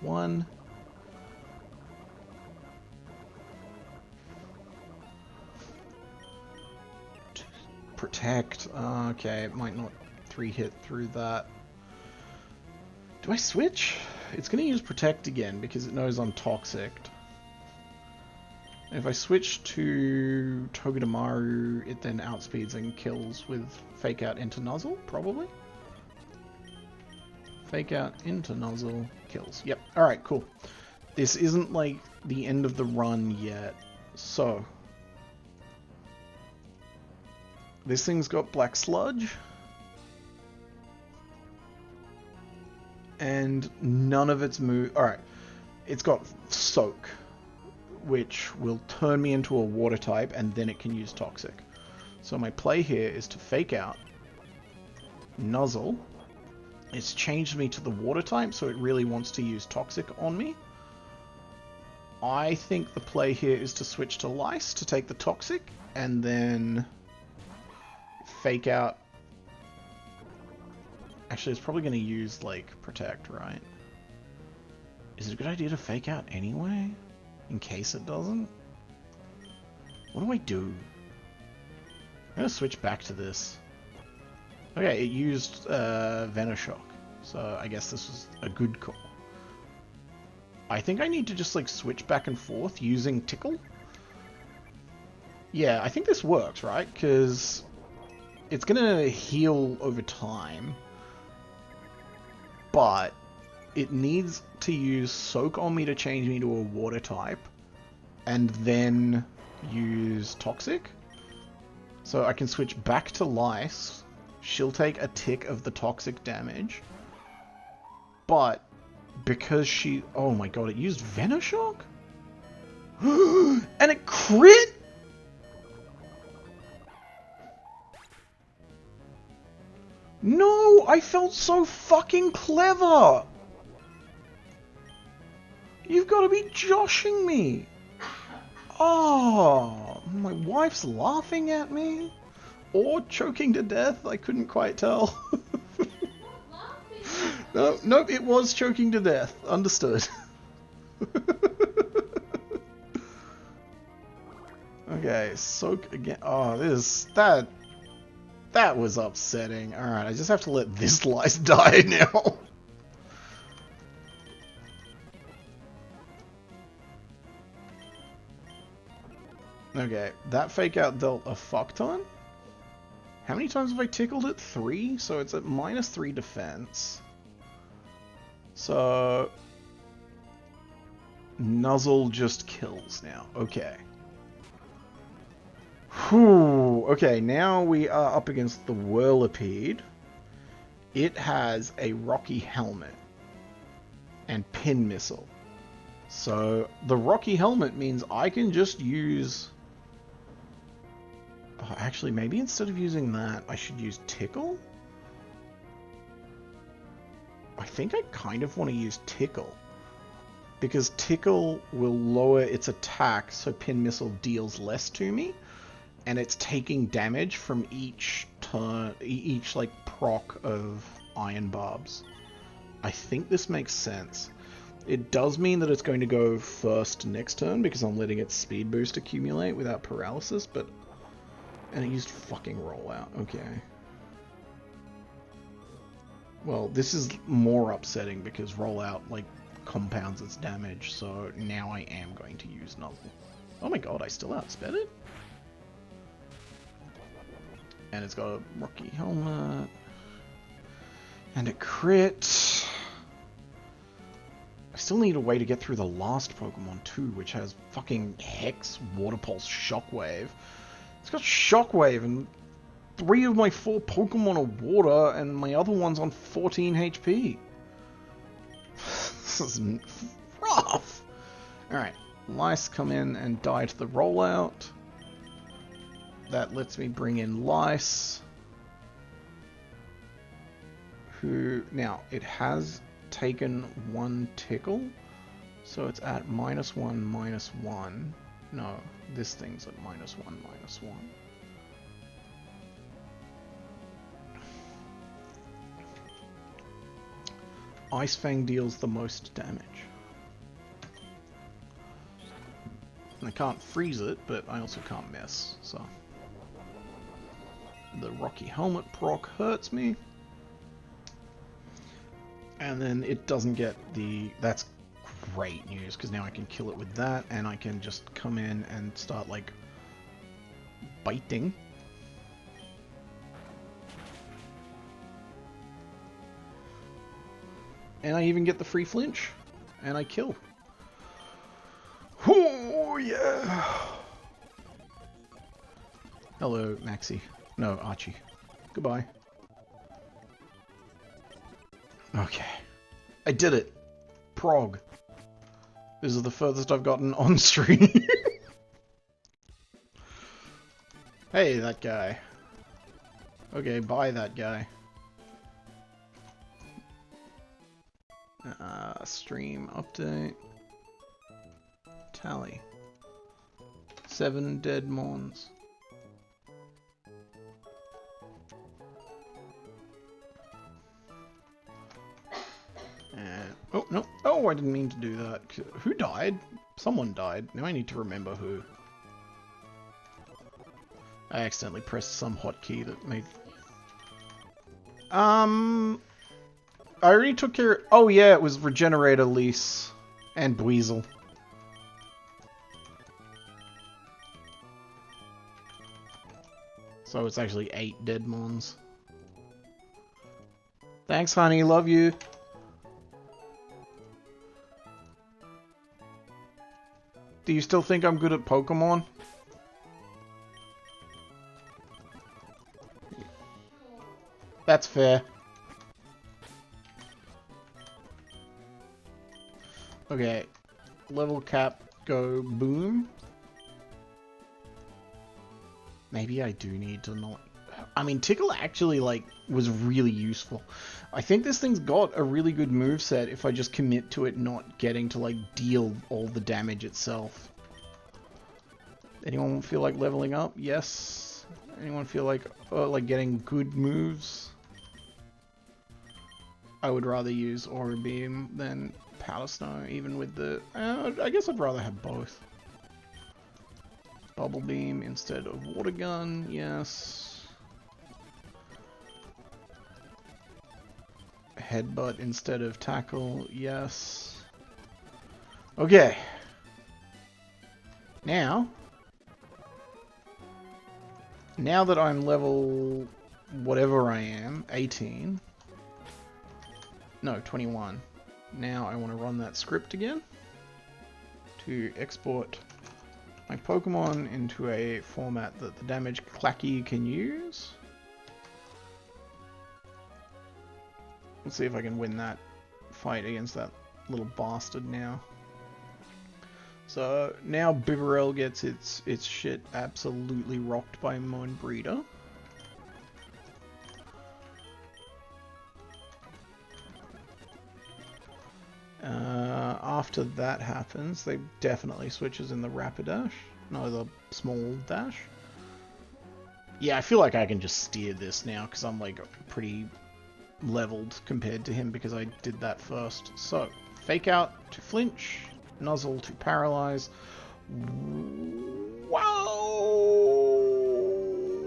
[SPEAKER 1] 1. Protect. Okay, it might not 3-hit through that. Do I switch? It's going to use Protect again because it knows I'm toxic. If I switch to Togedemaru, it then outspeeds and kills with Fake Out into Nuzzle, probably? Fake Out into Nuzzle, kills. Yep, alright, cool. This isn't like the end of the run yet, so... This thing's got Black Sludge. And none of its move... Alright, it's got Soak. which will turn me into a water type, and then it can use Toxic. So my play here is to fake out, Nuzzle. It's changed me to the water type, so it really wants to use Toxic on me. I think the play here is to switch to Lice to take the Toxic, and then fake out. Actually, it's probably going to use, like, Protect, right? Is it a good idea to fake out anyway? In case it doesn't? What do I do? I'm going to switch back to this. Okay, it used Venoshock, so I guess this was a good call. I think I need to just, like, switch back and forth using Tickle. Yeah, I think this works, right? Because it's going to heal over time, but it needs to use Soak on me to change me to a water type, and then use Toxic. So I can switch back to Lice. She'll take a tick of the Toxic damage, but because she... Oh my god, it used Venoshock? And it crit? No, I felt so fucking clever! You've got to be joshing me! Oh, my wife's laughing at me? Or choking to death, I couldn't quite tell. No, nope, it was choking to death. Understood. Okay, soak again. Oh, that was upsetting. Alright, I just have to let this Lice die now. Okay, that fake out dealt a fuck ton. How many times have I tickled it? 3? So it's at -3 defense. So Nuzzle just kills now. Okay. Whew. Okay, now we are up against the Whirlipede. It has a Rocky Helmet and Pin Missile. So the Rocky Helmet means I can just use... Oh, actually, maybe instead of using that, I should use Tickle? I think I kind of want to use Tickle, because Tickle will lower its attack so Pin Missile deals less to me, and it's taking damage from each turn, each like proc of Iron Barbs. I think this makes sense. It does mean that it's going to go first next turn because I'm letting its speed boost accumulate without paralysis, but... And it used fucking Rollout, okay. Well, this is more upsetting because Rollout, like, compounds its damage, so now I am going to use Nuzzle. Oh my god, I still outsped it? And it's got a Rocky Helmet. And a crit. I still need a way to get through the last Pokemon too, which has fucking Hex, Water Pulse, Shockwave. It's got Shockwave, and 3 of my 4 Pokemon are water, and my other one's on 14 HP. This is rough. Alright, Lice come in and die to the Rollout. That lets me bring in Lice. Who... Now, it has taken 1 Tickle, so it's at -1, -1. No, this thing's at -1, -1. Ice Fang deals the most damage. And I can't freeze it, but I also can't miss, so... The Rocky Helmet proc hurts me. And then it doesn't get the... That's great news, because now I can kill it with that, and I can just come in and start, like, biting. And I even get the free flinch, and I kill. Oh, yeah! Hello, Maxie. No, Archie. Goodbye. Okay. I did it! Prog. This is the furthest I've gotten on stream. Hey, that guy. Okay, bye that guy. Stream update. Tally. 7 dead mons. Oh, no. Oh, I didn't mean to do that. Who died? Someone died. Now I need to remember who. I accidentally pressed some hotkey that made... I already took care of... Oh yeah, it was Regenerator, Lise, and Dweezil. So it's actually 8 dead mons. Thanks, honey. Love you. Do you still think I'm good at Pokemon? That's fair. Okay. Level cap, go boom. Maybe I do need to not... I mean, Tickle actually, like, was really useful. I think this thing's got a really good moveset if I just commit to it not getting to, like, deal all the damage itself. Anyone feel like leveling up? Yes. Anyone feel like getting good moves? I would rather use Aura Beam than Powder Snow, even with the... I guess I'd rather have both. Bubble Beam instead of Water Gun, yes. Headbutt instead of Tackle, yes. Okay. Now that I'm level whatever I am, 18. No, 21. Now I want to run that script again to export my Pokemon into a format that the damage clacky can use. Let's see if I can win that fight against that little bastard now. So now Bibarel gets its shit absolutely rocked by Moonbreeder. After that happens, they definitely switches in the Rapidash. No, the small dash. Yeah, I feel like I can just steer this now because I'm like pretty leveled compared to him because I did that first. So, Fake Out to flinch, Nuzzle to paralyze. Wow!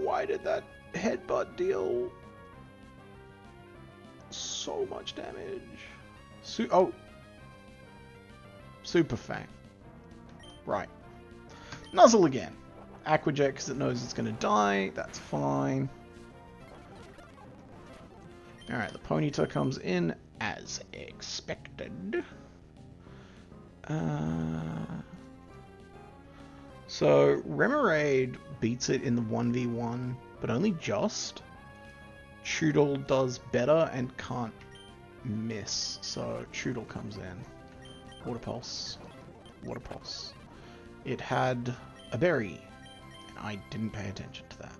[SPEAKER 1] Why did that headbutt deal so much damage? Super Fang. Right. Nuzzle again. Aqua Jet because it knows it's going to die. That's fine. Alright, the Ponyta comes in as expected. So, Remoraid beats it in the 1v1, but only just. Choodle does better and can't miss, so Choodle comes in. Water Pulse. Water Pulse. It had a berry, and I didn't pay attention to that.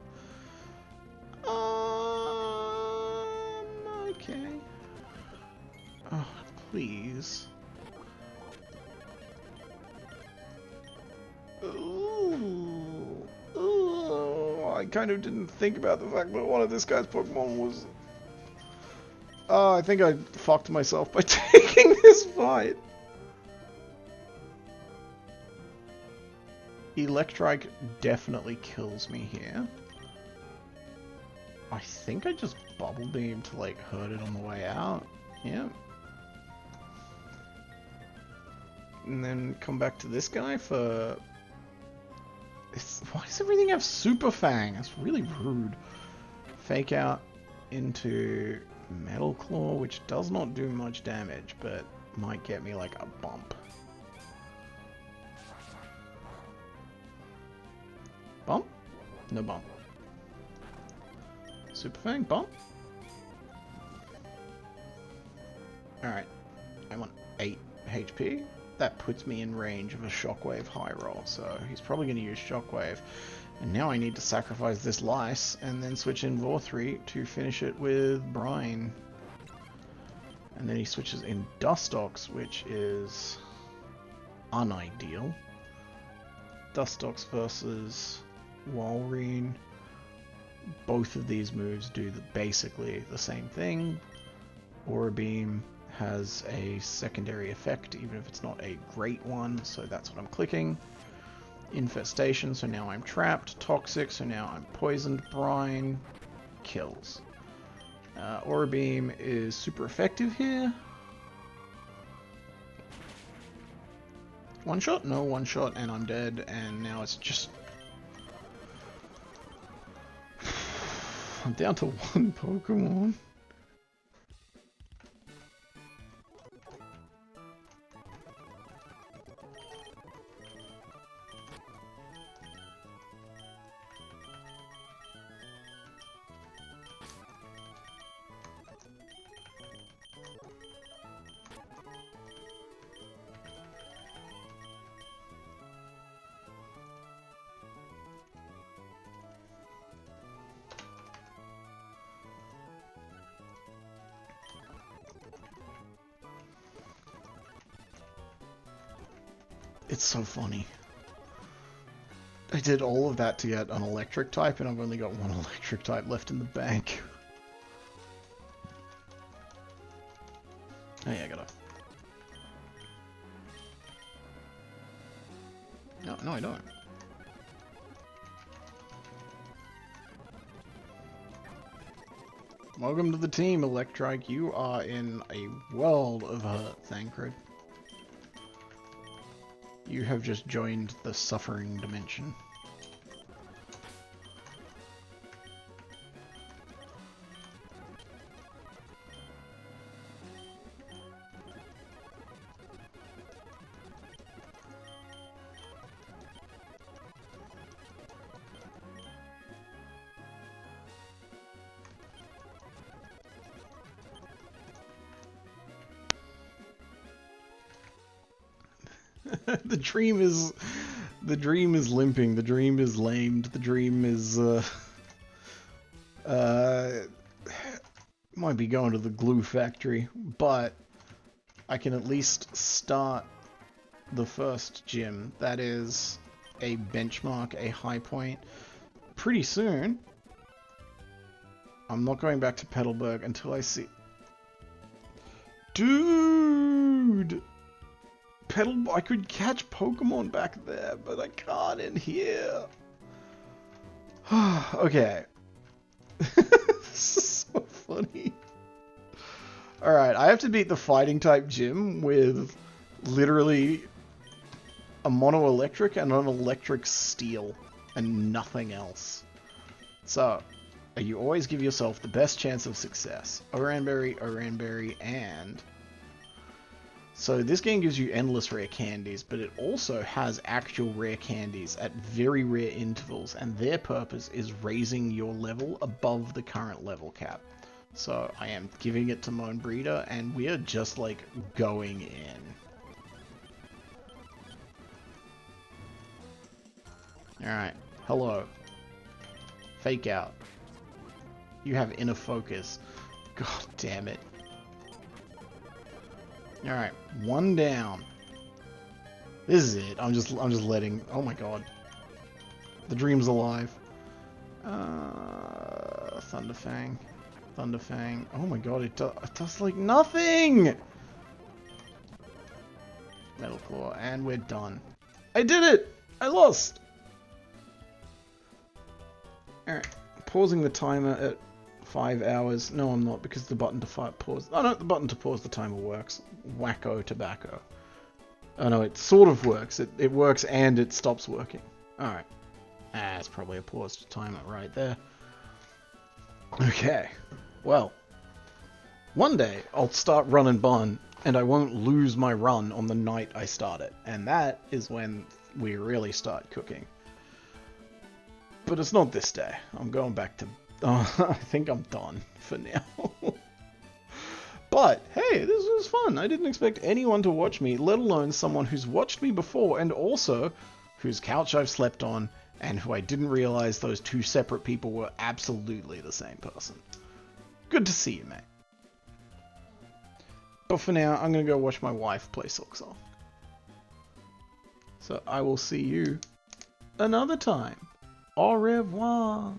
[SPEAKER 1] Okay. Oh, please. Ooh. Ooh. I kind of didn't think about the fact that one of this guy's Pokemon was... I think I fucked myself by taking this fight. Electrike definitely kills me here. I think I just Bubble Beam to like hurt it on the way out. Yeah. And then come back to this guy for... Why does everything have Super Fang? That's really rude. Fake Out into Metal Claw, which does not do much damage, but might get me like a bump. Bump? No bump. Super Fang, bump. Alright. I want 8 HP. that puts me in range of a Shockwave high roll, so he's probably going to use Shockwave. And now I need to sacrifice this Lice and then switch in Vorthri to finish it with Brine. And then he switches in Dustox, which is unideal. Dustox versus Walrein. Both of these moves do basically the same thing. Aura Beam has a secondary effect, even if it's not a great one, so that's what I'm clicking. Infestation, so now I'm trapped. Toxic, so now I'm poisoned. Brine, kills. Aura Beam is super effective here. One shot? No, one shot, and I'm dead, and now it's just... I'm down to one Pokemon. It's so funny. I did all of that to get an electric type, and I've only got one electric type left in the bank. Oh yeah, I gotta... No, I don't. Welcome to the team, Electrike. You are in a world of hurt, Thancred. You have just joined the suffering dimension. The dream is limping, the dream is lamed, the dream is might be going to the glue factory, but I can at least start the first gym. That is a benchmark, a high point, pretty soon. I'm not going back to Petalburg until I see... Dude! I could catch Pokemon back there, but I can't in here. Okay. This is so funny. Alright, I have to beat the fighting type gym with literally a mono electric and an electric steel and nothing else. So, you always give yourself the best chance of success. Oranberry, and... So this game gives you endless rare candies, but it also has actual rare candies at very rare intervals, and their purpose is raising your level above the current level cap. So I am giving it to Moan Breeder, and we are just like going in. Alright, hello. Fake out. You have inner focus. God damn it. Alright, one down. This is it. I'm just letting... Oh my god. The dream's alive. Thunderfang. Thunderfang. Oh my god, it does like nothing! Metal Claw, and we're done. I did it! I lost! Alright, pausing the timer at 5 hours. No, I'm not, because the button to pause... Oh no, the button to pause the timer works. Wacko tobacco. Oh no, it sort of works. It works and it stops working. Alright. It's probably a paused timer right there. Okay. Well. One day, I'll start Run and Bun, and I won't lose my run on the night I start it. And that is when we really start cooking. But it's not this day. I'm going back to... I think I'm done for now. But, hey, this was fun. I didn't expect anyone to watch me, let alone someone who's watched me before and also whose couch I've slept on and who I didn't realize those two separate people were absolutely the same person. Good to see you, mate. But for now, I'm going to go watch my wife play Socks Off. So I will see you another time. Au revoir.